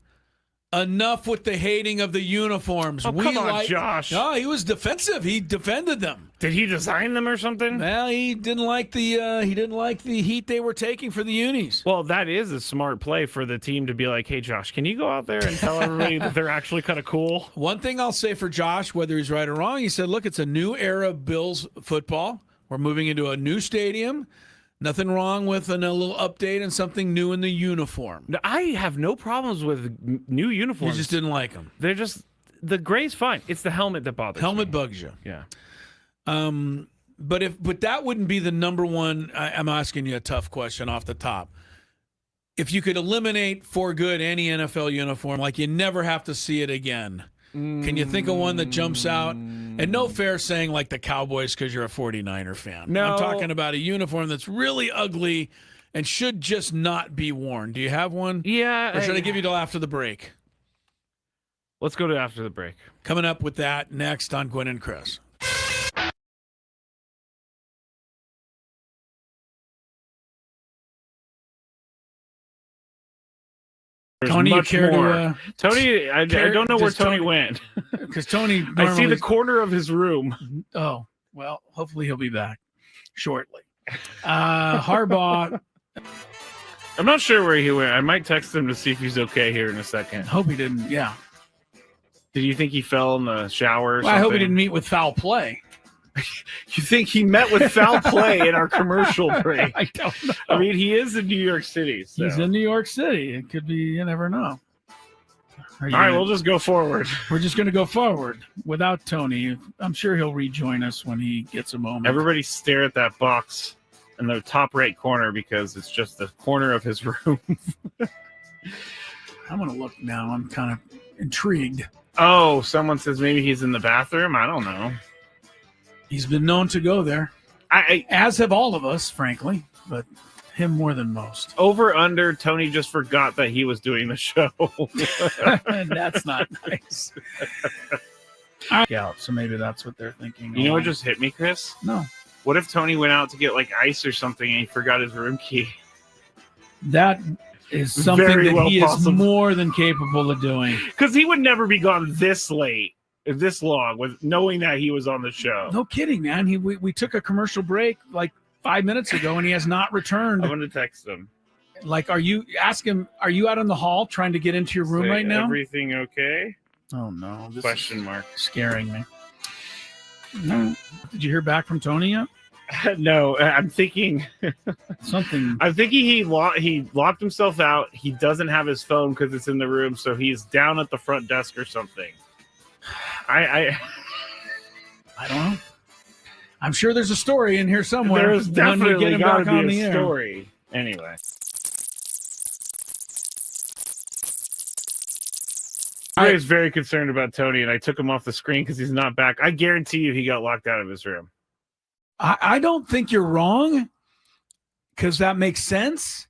enough with the hating of the uniforms." Oh, come on, Josh. No, he was defensive. He defended them. Did he design them or something? Well, he didn't like the heat they were taking for the unis. Well, that is a smart play for the team to be like, "Hey, Josh, can you go out there and tell everybody that they're actually kind of cool?" One thing I'll say for Josh, whether he's right or wrong, he said, "Look, it's a new era of Bills football. We're moving into a new stadium. Nothing wrong with a little update and something new in the uniform." I have no problems with new uniforms. You just didn't like them. They're just the gray's fine. It's the helmet that bothers me. Bugs you. Yeah. But that wouldn't be the number one. I'm asking you a tough question off the top. If you could eliminate for good any NFL uniform, like you never have to see it again, can you think of one that jumps out? And no fair saying like the Cowboys because you're a 49er fan. No. I'm talking about a uniform that's really ugly and should just not be worn. Do you have one? Yeah. Or should I give you till after the break? Let's go to after the break. Coming up with that next on Gwynn and Chris. Tony, you care to, Tony, I don't know where Tony went. Because Tony, I see the corner of his room. Oh, well, hopefully he'll be back shortly. Harbaugh. I'm not sure where he went. I might text him to see if he's okay here in a second. Hope he didn't. Yeah. Did you think he fell in the shower or something? I hope he didn't meet with foul play. You think he met with foul play in our commercial break? I don't know. I mean, he is in New York City. So. He's in New York City. It could be, you never know. All right, we'll just go forward. We're just going to go forward without Tony. I'm sure he'll rejoin us when he gets a moment. Everybody stare at that box in the top right corner because it's just the corner of his room. I'm going to look now. I'm kind of intrigued. Oh, someone says maybe he's in the bathroom. I don't know. He's been known to go there. As have all of us, frankly, but him more than most. Over under, Tony just forgot that he was doing the show. That's not nice. Yeah, so maybe that's what they're thinking. You know what just hit me, Chris? No. What if Tony went out to get like ice or something and he forgot his room key? That is something Very that well he possible. is more than capable of doing. Because he would never be gone this late. This long with knowing that he was on the show. No kidding, man. We took a commercial break like 5 minutes ago, and he has not returned. I'm going to text him. Like, ask him, are you out in the hall trying to get into your room right now? Everything okay? Oh, no. This Question mark. Scaring me. No. Did you hear back from Tony yet? No, I'm thinking something. I'm thinking he locked himself out. He doesn't have his phone because it's in the room, so he's down at the front desk or something. I don't know. I'm sure there's a story in here somewhere. There's when we get definitely him got to back on be the a air. story. Anyway. I was very concerned about Tony, and I took him off the screen because he's not back. I guarantee you he got locked out of his room. I don't think you're wrong, because that makes sense.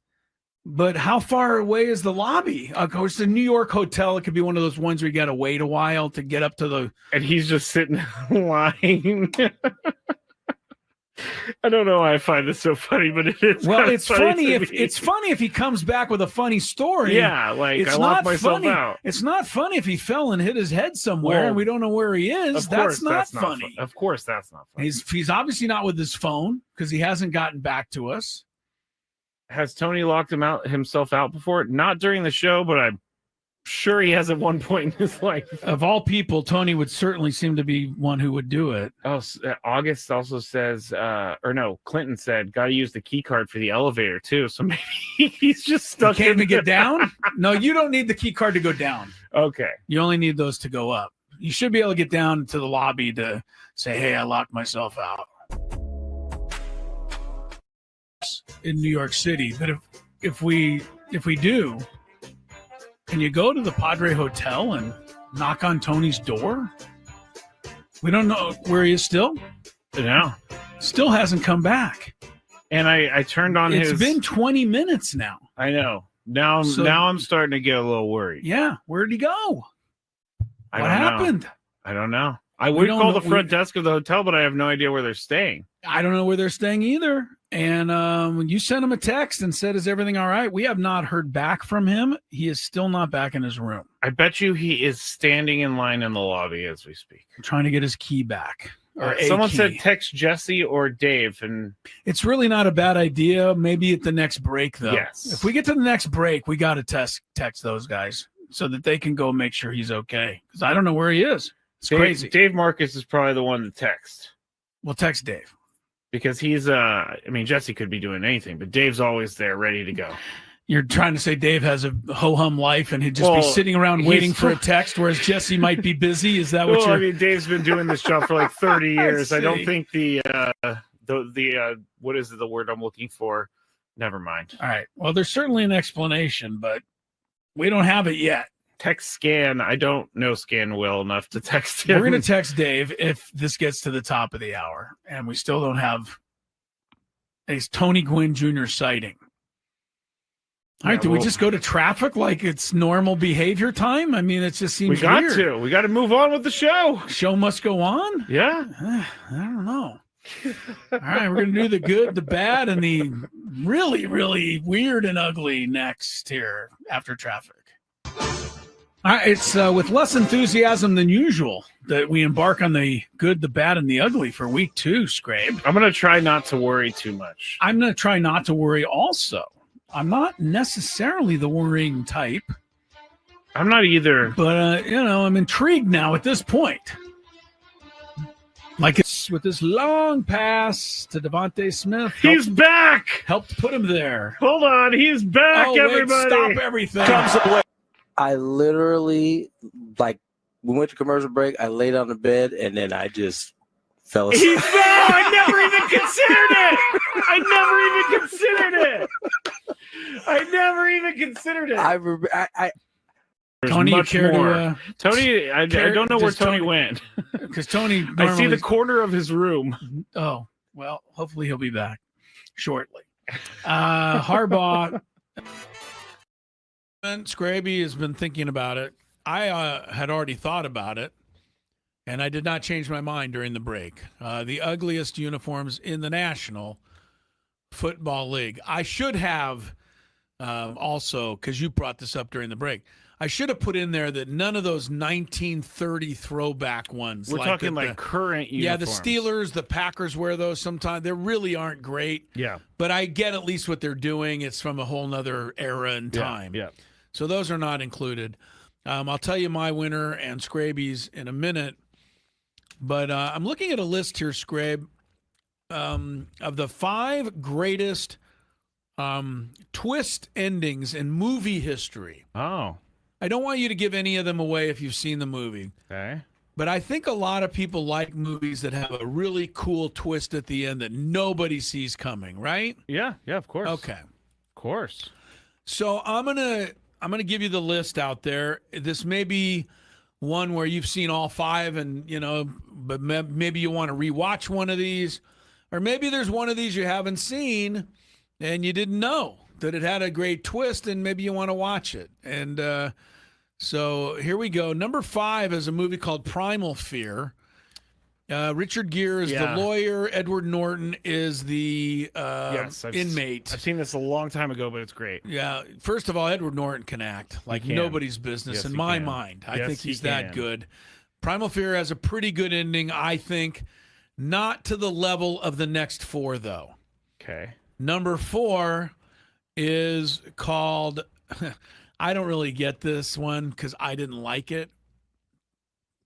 But how far away is the lobby? Of course, the New York hotel, it could be one of those ones where you got to wait a while to get up to the... And he's just sitting lying. I don't know why I find this so funny, but it is. Well, it's funny to if me. it's funny if he comes back with a funny story. Yeah, like it's I locked not myself funny. out. It's not funny if he fell and hit his head somewhere Well, and we don't know where he is. Of course, That's not funny. Of course, that's not funny. He's obviously not with his phone because he hasn't gotten back to us. Has Tony locked himself out before? Not during the show, but I'm sure he has at one point in his life. Of all people, Tony would certainly seem to be one who would do it. Oh, August also says, or no, Clinton said, got to use the key card for the elevator too. So maybe he's just stuck. You can't even get down? No, you don't need the key card to go down. Okay. You only need those to go up. You should be able to get down to the lobby to say, hey, I locked myself out in New York City. But if we do, can you go to the Padre Hotel and knock on Tony's door? We don't know where he is still. No. Still hasn't come back. And I turned on It's been 20 minutes now. I know. Now I'm starting to get a little worried. Yeah. Where'd he go? What happened? I don't know. I would call the front desk of the hotel, but I have no idea where they're staying. I don't know where they're staying either. And when you sent him a text and said, is everything all right? We have not heard back from him. He is still not back in his room. I bet you he is standing in line in the lobby as we speak. I'm trying to get his key back. Or someone key. said text Jesse or Dave. And it's really not a bad idea. Maybe at the next break, though. Yes. If we get to the next break, we got to text those guys so that they can go make sure he's okay. Because I don't know where he is. It's crazy. Dave Marcus is probably the one to text. We'll text Dave. Because he's, Jesse could be doing anything, but Dave's always there ready to go. You're trying to say Dave has a ho-hum life and he'd just be sitting around waiting for a text, whereas Jesse might be busy? Is that what you're... Dave's been doing this job for like 30 years. I don't think the what is the word I'm looking for? Never mind. All right. Well, there's certainly an explanation, but we don't have it yet. Text Scan. I don't know Scan well enough to text him. We're going to text Dave if this gets to the top of the hour, and we still don't have a Tony Gwynn Jr. sighting. All right, do we just go to traffic like it's normal behavior time? I mean, it just seems weird. We got to move on with the show. Show must go on? Yeah. I don't know. All right, we're going to do the good, the bad, and the really, really weird and ugly next here after traffic. All right, it's with less enthusiasm than usual that we embark on the good, the bad, and the ugly for week 2, Skrabe. I'm going to try not to worry too much. I'm going to try not to worry also. I'm not necessarily the worrying type. I'm not either. But, I'm intrigued now at this point. Like it's with this long pass to Devontae Smith. He's back! Helped put him there. Hold on, he's back, everybody! Stop everything. I literally, we went to commercial break, I laid on the bed, and then I just fell asleep. I never even considered it! Tony, you care to... Tony, I don't know where Tony went. Because Tony I see the corner of his room. Oh, well, hopefully he'll be back shortly. Harbaugh... Skraby has been thinking about it. I had already thought about it, and I did not change my mind during the break. The ugliest uniforms in the National Football League. I should have also, because you brought this up during the break, I should have put in there that none of those 1930 throwback ones. We're talking current uniforms. Yeah, the Steelers, the Packers wear those sometimes. They really aren't great. Yeah. But I get at least what they're doing. It's from a whole nother era and time. Yeah. So those are not included. I'll tell you my winner and Skraby's in a minute. But I'm looking at a list here, Skrabe, of the 5 greatest twist endings in movie history. Oh. I don't want you to give any of them away if you've seen the movie. Okay. But I think a lot of people like movies that have a really cool twist at the end that nobody sees coming, right? Yeah, of course. Okay. Of course. So I'm gonna give you the list out there. This may be one where you've seen all 5, and but maybe you want to rewatch one of these, or maybe there's one of these you haven't seen and you didn't know that it had a great twist, and maybe you want to watch it. And so here we go. Number 5 is a movie called Primal Fear. Richard Gere is the lawyer. Edward Norton is the inmate. I've seen this a long time ago, but it's great. Yeah. First of all, Edward Norton can act like nobody's business in my mind. I think he's that good. Primal Fear has a pretty good ending, I think. Not to the level of the next 4, though. Okay. Number 4 is called... I don't really get this one because I didn't like it.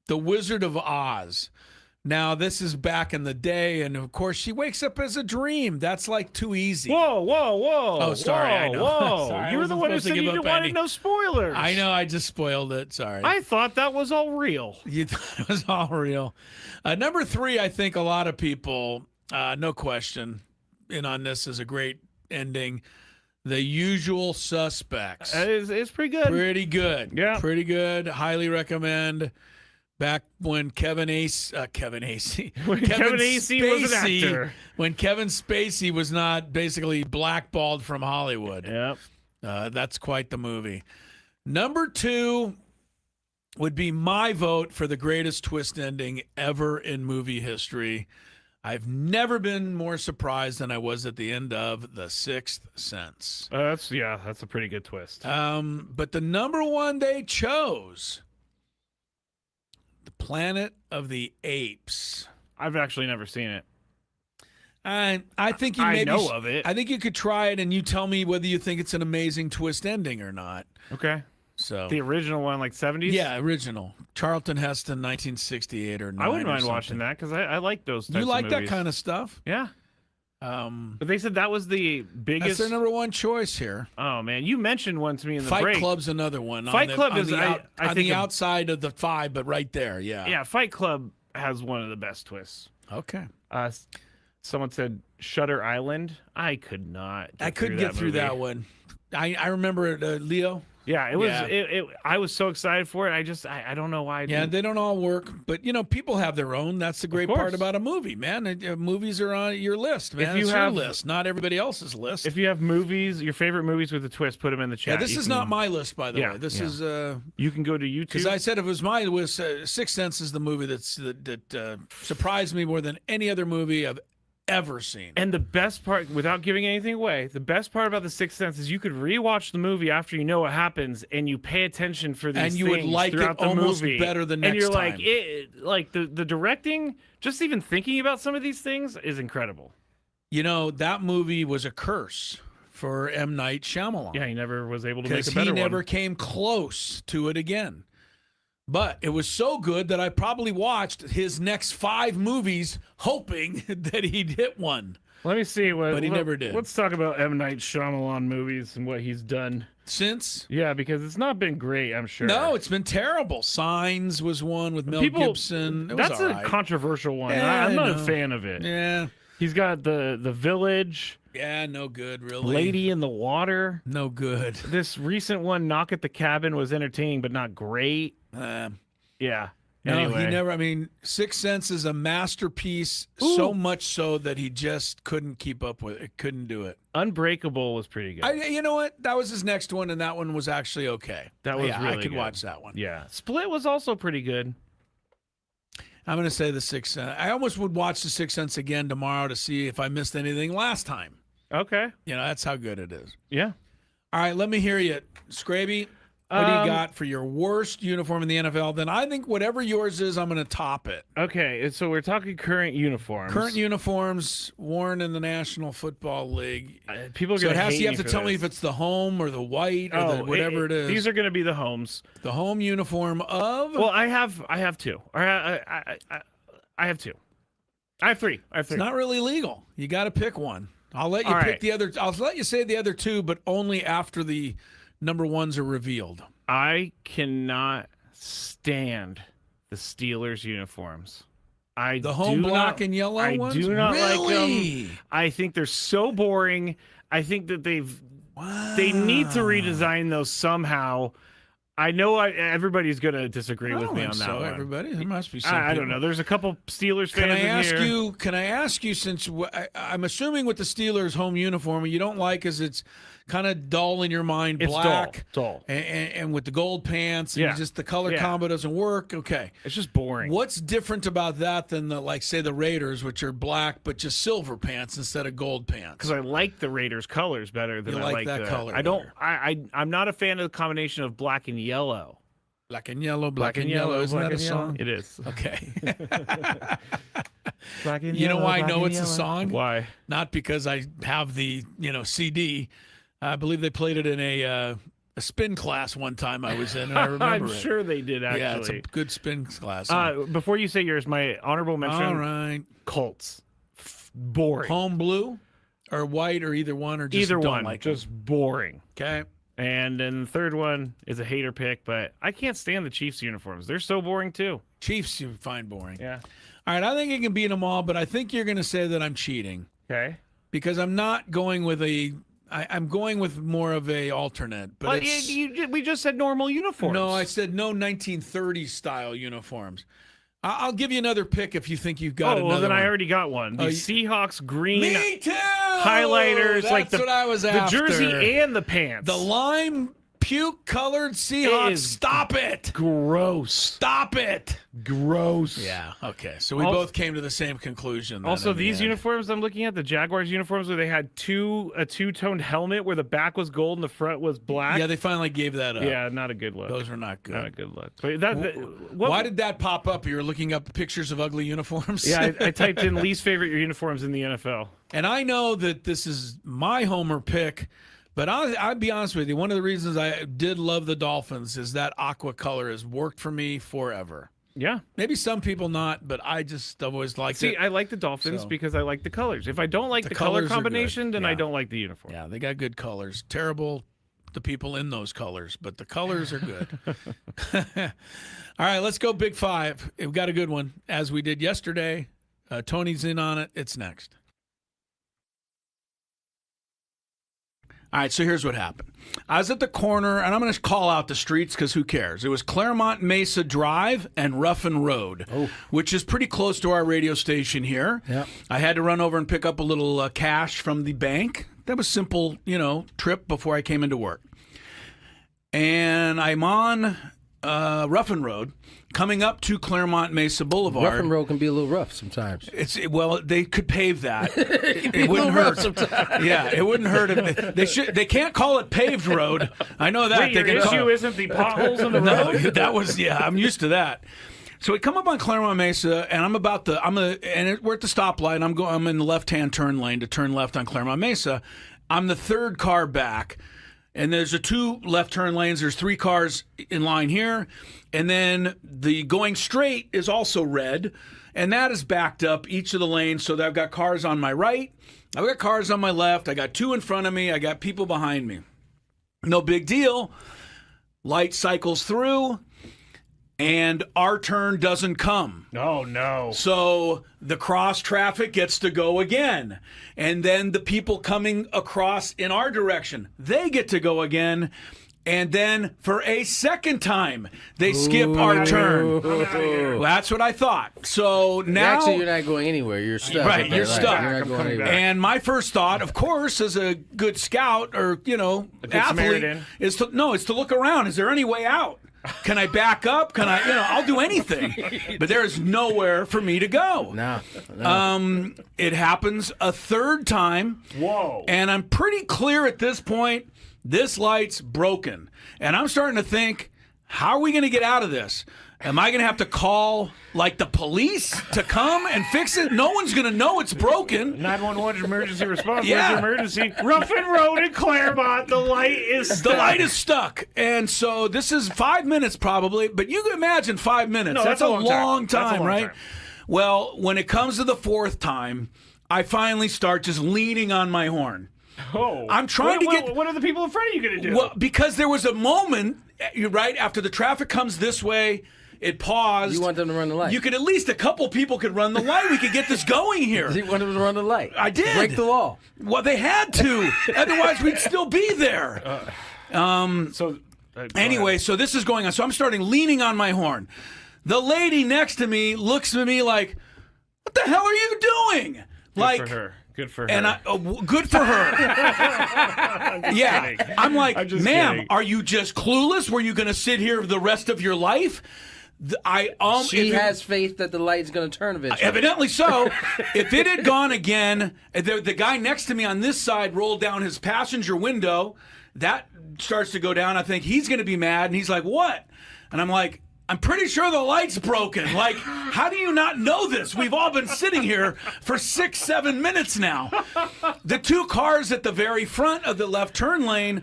The Wizard of Oz. Now, this is back in the day, and of course, she wakes up as a dream. That's like too easy. Whoa. Oh, sorry. I know. Whoa. Sorry, You were the one who said you wanted no spoilers. I know. I just spoiled it. Sorry. I thought that was all real. You thought it was all real. Number 3, I think a lot of people, no question, in on this is a great ending. The Usual Suspects. It's pretty good. Pretty good. Yeah. Pretty good. Highly recommend. Back when Kevin Spacey was an actor. When Kevin Spacey was not basically blackballed from Hollywood. Yep. That's quite the movie. Number 2 would be my vote for the greatest twist ending ever in movie history. I've never been more surprised than I was at the end of The Sixth Sense. That's a pretty good twist. But the number 1 they chose, The Planet of the Apes. I've actually never seen it. I think you I know of it. I think you could try it, and you tell me whether you think it's an amazing twist ending or not. Okay. So the original one, like 70s? Yeah, original. Charlton Heston, 1968 or 9. I wouldn't mind watching that because I like those types You like of that movies. kind of stuff? Yeah. But they said that was the biggest. That's their number 1 choice here. Oh man, you mentioned one to me in the Fight break. Club's another one. Fight Club is on I think the outside of the 5, but right there. Yeah. Yeah, Fight Club has one of the best twists. Okay. Someone said Shutter Island. I could not. I couldn't get through that one. I remember it, Leo. Yeah, it was. Yeah. I was so excited for it. I don't know why. They don't all work, but people have their own. That's the great part about a movie, man. Movies are on your list, man. It's your list, not everybody else's list. If you have movies, your favorite movies with a twist, put them in the chat. Yeah, this is not my list, by the way. This is. You can go to YouTube. Because I said if it was my list, Sixth Sense is the movie that surprised me more than any other movie I've ever seen. And the best part, without giving anything away, the best part about The Sixth Sense is you could rewatch the movie after you know what happens, and you pay attention for these and you things would like throughout it the almost movie. better the next and you're time. like the directing, just even thinking about some of these things is incredible. That movie was a curse for M. Night Shyamalan. Yeah, he never was able to make a better because he one. never came close to it again. But it was so good that I probably watched his next 5 movies hoping that he'd hit one. Let me see but he never did. Let's talk about M. Night Shyamalan movies and what he's done since. Yeah, because it's not been great, I'm sure. No, it's been terrible. Signs was one with Mel Gibson. It was that's all a right. controversial one. Yeah, I'm not I a know. fan of it. Yeah. He's got the Village. Yeah, no good, really. Lady in the Water. No good. This recent one, Knock at the Cabin, was entertaining, but not great. Yeah. No, anyway. he never. I mean, Sixth Sense is a masterpiece, so much so that he just couldn't keep up with it. Couldn't do it. Unbreakable was pretty good. You know what? That was his next one, and that one was actually okay. That was really really I could good. watch that one. Yeah. Split was also pretty good. I'm going to say The Sixth Sense. I almost would watch The Sixth Sense again tomorrow to see if I missed anything last time. Okay. That's how good it is. Yeah. All right, let me hear you. Scraby, what do you got for your worst uniform in the NFL? Then I think whatever yours is, I'm going to top it. Okay, so we're talking current uniforms. Current uniforms worn in the National Football League. People are so going to you have to tell me if it's the home or the white or the whatever it is. These are going to be the homes. The home uniform of. Well, I have two. I have two. I have three. It's not really legal. You got to pick one. I'll let you pick the other. I'll let you say the other two, but only after the number ones are revealed. I cannot stand the Steelers uniforms. The home black and yellow ones? I do not Really? like them. I think they're so boring. I think that they need to redesign those somehow. I know everybody's going to disagree with me on that one. Everybody, there must be some. I don't know. There's a couple Steelers fans Can I ask you? Since I'm assuming with the Steelers home uniform, what you don't like is it's kind of dull in your mind, black, it's dull. And with the gold pants, and Yeah. just the color combo doesn't work. Okay, it's just boring. What's different about that than say the Raiders, which are black but just silver pants instead of gold pants? Because I like the Raiders colors better than You I like that color I don't. I'm not a fan of the combination of black and yellow. Black and yellow, black and yellow. Isn't that a song? It is. Okay. Black and you know yellow, why I black know and it's a yellow. song? Why? Not because I have the CD. I believe they played it in a spin class one time I was in, and I remember I'm it. sure they did, actually. Yeah, it's a good spin class. Before you say yours, my honorable mention. All right. Colts. Boring. Home blue or white or either one, or just Either don't one. like Just boring. Okay. And then the third one is a hater pick, but I can't stand the Chiefs uniforms. They're so boring, too. Chiefs you find boring. Yeah. All right, I think you can beat them all, but I think you're going to say that I'm cheating. Okay. Because I'm not going with I'm going with more of a alternate. But we just said normal uniforms. No, I said no 1930s style uniforms. I'll give you another pick if you think you've got another well, then one. I already got one. The Seahawks green Me too! highlighters. That's what I was after. The jersey and the pants. The lime puke-colored Seahawks. Stop it! Gross. Stop it! Gross. Yeah, okay. So we both came to the same conclusion. Then Also, in the these end. uniforms I'm looking at, the Jaguars uniforms, where they had a two-toned helmet where the back was gold and the front was black. Yeah, they finally gave that up. Yeah, not a good look. Those are not good. Not a good look. But why did that pop up? You were looking up pictures of ugly uniforms? Yeah, I typed in least favorite uniforms in the NFL. And I know that this is my homer pick, but I'll be honest with you. One of the reasons I did love the Dolphins is that aqua color has worked for me forever. Yeah. Maybe some people not, but I've always liked it. See, I like the Dolphins because I like the colors. If I don't like the color colors are combination, good. then Yeah. I don't like the uniform. Yeah, they got good colors. Terrible the people in those colors, but the colors are good. All right, let's go Big Five. We've got a good one, as we did yesterday. Tony's in on it. It's next. All right, so here's what happened. I was at the corner, and I'm going to call out the streets because who cares? It was Claremont Mesa Drive and Ruffin Road, which is pretty close to our radio station here. Yep. I had to run over and pick up a little cash from the bank. That was simple, trip before I came into work. And I'm on Ruffin Road, coming up to Claremont Mesa Boulevard. Ruffin Road can be a little rough sometimes. Well, they could pave that. It wouldn't hurt. Yeah, it wouldn't hurt. They can't call it paved road. I know that. Wait, your issue isn't the potholes in the road? No, that was I'm used to that. So we come up on Claremont Mesa, and we're at the stoplight. I'm in the left-hand turn lane to turn left on Claremont Mesa. I'm the third car back. And there's two left turn lanes. There's 3 cars in line here. And then the going straight is also red. And that is backed up each of the lanes. So that I've got cars on my right. I've got cars on my left. I got 2 in front of me. I got people behind me. No big deal. Light cycles through. And our turn doesn't come. Oh, no. So the cross traffic gets to go again. And then the people coming across in our direction, they get to go again. And then for a second time, they skip our turn. Well, that's what I thought. So now... Actually, you're not going anywhere. You're stuck. Right, you're stuck. You're not going anywhere. And my first thought, of course, as a good scout or, athlete, is to look around. Is there any way out? Can I back up? Can I, I'll do anything. But there is nowhere for me to go. No. It happens a third time. Whoa. And I'm pretty clear at this point, this light's broken. And I'm starting to think, how are we going to get out of this? Am I going to have to call, the police to come and fix it? No one's going to know it's broken. 911 emergency response. Yeah. Where's your emergency? Ruffin Road in Claremont. The light is stuck. The light is stuck. And so this is 5 minutes probably, but you can imagine 5 minutes. No, that's a long That's a time, long right? time. Well, when it comes to the 4th time, I finally start just leaning on my horn. Oh. I'm trying to get... What are the people in front of you going to do? Well, because there was a moment, right, after the traffic comes this way, it paused. You want them to run the light. You could at least a couple people could run the light. We could get this going here. You want them to run the light. I did. Break the law. Well, they had to. Otherwise, we'd still be there. Anyway, so this is going on. So I'm starting leaning on my horn. The lady next to me looks at me like, "What the hell are you doing?" Good for her. Good for her. And good for her. Kidding. I'm like, just ma'am, kidding. are you just clueless? Were you going to sit here the rest of your life? She has faith that the light's going to turn eventually. Evidently so. If it had gone again, the guy next to me on this side rolled down his passenger window. That starts to go down. I think he's going to be mad. And he's like, what? And I'm like, I'm pretty sure the light's broken. Like, how do you not know this? We've all been sitting here for 6-7 minutes now. The two cars at the very front of the left turn lane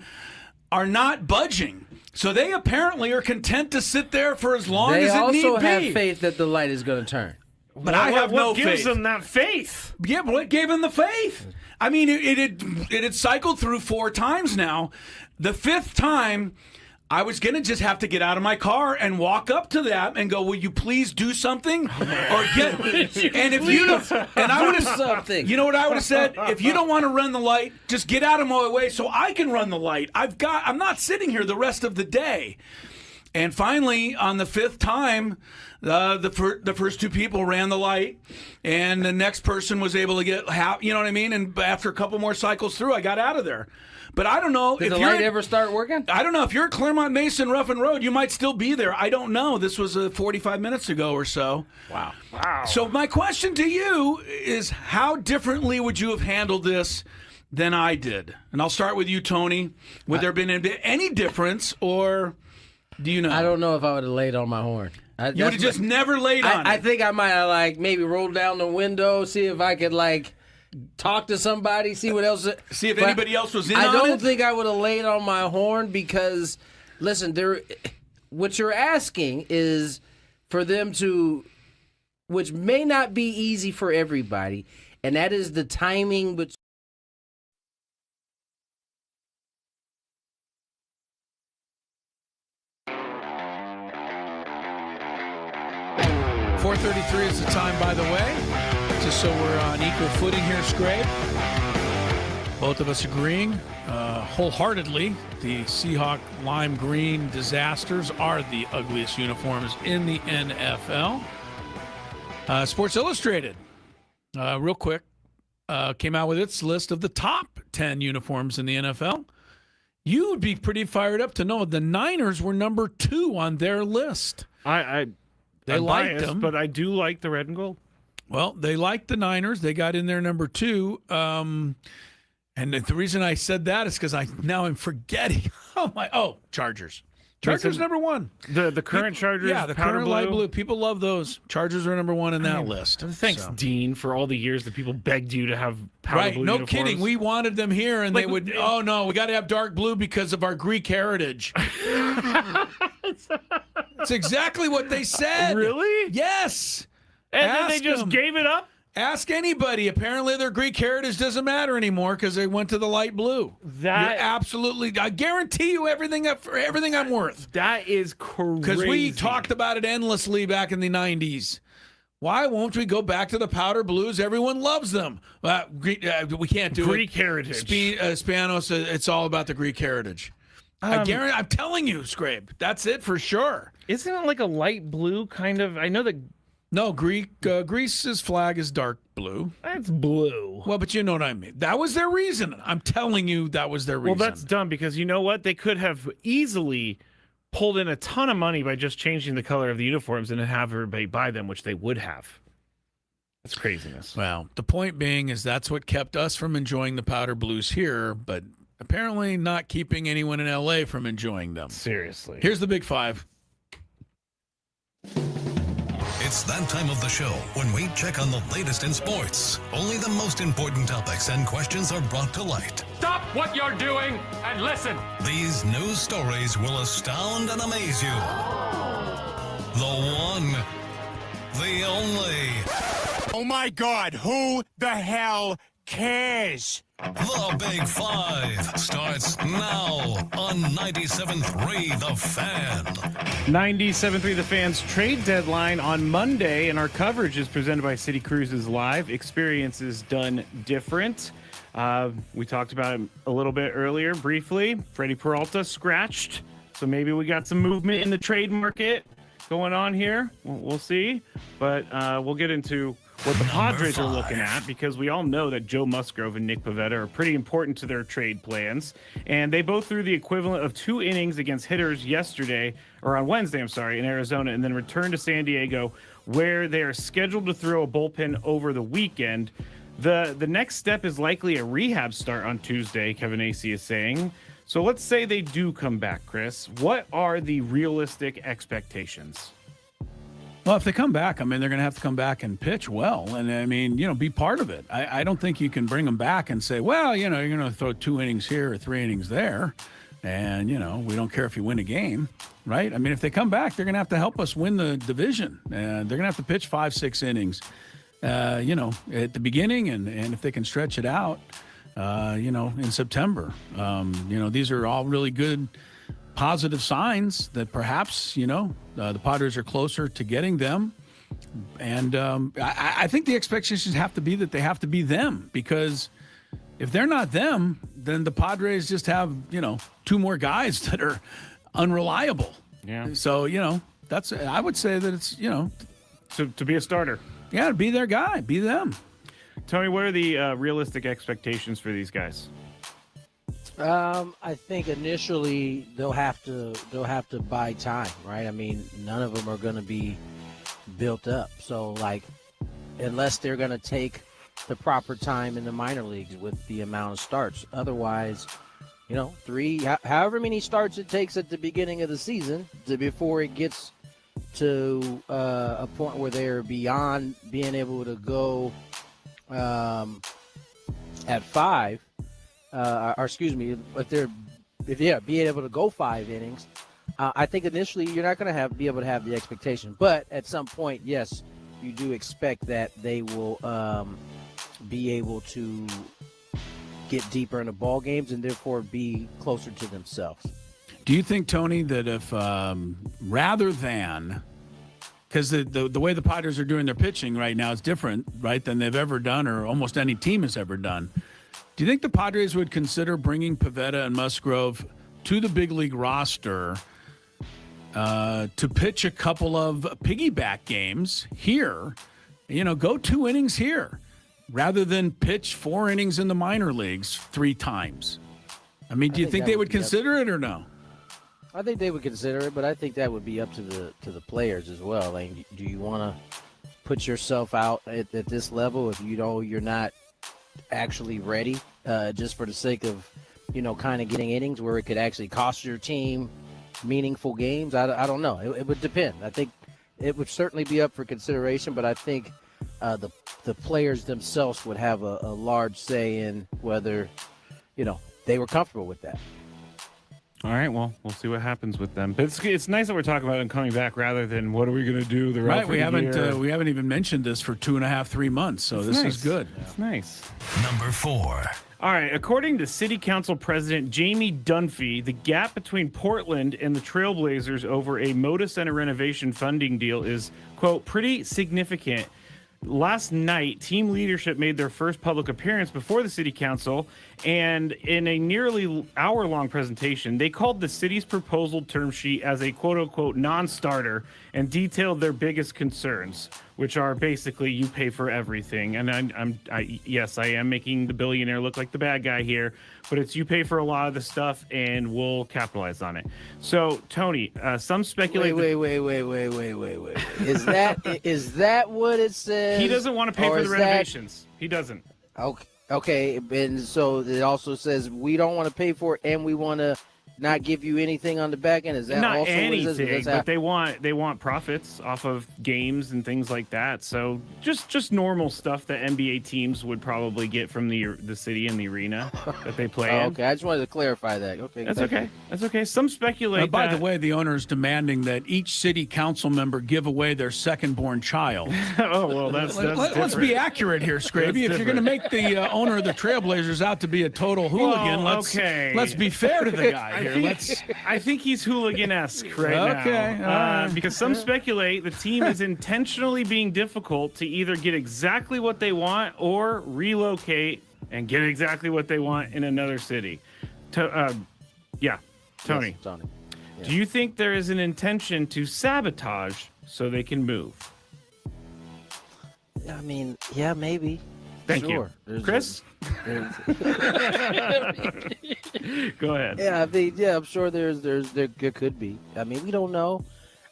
are not budging. So they apparently are content to sit there for as long as it need be. They also have faith that the light is going to turn. But I have no faith. What gives them that faith? Yeah, but what gave them the faith? I mean, it had cycled through 4 times now. The 5th time, I was going to just have to get out of my car and walk up to that and go, will you please do something? Or get, and if you don't, and I would have something. You know what I would have said? If you don't want to run the light, just get out of my way so I can run the light. I'm not sitting here the rest of the day. And finally, on the 5th time, the first 2 people ran the light, and the next person was able to get you know what I mean? And after a couple more cycles through, I got out of there. But I don't know if the light ever start working? I don't know. If you're at Claremont Mason Ruffin Road, you might still be there. I don't know. This was 45 minutes ago or so. Wow. So my question to you is, how differently would you have handled this than I did? And I'll start with you, Tony. Would there have been any difference, or do you know? I don't know if I would have laid on my horn. You would have just never laid on it. I think I might have maybe rolled down the window, see if I could talk to somebody, see what else. See if anybody else was in on it? I don't think I would have laid on my horn because, listen, what you're asking is for them to, which may not be easy for everybody, and that is the timing between. 4:33 is the time, by the way. Just so we're on equal footing here, Skraby. Both of us agreeing wholeheartedly the Seahawk lime green disasters are the ugliest uniforms in the NFL. Sports Illustrated, real quick, came out with its list of the top 10 uniforms in the NFL. You would be pretty fired up to know the Niners were number 2 on their list. They liked biased, them, but I do like the red and gold. Well, they liked the Niners. They got in there number 2. And the reason I said that is because I'm forgetting. Chargers. Chargers number 1. The current Chargers. Yeah, the current light blue. People love those. Chargers are number 1 in that list. Thanks, Dean, for all the years that people begged you to have powder blue no uniforms. kidding. We wanted them here, and they would. Oh no, we got to have dark blue because of our Greek heritage. It's exactly what they said. Really? Yes. And then they just gave it up? Ask anybody. Apparently, their Greek heritage doesn't matter anymore because they went to the light blue. You're absolutely. I guarantee you everything I'm worth. That is crazy. Because we talked about it endlessly back in the 90s. Why won't we go back to the powder blues? Everyone loves them. We can't do Greek heritage. Spanos, it's all about the Greek heritage. I'm telling you, Skraby. That's it for sure. Isn't it like a light blue kind of? I know that. No, Greece's flag is dark blue. That's blue. Well, but you know what I mean. That was their reason. I'm telling you, that was their reason. Well, that's dumb because you know what? They could have easily pulled in a ton of money by just changing the color of the uniforms and have everybody buy them, which they would have. That's craziness. Well, the point being is that's what kept us from enjoying the powder blues here, but apparently not keeping anyone in L.A. from enjoying them. Seriously. Here's the Big Five. It's that time of the show when we check on the latest in sports. Only the most important topics and questions are brought to light. Stop what you're doing and listen. These news stories will astound and amaze you. The one, the only. Oh my God, who the hell cares? The Big Five starts now on 97.3 The Fan. 97.3 The Fan's trade deadline on Monday, and our coverage is presented by City Cruises Live. Experiences done different. We talked about it a little bit earlier, briefly. Freddie Peralta scratched, so maybe we got some movement in the trade market going on here. We'll see, but we'll get into what the Padres are looking at, because we all know that Joe Musgrove and Nick Pivetta are pretty important to their trade plans, and they both threw the equivalent of 2 innings against hitters on Wednesday, in Arizona, and then returned to San Diego, where they are scheduled to throw a bullpen over the weekend. The next step is likely a rehab start on Tuesday, Kevin Acee is saying. So let's say they do come back, Chris. What are the realistic expectations? Well, if they come back, they're going to have to come back and pitch well. And, be part of it. I don't think you can bring them back and say, well, you're going to throw 2 innings here or 3 innings there. And, we don't care if you win a game, right? If they come back, they're going to have to help us win the division. And they're going to have to pitch 5-6 innings, at the beginning. And if they can stretch it out, in September. These are all really good positive signs that perhaps, the Padres are closer to getting them. And I think the expectations have to be that they have to be them, because if they're not them, then the Padres just have, 2 more guys that are unreliable. Yeah. So, I would say that it's, to be a starter. Yeah, to be their guy, be them. Tony, what are the realistic expectations for these guys? I think initially they'll have to buy time, right? None of them are going to be built up. So, unless they're going to take the proper time in the minor leagues with the amount of starts. Otherwise, 3, however many starts it takes at the beginning of the season before it gets to a point where they're beyond being able to go at 5. Being able to go 5 innings, I think initially you're not going to be able to have the expectation. But at some point, yes, you do expect that they will be able to get deeper into ball games and therefore be closer to themselves. Do you think, Tony, that if rather than, because the way the Padres are doing their pitching right now is different, right, than they've ever done or almost any team has ever done. Do you think the Padres would consider bringing Pivetta and Musgrove to the big league roster to pitch a couple of piggyback games here? Go 2 innings here rather than pitch 4 innings in the minor leagues 3 times. Do you think they would consider it or no? I think they would consider it, but I think that would be up to the players as well. Do you want to put yourself out at this level if you're not actually ready, just for the sake of, kind of getting innings where it could actually cost your team meaningful games? I don't know. It would depend. I think it would certainly be up for consideration, but I think the players themselves would have a large say in whether, they were comfortable with that. All right, well, we'll see what happens with them. But it's nice that we're talking about them coming back rather than what are we going to do the rest of the year. We haven't even mentioned this for 2.5, 3 months, so this is good. It's nice. Number 4. All right, according to City Council President Jamie Dunphy, the gap between Portland and the Trailblazers over a Moda Center renovation funding deal is, quote, pretty significant. Last night, team leadership made their first public appearance before the city council, and in a nearly hour-long presentation, they called the city's proposal term sheet as a quote-unquote non-starter and detailed their biggest concerns, which are basically you pay for everything. And yes, I am making the billionaire look like the bad guy here, but it's you pay for a lot of the stuff and we'll capitalize on it. So, Tony, some speculate. Wait. Is that what it says? He doesn't want to pay for the renovations. He doesn't. Okay, and so it also says we don't want to pay for it and we want to not give you anything on the back end? Is that not also anything, but they want profits off of games and things like that. So just normal stuff that NBA teams would probably get from the city and the arena that they play in. Okay, I just wanted to clarify that. Okay, That's okay. That's okay. Some speculate. By that... the way, the owner is demanding that each city council member give away their second-born child. Oh well, let's be accurate here, Skraby. If you're going to make the owner of the Trailblazers out to be a total hooligan, let's be fair to the guy here. I think he's hooligan-esque right now. Because some speculate the team is intentionally being difficult to either get exactly what they want or relocate and get exactly what they want in another city. Tony. Yes, Tony. Yeah. Do you think there is an intention to sabotage so they can move? I mean, yeah, maybe. Thank you. Chris? Go ahead. Yeah, I'm sure there could be. I mean, we don't know.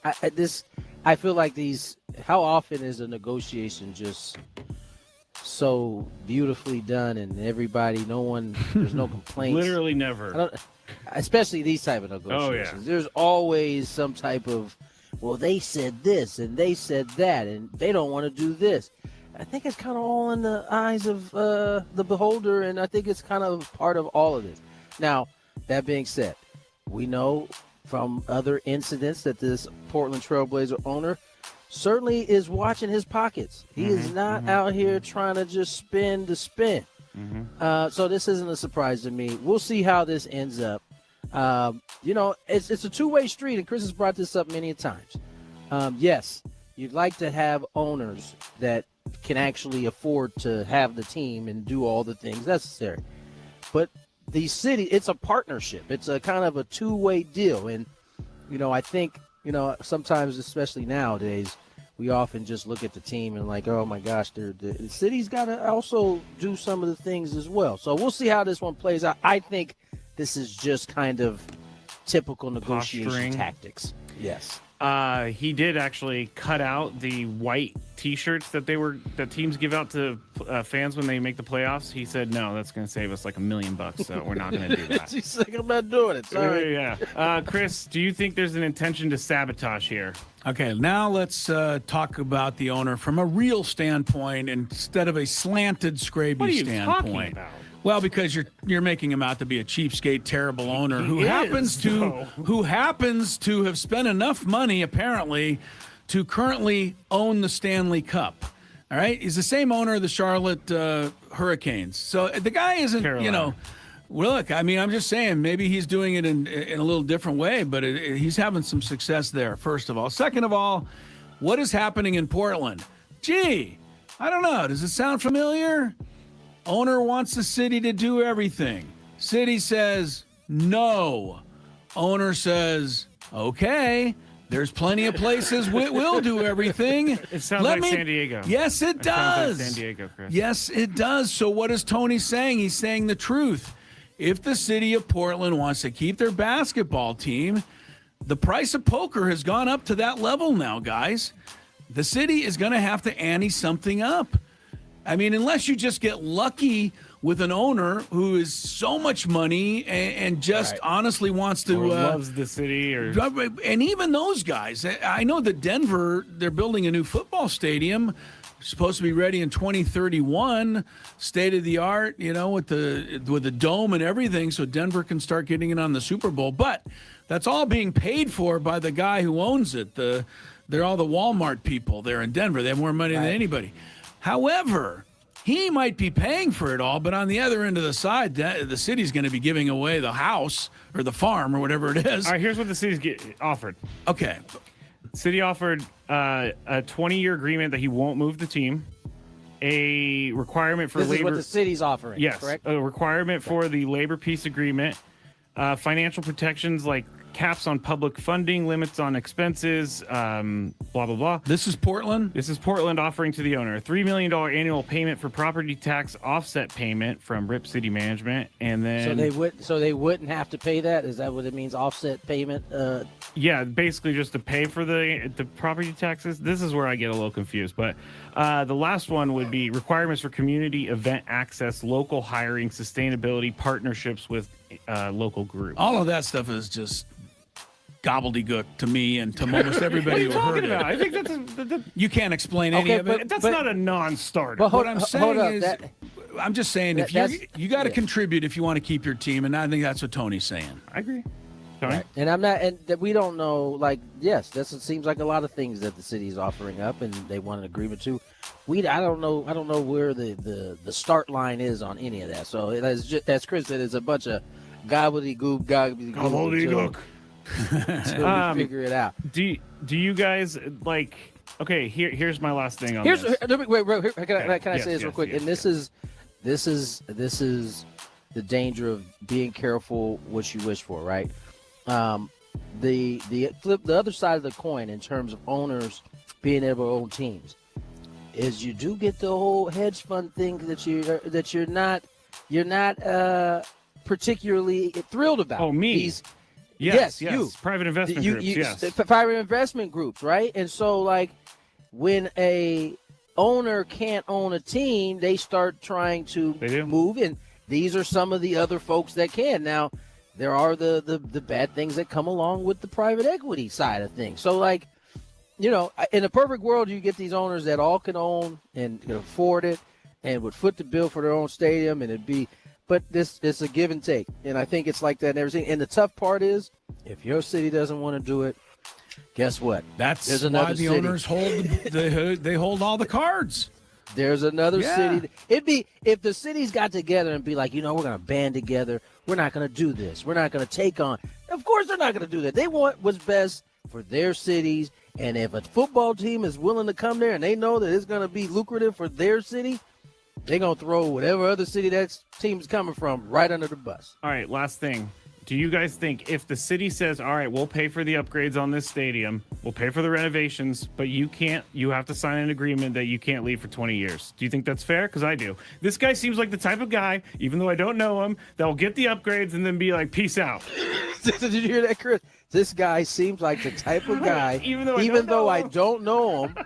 I feel like how often is a negotiation just so beautifully done and there's no complaints. Literally never. Especially these type of negotiations. Oh, yeah. There's always some type of, well, they said this and they said that and they don't want to do this. I think it's kind of all in the eyes of the beholder, and I think it's kind of part of all of this. Now, that being said, we know from other incidents that this Portland Trailblazer owner certainly is watching his pockets. He is not out here trying to just spend to spend. So this isn't a surprise to me. We'll see how this ends up. It's a two-way street, and Chris has brought this up many times. Yes, you'd like to have owners that can actually afford to have the team and do all the things necessary. But the city, it's a partnership. It's a kind of a two-way deal. And, I think, sometimes, especially nowadays, we often just look at the team and like, oh my gosh, the city's got to also do some of the things as well. So we'll see how this one plays out. I think this is just kind of typical negotiation tactics. Yes. He did actually cut out the white T-shirts that teams give out to fans when they make the playoffs. He said, "No, that's going to save us like $1 million, so we're not going to do that." He's like, "I'm not doing it." Sorry. Yeah. Chris, do you think there's an intention to sabotage here? Okay, now let's talk about the owner from a real standpoint instead of a slanted Skraby what are you standpoint. Talking about? Well, because you're making him out to be a cheapskate, terrible owner who happens to have spent enough money apparently to currently own the Stanley Cup. All right, he's the same owner of the Charlotte Hurricanes. So the guy isn't, Carolina. Look, I mean, I'm just saying maybe he's doing it in a little different way, but he's having some success there. First of all, second of all, what is happening in Portland? Gee, I don't know. Does it sound familiar? Owner wants the city to do everything. City says no. Owner says, okay, there's plenty of places we'll do everything. It sounds like San Diego. Yes, it does. Sounds like San Diego, Chris. Yes, it does. So what is Tony saying? He's saying the truth. If the city of Portland wants to keep their basketball team, the price of poker has gone up to that level now, guys. The city is going to have to ante something up. I mean, unless you just get lucky with an owner who is so much money and just honestly wants to loves the city, and even those guys. I know that Denver, they're building a new football stadium, supposed to be ready in 2031, state of the art, with the dome and everything, so Denver can start getting it on the Super Bowl. But that's all being paid for by the guy who owns it. They're all the Walmart people there in Denver. They have more money than anybody. However, he might be paying for it all, but on the other end of the side, the city's going to be giving away the house or the farm or whatever it is. All right, here's what the city's offered. Okay. City offered a 20-year agreement that he won't move the team, a requirement for labor. This is what the city's offering, yes, correct? A requirement for the labor peace agreement, financial protections like caps on public funding, limits on expenses, blah, blah, blah. This is Portland? This is Portland offering to the owner a $3 million annual payment for property tax offset payment from Rip City Management. And then... So they wouldn't have to pay that? Is that what it means, offset payment? Yeah, basically just to pay for the property taxes. This is where I get a little confused. But the last one would be requirements for community event access, local hiring, sustainability, partnerships with local groups. All of that stuff is just gobbledygook to me and to almost everybody who heard it. I think that's You can't explain any of it. that's not a non-starter. But what I'm saying is, I'm just saying, if you got to yeah. contribute if you want to keep your team, and I think that's what Tony's saying. I agree. Right. And I'm not, and that we don't know. Like, yes, this seems like a lot of things that the city is offering up, and they want an agreement to. I don't know where the start line is on any of that. So it is just, as Chris said, it's a bunch of gobbledygook. Until we figure it out. Do you guys like? Okay, here's my last thing on this. Wait, can I say this real quick? Yes, and this is the danger of being careful what you wish for, right? The other side of the coin in terms of owners being able to own teams is you do get the whole hedge fund thing that you're not particularly thrilled about. Oh, me. Yes, you. Private investment groups, yes. Private investment groups, right? And so, like, when a owner can't own a team, they start trying to move, and these are some of the other folks that can. Now, there are the bad things that come along with the private equity side of things. So, like, you know, in a perfect world, you get these owners that all can own and can afford it and would foot the bill for their own stadium, and it'd be – but it's a give and take, and I think it's like that and everything. And the tough part is, if your city doesn't want to do it, guess what? That's why the owners hold they hold all the cards. There's another city. It'd be if the cities got together and be like, you know, we're going to band together. We're not going to do this. We're not going to take on. Of course, they're not going to do that. They want what's best for their cities. And if a football team is willing to come there and they know that it's going to be lucrative for their city, they're going to throw whatever other city that team's coming from right under the bus. All right, last thing. Do you guys think if the city says, all right, we'll pay for the upgrades on this stadium, we'll pay for the renovations, but you have to sign an agreement that you can't leave for 20 years. Do you think that's fair? Because I do. This guy seems like the type of guy, even though I don't know him, that will get the upgrades and then be like, peace out. Did you hear that, Chris? This guy seems like the type of guy, even though I don't know him.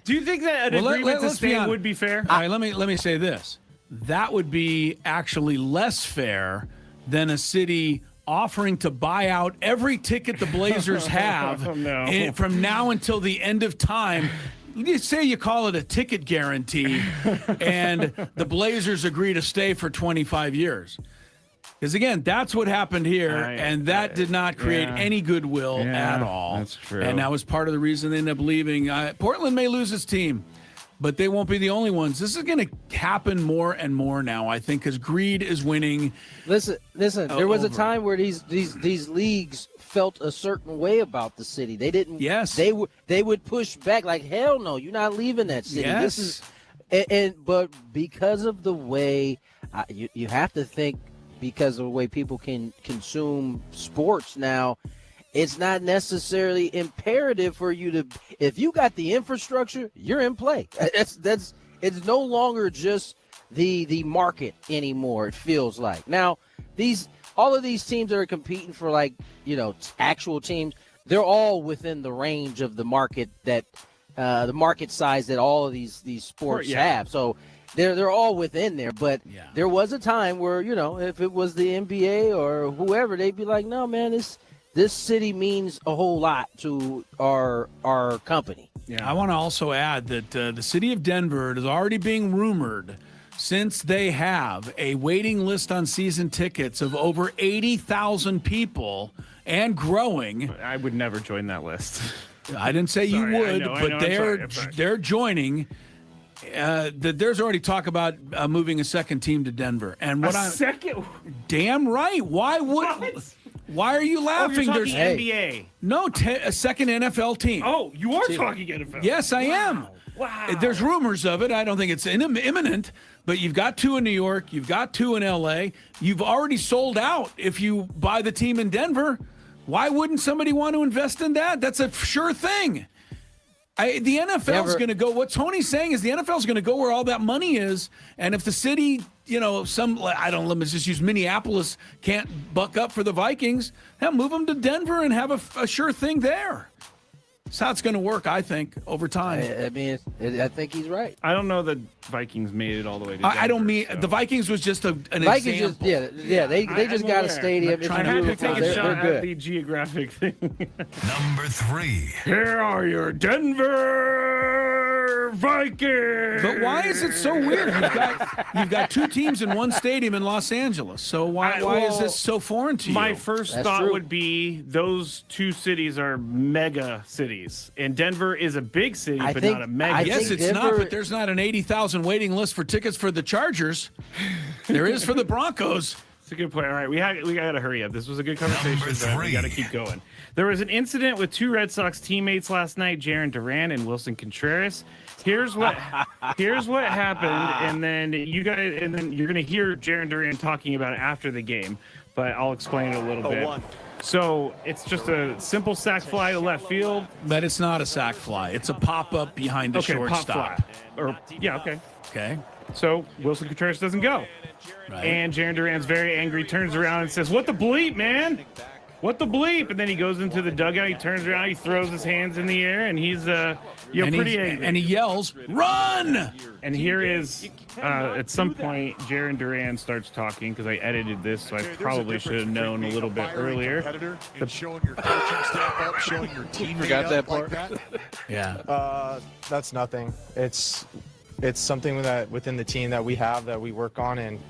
Do you think that an agreement to stay would be fair? All right, let me say this. That would be actually less fair than a city offering to buy out every ticket the Blazers have from now until the end of time. You say you call it a ticket guarantee, and the Blazers agree to stay for 25 years. Because, again, that's what happened here, and that did not create any goodwill at all. That's true. And that was part of the reason they ended up leaving. Portland may lose its team, but they won't be the only ones. This is going to happen more and more now, I think, because greed is winning. Listen. There was a time where these leagues felt a certain way about the city. They didn't. Yes. They would push back like, hell no, you're not leaving that city. Yes. This is, but because of the way you have to think, because of the way people can consume sports now, it's not necessarily imperative for you to. If you got the infrastructure, you're in play. It's no longer just the market anymore. It feels like now all of these teams that are competing for, like, you know, actual teams, they're all within the range of the market that the market size that all of these sports have. So they're all within there. But there was a time where, you know, if it was the NBA or whoever, they'd be like, no, man, this city means a whole lot to our company. I want to also add that the city of Denver is already being rumored, since they have a waiting list on season tickets of over 80,000 people and growing. I would never join that list. I didn't say you would, but I'm sorry. they're joining. There's already talk about moving a second team to Denver, and second. Damn right. Why would? Why are you laughing? There's NBA. No, a second NFL team. Oh, you are talking NFL. Yes, I am. Wow. There's rumors of it. I don't think it's imminent, but you've got two in New York. You've got two in L.A. You've already sold out if you buy the team in Denver. Why wouldn't somebody want to invest in that? That's a sure thing. The NFL's going to go. What Tony's saying is the NFL's going to go where all that money is, and if the city, let's just use Minneapolis, can't buck up for the Vikings, they'll move them to Denver and have a sure thing there. That's how it's going to work, I think, over time. I think he's right. I don't know that Vikings made it all the way to Denver. I don't mean the Vikings was just an example. They just got a stadium. I had to take a shot good. at the geographic thing. Number 3. Here are your Denver Vikings. But why is it so weird? You've got two teams in one stadium in Los Angeles. So why is this so foreign to you? My first thought would be those two cities are mega cities, and Denver is a big city, but not a mega. Yes, it's not. But there's not an 80,000 waiting list for tickets for the Chargers. There is for the Broncos. It's a good point. All right, we got to hurry up. This was a good conversation, but we got to keep going. There was an incident with two Red Sox teammates last night, Jarren Duran and Wilson Contreras. Here's what happened, and then you're gonna hear Jarren Duran talking about it after the game, but I'll explain it a little bit. So it's just a simple sac fly to left field. But it's not a sac fly. It's a pop up behind the shortstop. Okay. So Wilson Contreras doesn't go. Right. And Jarren Duran's very angry, turns around and says, "What the bleep, man? What the bleep?" And then he goes into the dugout, he turns around, he throws his hands in the air, and he's pretty angry. And he yells, "Run!" And here is, at some point, Jarren Duran starts talking, because I edited this, so I probably should have known a little bit earlier. Showing your coaching staff up, showing your team. Forgot that part. Like that. Yeah. That's nothing. It's something that within the team that we have that we work on, and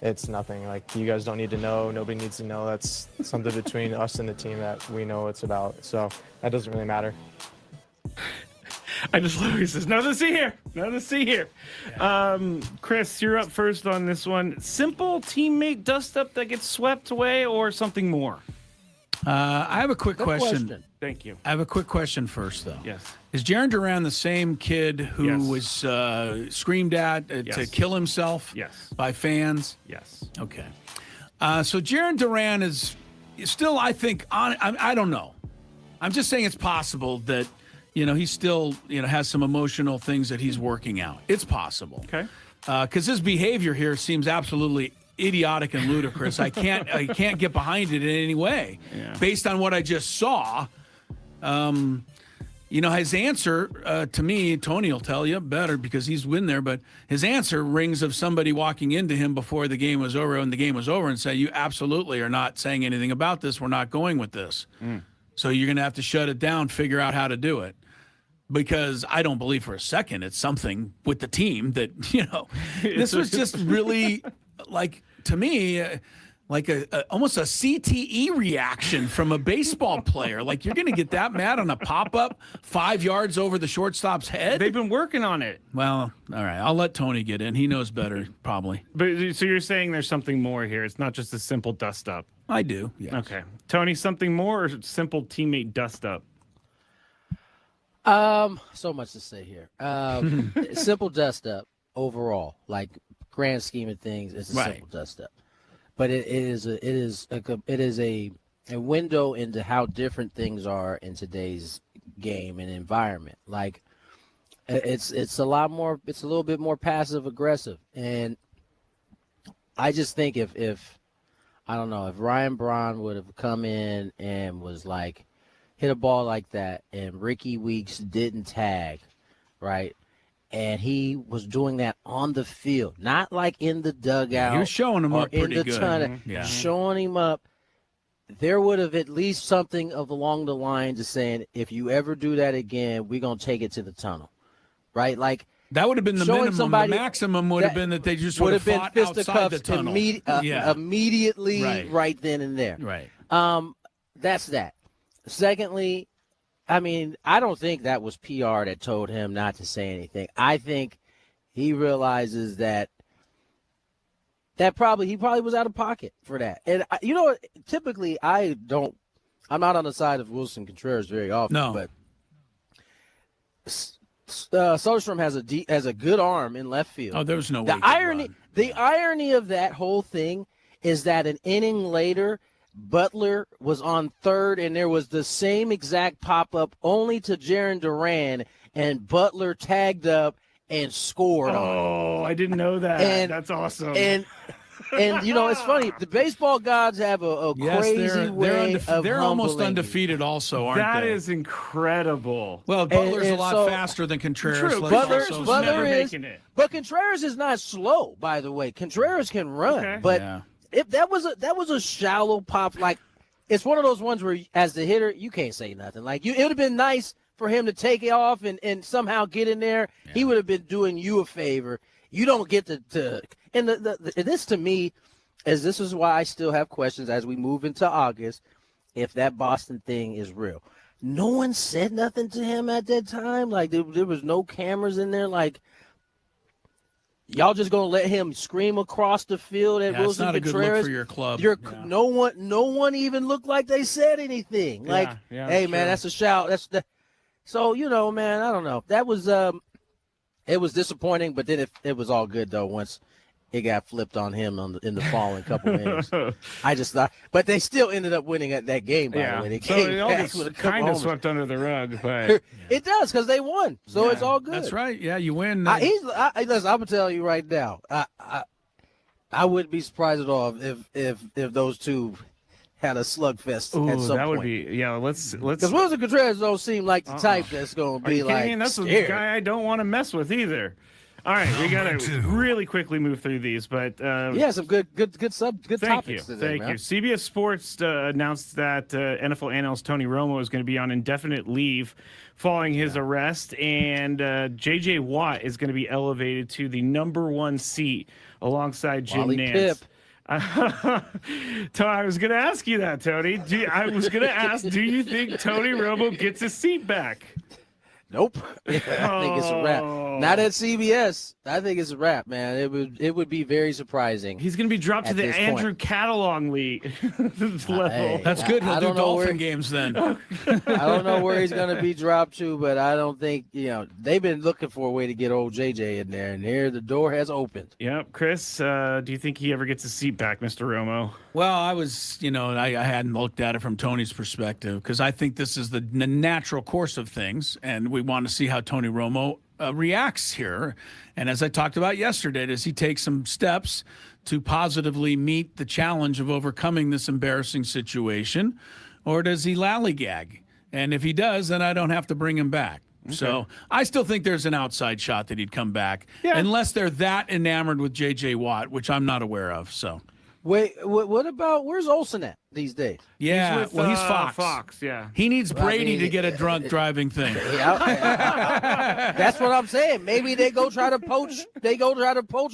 it's nothing. Like, you guys don't need to know. Nobody needs to know. That's something between us and the team that we know it's about. So that doesn't really matter. I just love he says, "Nothing to see here. Nothing to see here." Yeah. Chris, you're up first on this one. Simple teammate dust-up that gets swept away, or something more? I have a quick question. Thank you. I have a quick question first, though. Yes. Is Jarren Duran the same kid who was screamed at to kill himself by fans? Yes. Okay. So Jarren Duran is still, I think, I don't know. I'm just saying it's possible that, he still, has some emotional things that he's working out. It's possible. Okay. Because his behavior here seems absolutely idiotic and ludicrous. I can't get behind it in any way. Yeah. Based on what I just saw, his answer to me, Tony will tell you better because he's been there, but his answer rings of somebody walking into him before the game was over, and the game was over, and say, "You absolutely are not saying anything about this. We're not going with this. So you're going to have to shut it down, figure out how to do it." Because I don't believe for a second it's something with the team that, this was just really, like, to me, like almost a CTE reaction from a baseball player. Like, you're going to get that mad on a pop-up 5 yards over the shortstop's head? They've been working on it. Well, all right. I'll let Tony get in. He knows better, probably. But so you're saying there's something more here. It's not just a simple dust-up. I do, yes. Okay. Tony, something more, or simple teammate dust-up? So much to say here. Simple dust-up overall, like, grand scheme of things, it's a simple dust-up. But it is a window into how different things are in today's game and environment. Like, it's a little bit more passive aggressive. And I just think if Ryan Braun would have come in and was like, hit a ball like that, and Ricky Weeks didn't tag, right? And he was doing that on the field, not like in the dugout. He was showing him up pretty good. Tunnel, showing him up. There would have at least something along the lines of saying, if you ever do that again, we're going to take it to the tunnel, right? Like, that would have been the minimum. The maximum would have been that they just would have fought outside the tunnel. Immediately, right then and there. Right. That's that. Secondly, I mean, I don't think that was PR that told him not to say anything. I think he realizes that he probably was out of pocket for that. And typically I'm not on the side of Wilson Contreras very often. No. But Soderstrom has a good arm in left field. Oh, there was no way. The irony of that whole thing is that an inning later, Butler was on third, and there was the same exact pop-up only to Jarren Duran, and Butler tagged up and scored. Oh, I didn't know that. And that's awesome. And it's funny. The baseball gods have a crazy way of they're almost humbling undefeated, also, aren't that they? is incredible. Well, Butler's a lot faster than Contreras. True, Butler is, making it. but Contreras is not slow. By the way, Contreras can run, but if that was a shallow pop. Like, it's one of those ones where, as the hitter, you can't say nothing. Like, it would have been nice for him to take it off and somehow get in there. Yeah. He would have been doing you a favor. You don't get to and this to me this is why I still have questions as we move into August, if that Boston thing is real. No one said nothing to him at that time. Like, there was no cameras in there. Like, y'all just gonna let him scream across the field at Wilson it's not Contreras? a good look for your club. No one even looked like they said anything. Like, hey man, that's a shout. So, man, I don't know. That was it was disappointing, but then it was all good though once it got flipped on him in the following couple innings. I just thought, but they still ended up winning at that game. By the way, they came back with a couple kind of homers. swept under the rug, but it does because they won, so it's all good. That's right. Yeah, you win. Listen, I'm gonna tell you right now, I wouldn't be surprised at all if those two had a slugfest at some that point. would be let's because Wilson Contreras don't seem like the type that's going to be like. That's scared. a guy I don't want to mess with either. All right, we got to really quickly move through these, but some good topics today, Thank you. CBS Sports announced that NFL analyst Tony Romo is going to be on indefinite leave following his arrest, and J.J. Watt is going to be elevated to the #1 seat alongside Jim Nantz. I was going to ask you that, Tony. I was going to ask, do you think Tony Romo gets his seat back? Nope. I think it's a wrap. Not at CBS. I think it's a wrap, man. It would be very surprising. He's going to be dropped to the Andrew Catalong league level. Hey, that's good. He'll do Dolphin games then. I don't know where he's going to be dropped to, but I don't think they've been looking for a way to get old JJ in there, and here the door has opened. Yep, Chris. Do you think he ever gets his seat back, Mr. Romo? Well, I was, I hadn't looked at it from Tony's perspective because I think this is the natural course of things, and we want to see how Tony Romo reacts here. And as I talked about yesterday, does he take some steps to positively meet the challenge of overcoming this embarrassing situation, or does he lollygag? And if he does, then I don't have to bring him back. Okay. So I still think there's an outside shot that he'd come back, unless they're that enamored with J.J. Watt, which I'm not aware of. So. Wait, what about where's Olsen at these days? Yeah, he's with, he's Fox. Fox, yeah. He needs Brady to get a drunk driving thing. That's what I'm saying. Maybe they go try to poach.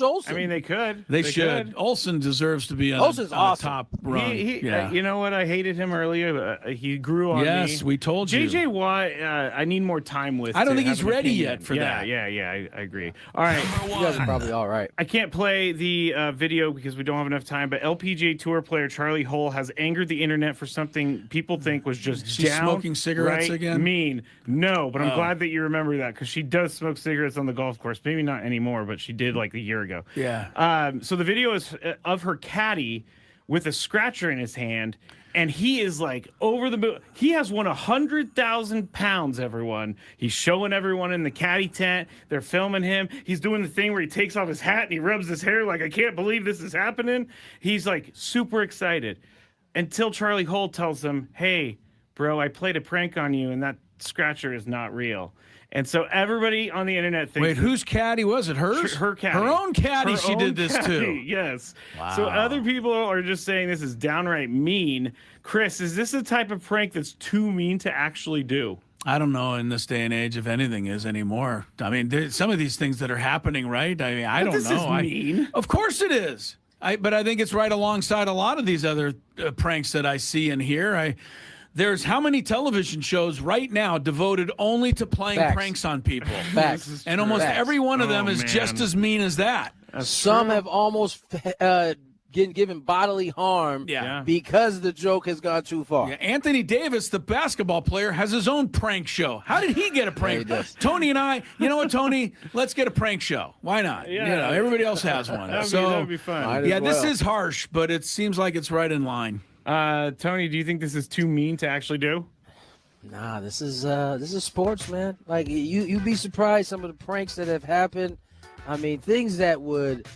Olsen. I mean, they could. They should. Olsen deserves to be on Olsen's awesome. top run. You know what? I hated him earlier. He grew on me. Yes, we told you. JJ Watt, I need more time with. I don't think he's ready yet for that. Yeah, I agree. All right, you guys are probably all right. I can't play the video because we don't have enough time. But LPGA Tour player Charlie Hull has angered the internet for something people think was just smoking cigarettes again. Mean. No, but I'm glad that you remember that because she does smoke cigarettes on the golf course. Maybe not anymore, but she did like a year ago. Yeah. So the video is of her caddy with a scratcher in his hand, and he is like over the moon. He has won 100,000 pounds, everyone. He's showing everyone in the caddy tent. They're filming him. He's doing the thing where he takes off his hat and he rubs his hair like, I can't believe this is happening. He's like super excited until Charlie Hull tells him, hey, bro, I played a prank on you, and that scratcher is not real. And so everybody on the internet thinks... Wait, whose caddy was it? Hers? Her caddy. Her own caddy. She did this too. Yes. Wow. So other people are just saying this is downright mean. Chris, is this the type of prank that's too mean to actually do? I don't know in this day and age if anything is anymore. I mean, some of these things that are happening, right? I mean, I don't know. This is mean. Of course it is. But I think it's right alongside a lot of these other pranks that I see and hear. There's how many television shows right now devoted only to playing pranks on people? Facts. And almost every one of them is just as mean as that. Some have almost given bodily harm because the joke has gone too far. Yeah, Anthony Davis, the basketball player, has his own prank show. How did he get a prank? Tony and I, you know what, Tony? Let's get a prank show. Why not? Yeah. Everybody else has one. That'd be fun. This is harsh, but it seems like it's right in line. Tony, do you think this is too mean to actually do? Nah, this is sports, man. Like you'd be surprised some of the pranks that have happened. I mean, things that would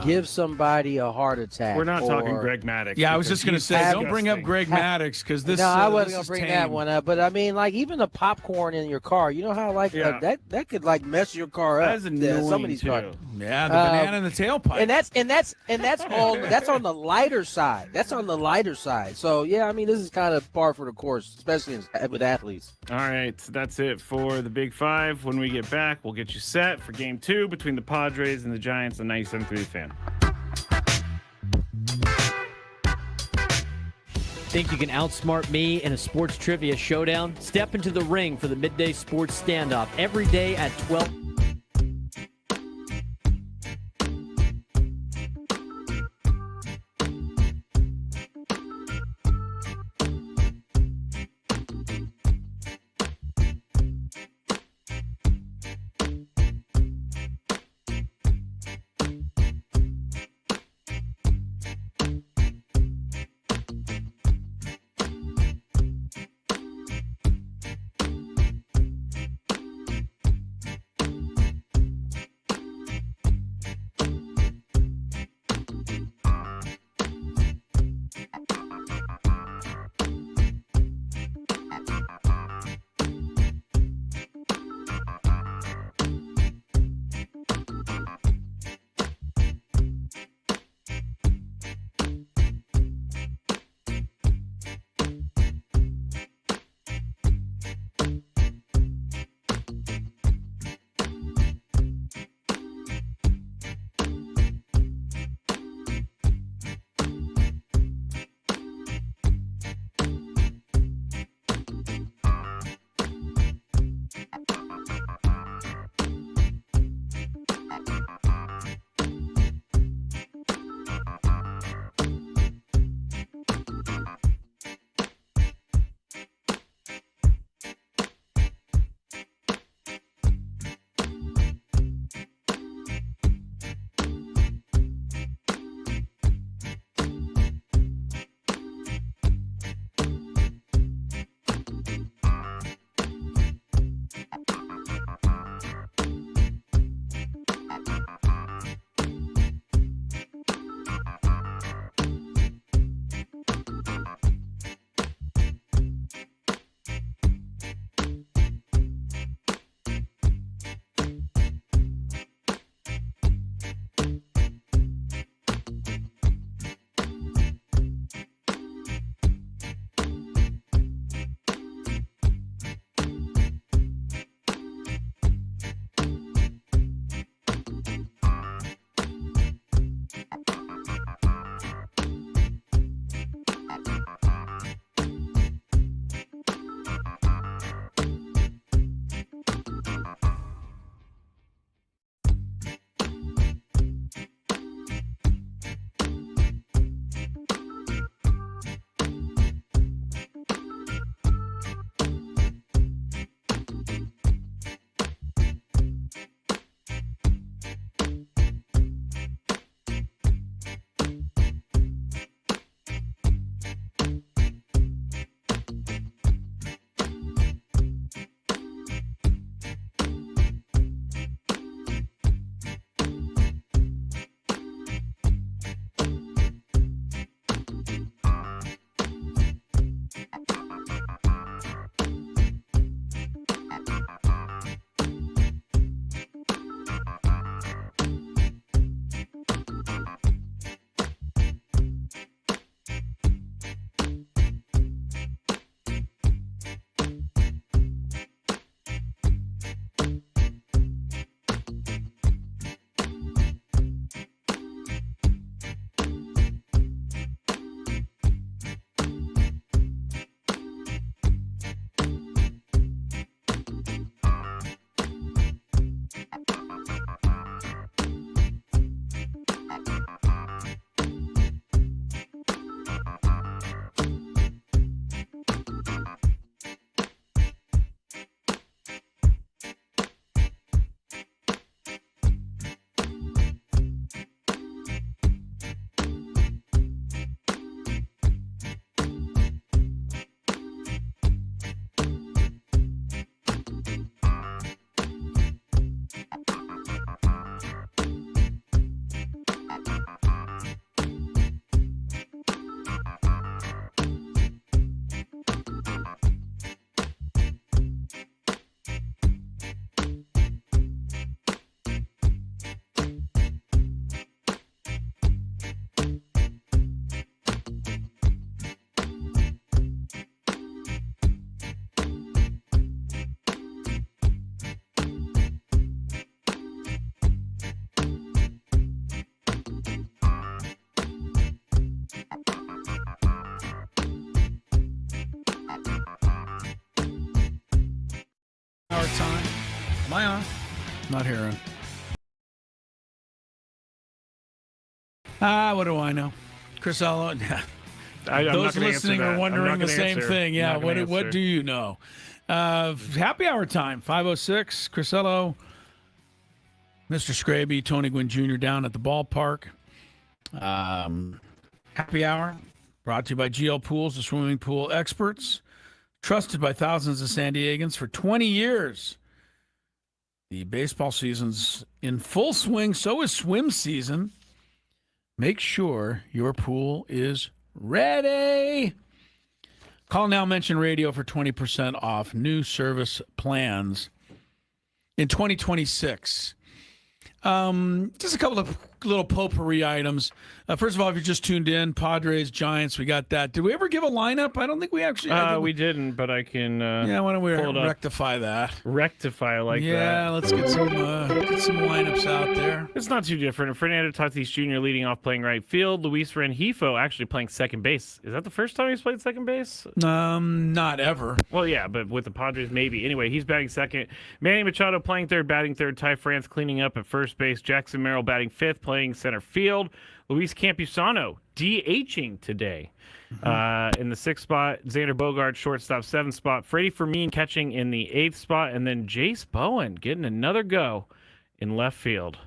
give somebody a heart attack. We're not talking Greg Maddux. Yeah, I was just going to say, don't bring up Greg Maddux because this. No, I wasn't going to bring that one up. But I mean, like even the popcorn in your car. You know how that could like mess your car up. That's annoying Some of these cars. Yeah, the banana in the tailpipe. And that's on the lighter side. That's on the lighter side. So yeah, I mean this is kind of par for the course, especially with athletes. All right, so that's it for the Big Five. When we get back, we'll get you set for Game 2 between the Padres and the Giants on 97.3 Fan. Think you can outsmart me in a sports trivia showdown? Step into the ring for the Midday Sports Standoff every day at 12. on. Not hearing. What do I know? Crisello. Those listening are wondering the same thing. Yeah, what do you know? Happy hour time, 5:06. Crisello, Mr. Skraby, Tony Gwynn Jr. down at the ballpark. Happy hour brought to you by GL Pools, the swimming pool experts. Trusted by thousands of San Diegans for 20 years. The baseball season's in full swing, so is swim season. Make sure your pool is ready. Call now, mention radio for 20% off new service plans in 2026. Just a couple of little potpourri items. First of all, if you just tuned in, Padres, Giants, we got that. Did we ever give a lineup? I don't think we actually. We didn't, but I can. Why don't we rectify that? Rectify that. Yeah, let's get some lineups out there. It's not too different. Fernando Tatis Jr. leading off, playing right field. Luis Rengifo actually playing second base. Is that the first time he's played second base? Not ever. Well, yeah, but with the Padres, maybe. Anyway, he's batting second. Manny Machado playing third, batting third. Ty France cleaning up at first base. Jackson Merrill batting fifth, playing center field. Luis Campusano DHing today. In the sixth spot, Xander Bogaerts, shortstop, seventh spot. Freddie Fermin catching in the eighth spot. And then Jace Bowen getting another go in left field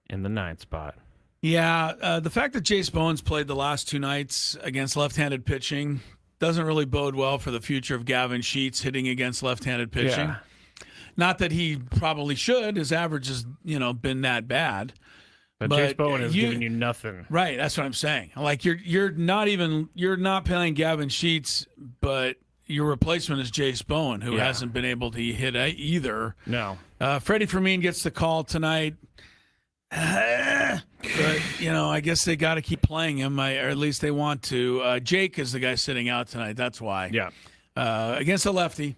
in the ninth spot. Yeah, the fact that Jace Bowen's played the last two nights against left-handed pitching doesn't really bode well for the future of Gavin Sheets hitting against left-handed pitching. Yeah. Not that he probably should. His average has, been that bad. But Jace Bowen has given you nothing. Right, that's what I'm saying. Like you're not playing Gavin Sheets, but your replacement is Jace Bowen, who hasn't been able to hit either. No. Freddie Fermin gets the call tonight. But, I guess they got to keep playing him, or at least they want to. Jake is the guy sitting out tonight. That's why. Yeah. Against a lefty.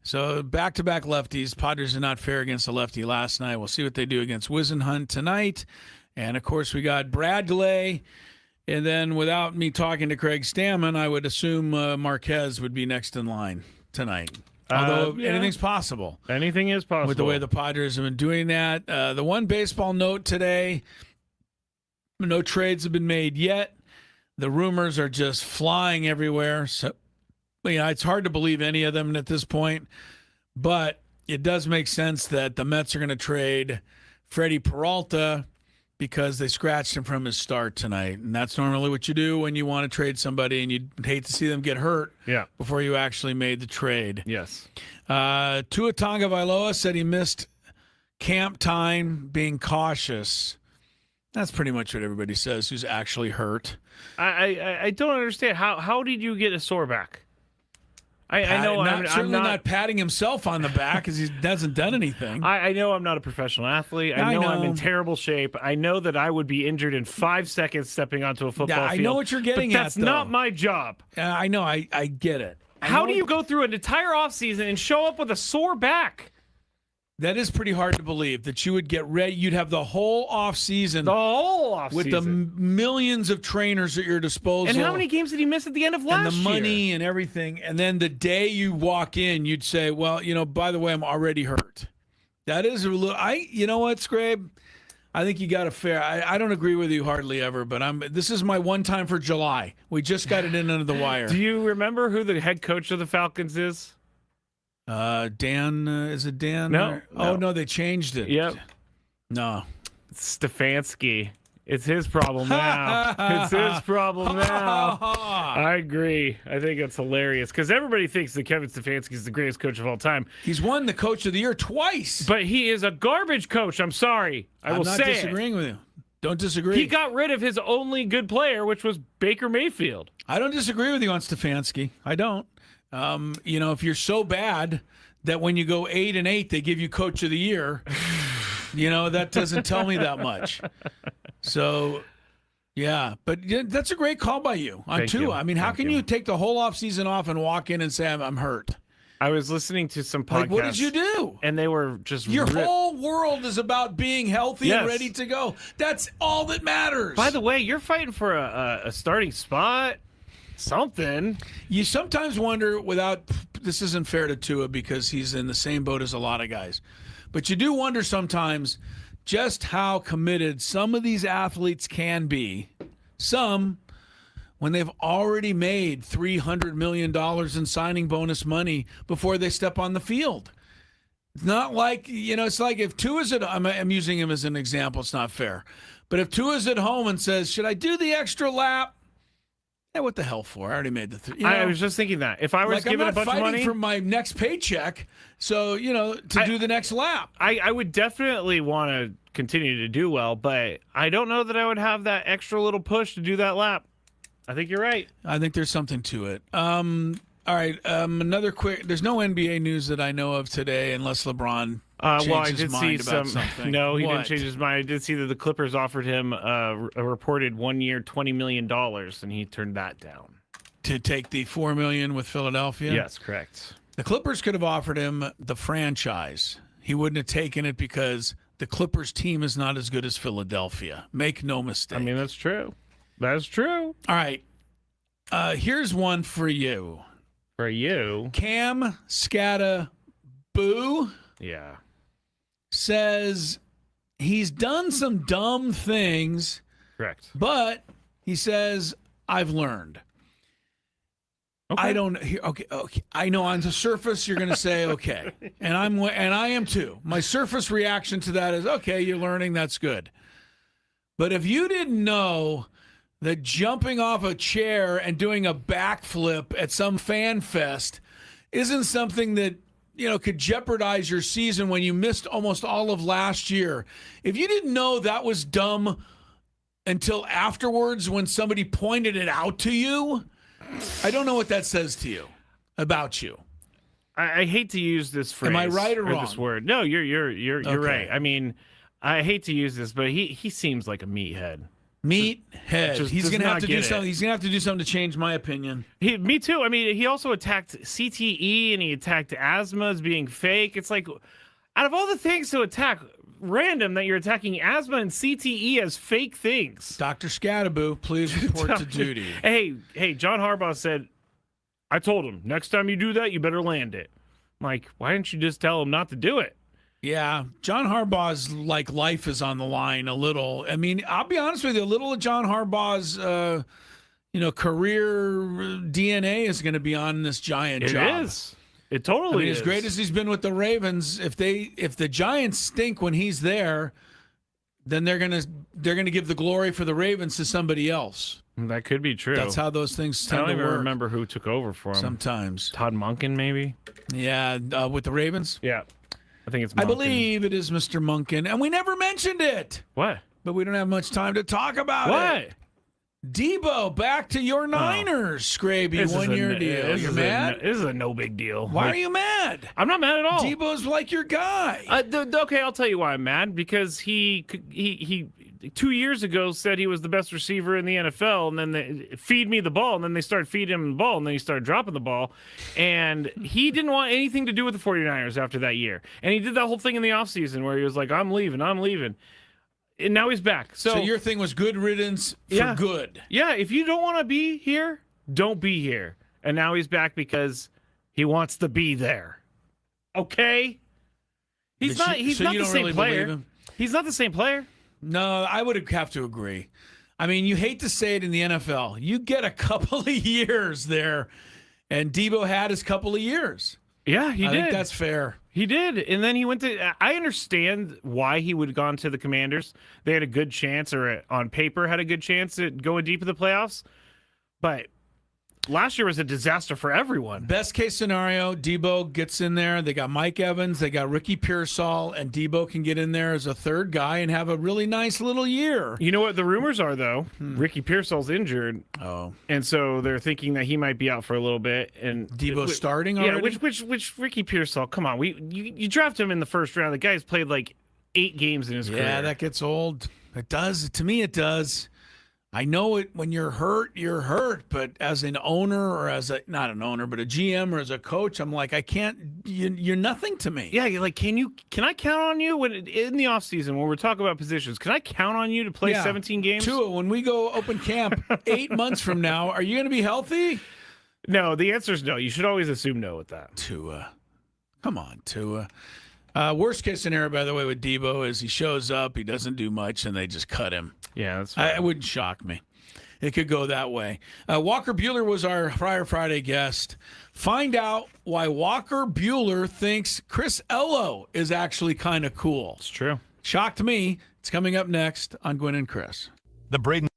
So back-to-back lefties. Padres did not fare against a lefty last night. We'll see what they do against Wisenhunt tonight. And, of course, we got Bradley. And then without me talking to Craig Stammen, I would assume Marquez would be next in line tonight. Although anything's possible. Anything is possible. With the way the Padres have been doing that. The one baseball note today, no trades have been made yet. The rumors are just flying everywhere. So, it's hard to believe any of them at this point. But it does make sense that the Mets are going to trade Freddie Peralta because they scratched him from his start tonight. And that's normally what you do when you want to trade somebody and you'd hate to see them get hurt before you actually made the trade. Yes. Tua Tagovailoa said he missed camp time, being cautious. That's pretty much what everybody says who's actually hurt. I don't understand. How did you get a sore back? I know I'm not patting himself on the back because he hasn't done anything. I know I'm not a professional athlete. I know I'm in terrible shape. I know that I would be injured in 5 seconds stepping onto a football field. I know what you're getting but at, that's though. not my job. I know. I get it. How do you go through an entire offseason and show up with a sore back? That is pretty hard to believe that you would get ready. You'd have the whole offseason. With the millions of trainers at your disposal. And how many games did he miss at the end of last year? And the money and everything. And then the day you walk in, you'd say, well, by the way, I'm already hurt. That is a little, you know what, Scrabe? I think you got a fair, I don't agree with you hardly ever, but this is my one time for July. We just got it in under the wire. Do you remember who the head coach of the Falcons is? Dan, is it Dan? No. Oh, no, they changed it. Yep. No. Stefanski. It's his problem now. It's his problem now. I agree. I think it's hilarious because everybody thinks that Kevin Stefanski is the greatest coach of all time. He's won the Coach of the Year twice. But he is a garbage coach. I'm sorry. I'm not disagreeing with you. Don't disagree. He got rid of his only good player, which was Baker Mayfield. I don't disagree with you on Stefanski. I don't. If you're so bad that when you go 8-8, they give you Coach of the Year, that doesn't tell me that much. So, yeah, but that's a great call by you on Tua. I mean, how can you take the whole offseason off and walk in and say, I'm hurt? I was listening to some podcasts. Like, what did you do? And they were just Your whole world is about being healthy and ready to go. That's all that matters. By the way, you're fighting for a starting spot. Something. You sometimes wonder this isn't fair to Tua because he's in the same boat as a lot of guys. But you do wonder sometimes just how committed some of these athletes can be. Some, when they've already made $300 million in signing bonus money before they step on the field. It's not like, it's like if Tua's I'm using him as an example, it's not fair. But if Tua's at home and says, should I do the extra lap? Yeah, what the hell for? I already made the I was just thinking that. If I was given a bunch of money. I'm not fighting for my next paycheck, so, to do the next lap. I would definitely want to continue to do well, but I don't know that I would have that extra little push to do that lap. I think you're right. I think there's something to it. All right, another quick. There's no NBA news that I know of today, unless LeBron changed his mind about something. No, he didn't change his mind. I did see that the Clippers offered him a reported 1 year, $20 million, and he turned that down. To take the $4 million with Philadelphia? Yes, correct. The Clippers could have offered him the franchise. He wouldn't have taken it because the Clippers team is not as good as Philadelphia. Make no mistake. I mean, that's true. That's true. All right. Here's one for you. For you? Cam Scatta Boo. Yeah. Says he's done some dumb things. Correct. But he says, I've learned. Okay. I don't. Okay. I know on the surface you're going to say okay, and I am too. My surface reaction to that is okay. You're learning. That's good. But if you didn't know that jumping off a chair and doing a backflip at some fan fest isn't something that could jeopardize your season when you missed almost all of last year. If you didn't know that was dumb until afterwards when somebody pointed it out to you, I don't know what that says to you about you. I hate to use this phrase. Am I right or wrong? This word? No, you're Okay. right. I mean, I hate to use this, but he seems like a meathead. Meathead. He's going to have to do something. It. He's going to have to do something to change my opinion. Me too. I mean, he also attacked CTE and he attacked asthma as being fake. It's like, out of all the things to attack, random that you're attacking asthma and CTE as fake things. Dr. Scattaboo, please report to duty. Hey, John Harbaugh said, I told him, next time you do that, you better land it. I'm like, why didn't you just tell him not to do it? Yeah, John Harbaugh's life is on the line a little. I mean, I'll be honest with you, a little of John Harbaugh's career DNA is going to be on this Giant job. It is. It totally is. As great as he's been with the Ravens, if the Giants stink when he's there, then they're gonna give the glory for the Ravens to somebody else. That could be true. That's how those things tend to work. I don't even remember who took over for him. Sometimes Todd Monken, maybe. Yeah, with the Ravens. Yeah. I think it's Monken. I believe it is Mr. Monken, and we never mentioned it. What? But we don't have much time to talk about it. What? Debo, back to your Niners, Skraby, 1 year deal. You're mad? This is a no big deal. Why are you mad? I'm not mad at all. Debo's like your guy. Okay, I'll tell you why I'm mad. Because he 2 years ago said he was the best receiver in the NFL, and then they feed me the ball, and then they started feeding him the ball, and then he started dropping the ball. And he didn't want anything to do with the 49ers after that year. And he did that whole thing in the offseason where he was like, I'm leaving. And now he's back. So your thing was good riddance for good. Yeah, if you don't want to be here, don't be here. And now he's back because he wants to be there. Okay? He's not the same player. He's not the same player. No, I would have to agree. I mean, you hate to say it in the NFL. You get a couple of years there, and Debo had his couple of years. Yeah, he did. I think that's fair. He did. And then he went to – I understand why he would have gone to the Commanders. They had a good chance, or on paper had a good chance at going deep in the playoffs. But last year was a disaster for everyone. Best case scenario, Debo gets in there. They got Mike Evans. They got Ricky Pearsall. And Debo can get in there as a third guy and have a really nice little year. You know what the rumors are, though? Ricky Pearsall's injured. Oh. And so they're thinking that he might be out for a little bit. And Debo's starting already? Yeah, which Ricky Pearsall, come on. You draft him in the first round. The guy's played like 8 games in his career. Yeah, that gets old. It does. To me, it does. I know it when you're hurt, but as an owner or not an owner, but a GM or as a coach, I'm like, I can't, you're nothing to me. Yeah, you're like, can I count on you in the offseason when we're talking about positions? Can I count on you to play 17 games? Tua, when we go open camp 8 months from now, are you going to be healthy? No, the answer is no. You should always assume no with that. Tua. Come on, Tua. Worst case scenario, by the way, with Debo is he shows up, he doesn't do much, and they just cut him. Yeah, that's fine. It wouldn't shock me. It could go that way. Walker Buehler was our Friar Friday guest. Find out why Walker Buehler thinks Chris Ello is actually kind of cool. It's true. Shocked me. It's coming up next on Gwynn and Chris. The Braden.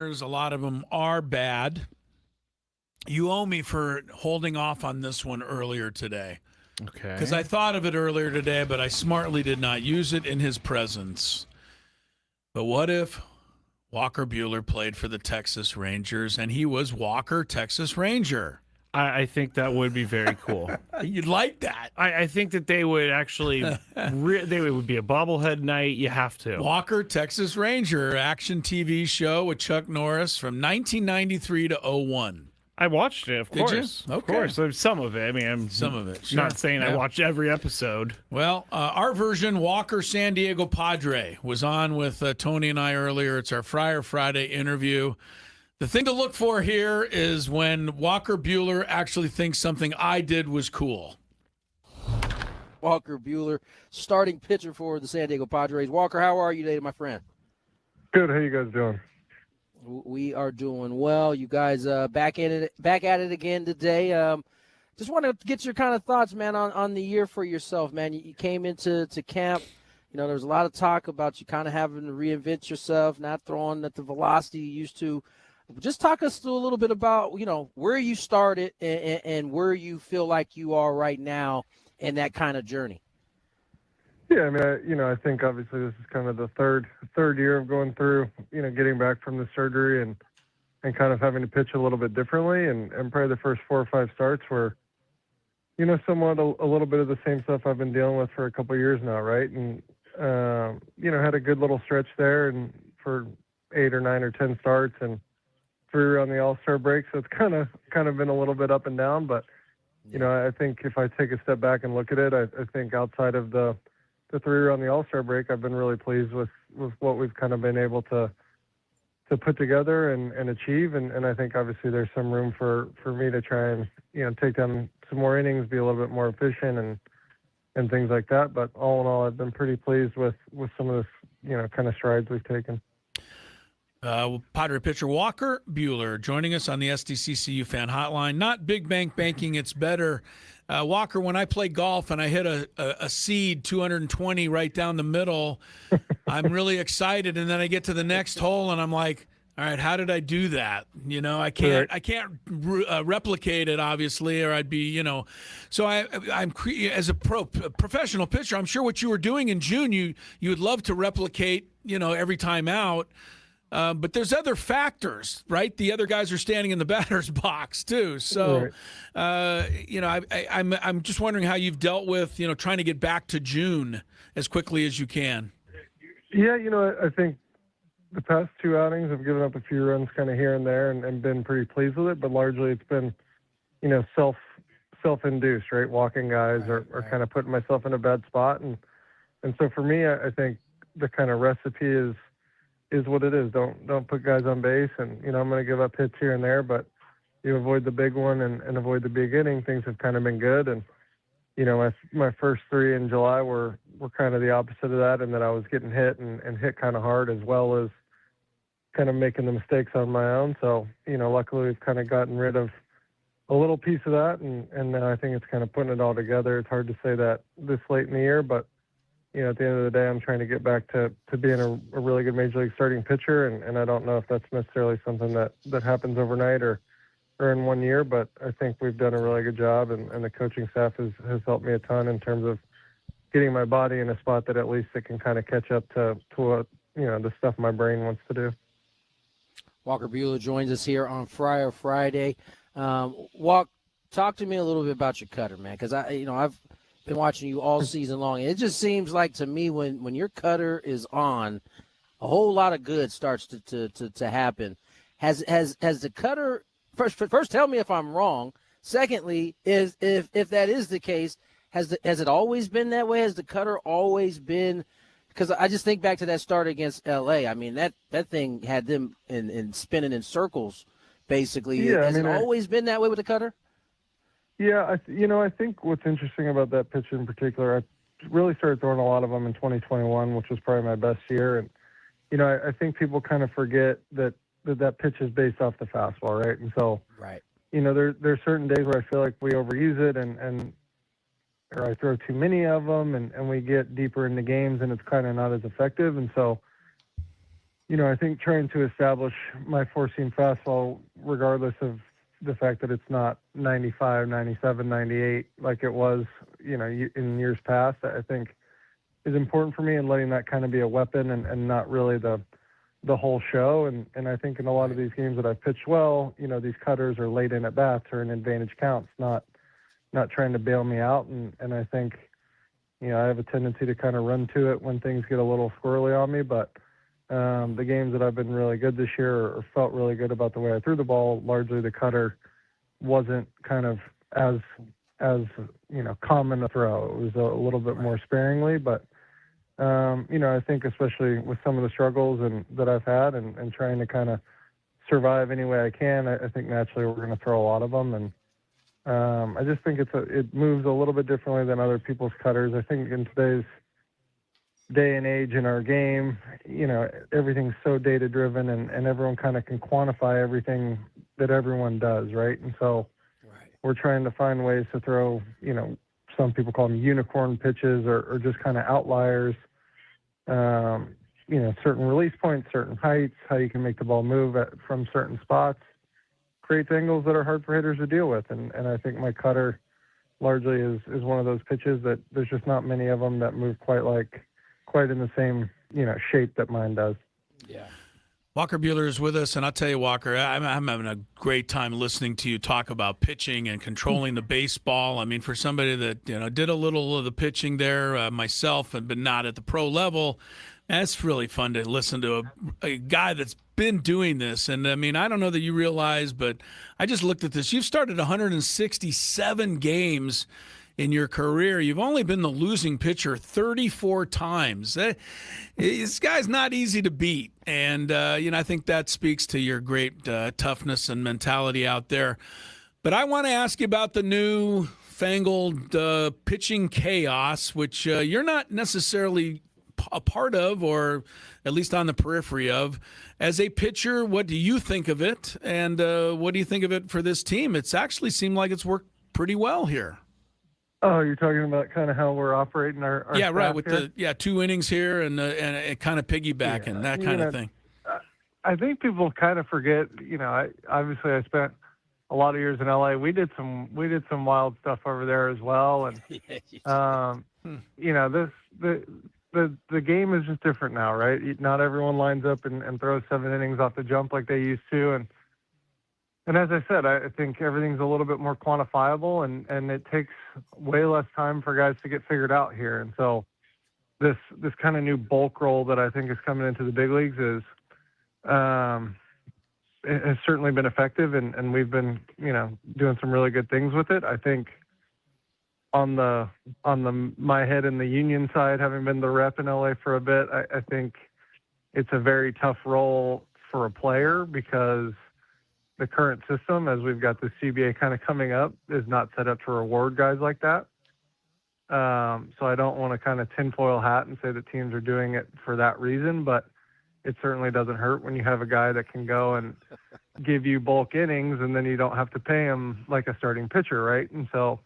A lot of them are bad. You owe me for holding off on this one earlier today. Okay. Because I thought of it earlier today, but I smartly did not use it in his presence. But what if Walker Buehler played for the Texas Rangers and he was Walker, Texas Ranger? I think that would be very cool. You'd like that. I think that they would actually, they would be a bobblehead night. You have to. Walker, Texas Ranger, action TV show with Chuck Norris from 1993 to 01. I watched it, of Did you? course. Okay. Of course. Some of it. I mean, I'm Some of it. not Sure. saying I watched every episode. Well, our version, Walker San Diego Padre, was on with Tony and I earlier. It's our Friar Friday interview. The thing to look for here is when Walker Buehler actually thinks something I did was cool. Walker Buehler, starting pitcher for the San Diego Padres. Walker, how are you today, my friend? Good. How you guys doing? We are doing well. You guys back at it again today. Just want to get your kind of thoughts, man, on the year for yourself, man. You came into camp. You know, there was a lot of talk about you kind of having to reinvent yourself, not throwing at the velocity you used to. Just talk us through a little bit about, you know, where you started and where you feel like you are right now in that kind of journey. Yeah, I mean, I think obviously this is kind of the third year of going through, getting back from the surgery and kind of having to pitch a little bit differently. And probably the first 4 or 5 starts were, somewhat a little bit of the same stuff I've been dealing with for a couple of years now, right? And, had a good little stretch there and for 8 or 9 or 10 starts and 3 around the All-Star break. So it's kind of been a little bit up and down. But, I think if I take a step back and look at it, I think outside of the 3 around the All-Star break, I've been really pleased with what we've kind of been able to put together and achieve. And I think obviously there's some room for me to try and, take down some more innings, be a little bit more efficient and things like that. But all in all, I've been pretty pleased with some of this, kind of strides we've taken. Padre pitcher Walker Buehler joining us on the SDCCU fan hotline. Not big bank banking, it's better. Walker, when I play golf and I hit a seed 220 right down the middle, I'm really excited. And then I get to the next hole and I'm like, all right, how did I do that? I can't replicate it, obviously, or I'd be, So I'm as a professional pitcher, I'm sure what you were doing in June, you would love to replicate, every time out. But there's other factors, right? The other guys are standing in the batter's box too. So, I'm just wondering how you've dealt with, trying to get back to June as quickly as you can. Yeah, I think the past 2 outings I've given up a few runs kind of here and there and been pretty pleased with it. But largely it's been, self-induced, right? Walking guys or kind of putting myself in a bad spot. And so for me, I think the kind of recipe is what it is. Don't put guys on base, and I'm going to give up hits here and there, but you avoid the big one and avoid the big inning. Things have kind of been good, and my first 3 in July were kind of the opposite of that, and that I was getting hit and hit kind of hard, as well as kind of making the mistakes on my own. So luckily we've kind of gotten rid of a little piece of that, and now I think it's kind of putting it all together. It's hard to say that this late in the year, but at the end of the day, I'm trying to get back to being a really good major league starting pitcher, and I don't know if that's necessarily something that happens overnight or in 1 year, but I think we've done a really good job, and the coaching staff has helped me a ton in terms of getting my body in a spot that at least it can kind of catch up to what, the stuff my brain wants to do. Walker Buehler joins us here on Friar Friday. Talk to me a little bit about your cutter, man, because I've been watching you all season long. It just seems like to me when your cutter is on, a whole lot of good starts to happen. Has the cutter first tell me if I'm wrong. Secondly, if that is the case, has it always been that way? Has the cutter always been? Because I just think back to that start against LA. I mean that thing had them in spinning in circles, basically. Yeah, has it always been that way with the cutter? Yeah, I think what's interesting about that pitch in particular, I really started throwing a lot of them in 2021, which was probably my best year. And, I think people kind of forget that pitch is based off the fastball, right? And so, right. There's certain days where I feel like we overuse it or I throw too many of them and we get deeper into games and it's kind of not as effective. And so, I think trying to establish my four-seam fastball, regardless of the fact that it's not 95, 97, 98 like it was, in years past, I think is important for me, and letting that kind of be a weapon and not really the whole show. And I think in a lot of these games that I've pitched well, these cutters are late in at bats or in advantage counts, not trying to bail me out. And I think, I have a tendency to kind of run to it when things get a little squirrely on me, but the games that I've been really good this year or felt really good about the way I threw the ball, largely the cutter wasn't kind of as common a throw. It was a little bit more sparingly, but I think especially with some of the struggles that I've had and trying to kind of survive any way I can, I think naturally we're going to throw a lot of them. And I just think it moves a little bit differently than other people's cutters. I think in today's day and age in our game, everything's so data driven and everyone kind of can quantify everything that everyone does, right? And so we're trying to find ways to throw, some people call them unicorn pitches or just kind of outliers, certain release points, certain heights, how you can make the ball move from certain spots, creates angles that are hard for hitters to deal with. And I think my cutter largely is one of those pitches that there's just not many of them that move quite in the same, shape that mine does. Yeah. Walker Buehler is with us, and I'll tell you, Walker, I'm having a great time listening to you talk about pitching and controlling the baseball. I mean, for somebody that did a little of the pitching there myself, but not at the pro level, that's really fun to listen to a guy that's been doing this. And I mean, I don't know that you realize, but I just looked at this. You've started 167 games in your career. You've only been the losing pitcher 34 times. This guy's not easy to beat. And, I think that speaks to your great toughness and mentality out there. But I want to ask you about the new fangled pitching chaos, which you're not necessarily a part of, or at least on the periphery of. As a pitcher, what do you think of it? And what do you think of it for this team? It's actually seemed like it's worked pretty well here. Oh, you're talking about kind of how we're operating our yeah, right. With here? 2 innings here and kind of piggybacking, that kind of thing. I think people kind of forget. Obviously I spent a lot of years in LA. We did some wild stuff over there as well, and the game is just different now, right? Not everyone lines up and throws 7 innings off the jump like they used to, and as I said, I think everything's a little bit more quantifiable, and it takes way less time for guys to get figured out here. And so this kind of new bulk role that I think is coming into the big leagues it has certainly been effective, and we've been, doing some really good things with it. I think on my head in the union side, having been the rep in LA for a bit, I think it's a very tough role for a player because the current system, as we've got the CBA kind of coming up, is not set up to reward guys like that. So I don't want to kind of tinfoil hat and say that teams are doing it for that reason, but it certainly doesn't hurt when you have a guy that can go and give you bulk innings and then you don't have to pay him like a starting pitcher, right? And so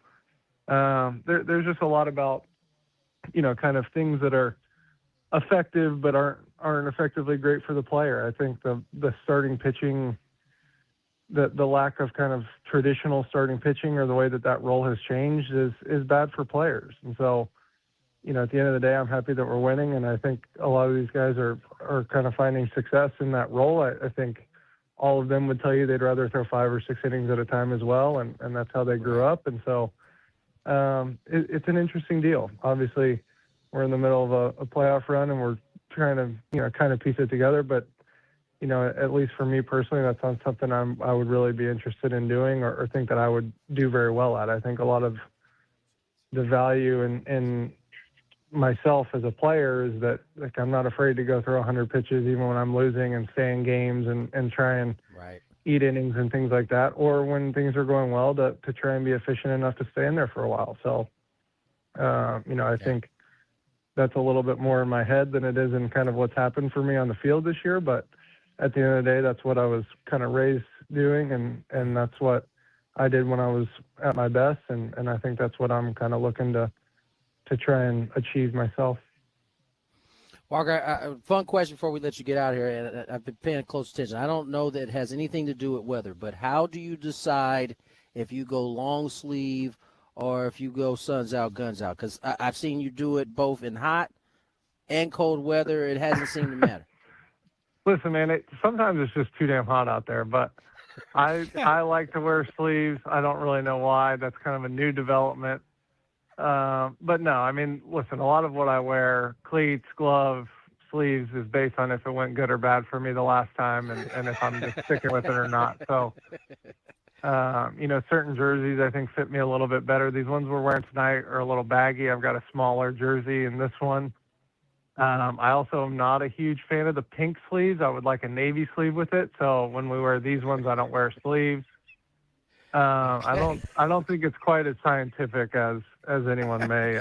there's just a lot about, kind of things that are effective but aren't effectively great for the player. I think the starting pitching, the lack of kind of traditional starting pitching or the way that role has changed is bad for players. And so, at the end of the day, I'm happy that we're winning, and I think a lot of these guys are kind of finding success in that role. I think all of them would tell you they'd rather throw 5 or 6 innings at a time as well, and that's how they grew up. And so it's an interesting deal. Obviously, we're in the middle of a playoff run, and we're trying to, kind of piece it together, but at least for me personally, that's not something I would really be interested in doing or think that I would do very well at. I think a lot of the value in myself as a player is that, like, I'm not afraid to go through 100 pitches even when I'm losing and stay in games and try and eat innings and things like that, or when things are going well to try and be efficient enough to stay in there for a while. So, I think that's a little bit more in my head than it is in kind of what's happened for me on the field this year. But at the end of the day, that's what I was kind of raised doing, and that's what I did when I was at my best, and I think that's what I'm kind of looking to try and achieve myself. Walker, fun question before we let you get out of here, and I've been paying close attention. I don't know that it has anything to do with weather, but how do you decide if you go long sleeve or if you go suns out, guns out? Because I've seen you do it both in hot and cold weather. It hasn't seemed to matter. Listen, man, sometimes it's just too damn hot out there, but I like to wear sleeves. I don't really know why. That's kind of a new development. But no, I mean, listen, a lot of what I wear, cleats, gloves, sleeves, is based on if it went good or bad for me the last time and if I'm just sticking with it or not. So, certain jerseys I think fit me a little bit better. These ones we're wearing tonight are a little baggy. I've got a smaller jersey in this one. I also am not a huge fan of the pink sleeves. I would like a navy sleeve with it. So when we wear these ones, I don't wear sleeves. I don't think it's quite as scientific as anyone may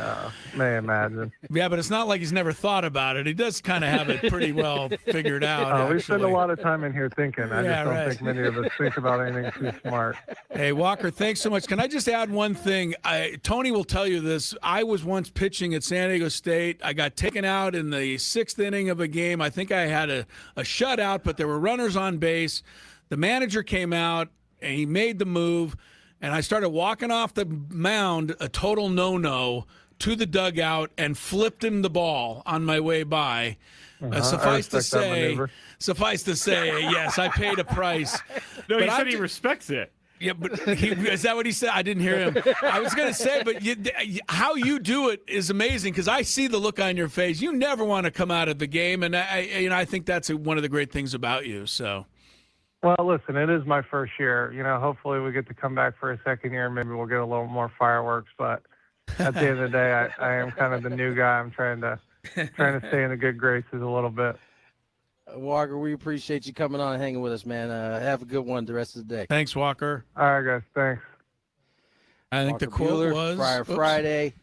imagine. Yeah, but it's not like he's never thought about it. He does kind of have it pretty well figured out. We spend a lot of time in here thinking. I just don't think many of us think about anything too smart. Hey, Walker, thanks so much. Can I just add one thing? Tony will tell you this. I was once pitching at San Diego State. I got taken out in the 6th inning of a game. I think I had a shutout, but there were runners on base. The manager came out, and he made the move, and I started walking off the mound, a total no-no, to the dugout and flipped him the ball on my way by. Suffice to say, yes, I paid a price. No, he said he respects it. Yeah, but is that what he said? I didn't hear him. I was going to say, but how you do it is amazing because I see the look on your face. You never want to come out of the game, and I think that's one of the great things about you. So. Well, listen, it is my first year. Hopefully we get to come back for a second year. Maybe we'll get a little more fireworks. But at the end of the day, I am kind of the new guy. I'm trying to stay in the good graces a little bit. Walker, we appreciate you coming on and hanging with us, man. Have a good one the rest of the day. Thanks, Walker. All right, guys. Thanks. I think Walker the quote Buehler, was Friar Friday.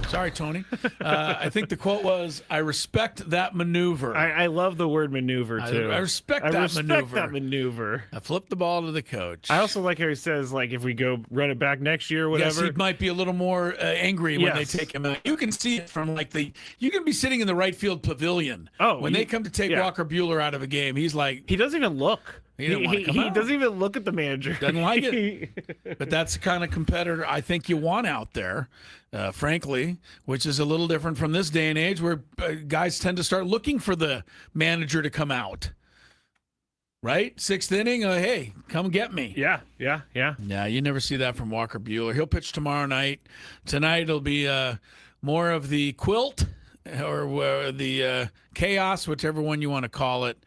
Sorry, Tony. I think the quote was, "I respect that maneuver." I love the word maneuver too. I respect that maneuver. I flipped the ball to the coach. I also like how he says, like, if we go run it back next year or whatever. Yes, he might be a little more angry when they take him out. You can see it from you can be sitting in the right field pavilion. When they come to take Walker Buehler out of a game, he's like, he doesn't even look. He doesn't even look at the manager. Doesn't like it. But that's the kind of competitor I think you want out there, frankly, which is a little different from this day and age where guys tend to start looking for the manager to come out. Right? 6th inning, hey, come get me. Yeah. Yeah, you never see that from Walker Buehler. He'll pitch tomorrow night. Tonight it'll be more of the quilt or the chaos, whichever one you want to call it,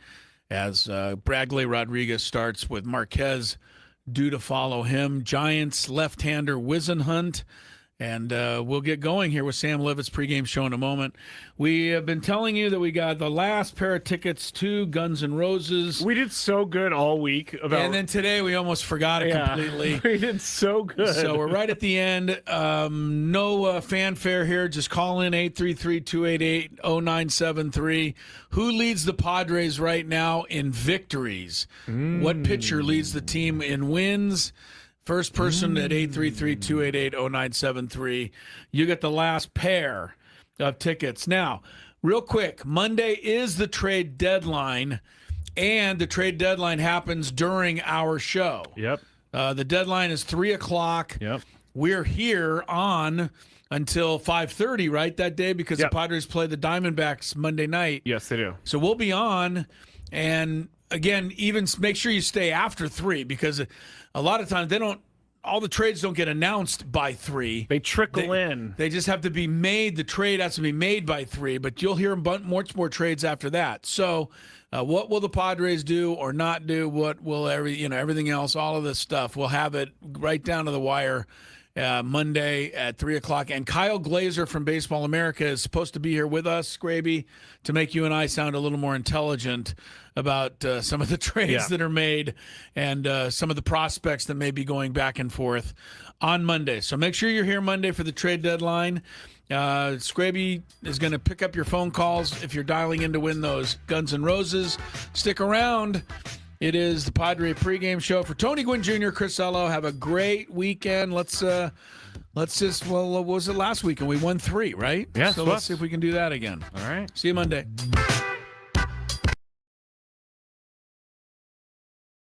as Bradley Rodriguez starts with Marquez due to follow him. Giants left-hander Wisenhunt. And we'll get going here with Sam Levitt's pregame show in a moment. We have been telling you that we got the last pair of tickets to Guns N' Roses. We did so good all week. And then today we almost forgot it completely. We did so good. So we're right at the end. No fanfare here. Just call in 833-288-0973. Who leads the Padres right now in victories? What pitcher leads the team in wins? First person at 833-288-0973. You get the last pair of tickets. Now, real quick, Monday is the trade deadline, and the trade deadline happens during our show. Yep. The deadline is 3 o'clock. Yep. We're here on until 5:30, right, that day, because the Padres play the Diamondbacks Monday night. Yes, they do. So we'll be on, and again, even make sure you stay after 3 because a lot of times all the trades don't get announced by 3. They trickle in. They just have to be made. The trade has to be made by 3, but you'll hear much more trades after that. So what will the Padres do or not do? What will everything else, all of this stuff, we'll have it right down to the wire Monday at 3 o'clock. And Kyle Glazer from Baseball America is supposed to be here with us, Skraby, to make you and I sound a little more intelligent about some of the trades that are made and some of the prospects that may be going back and forth on Monday. So make sure you're here Monday for the trade deadline. Skraby is going to pick up your phone calls if you're dialing in to win those Guns N' Roses. Stick around. It is the Padre pregame show for Tony Gwynn Jr., Chris Ello. Have a great weekend. Let's let's just, well, what was it last week? And we won 3, right? Yeah, So let's see if we can do that again. All right. See you Monday.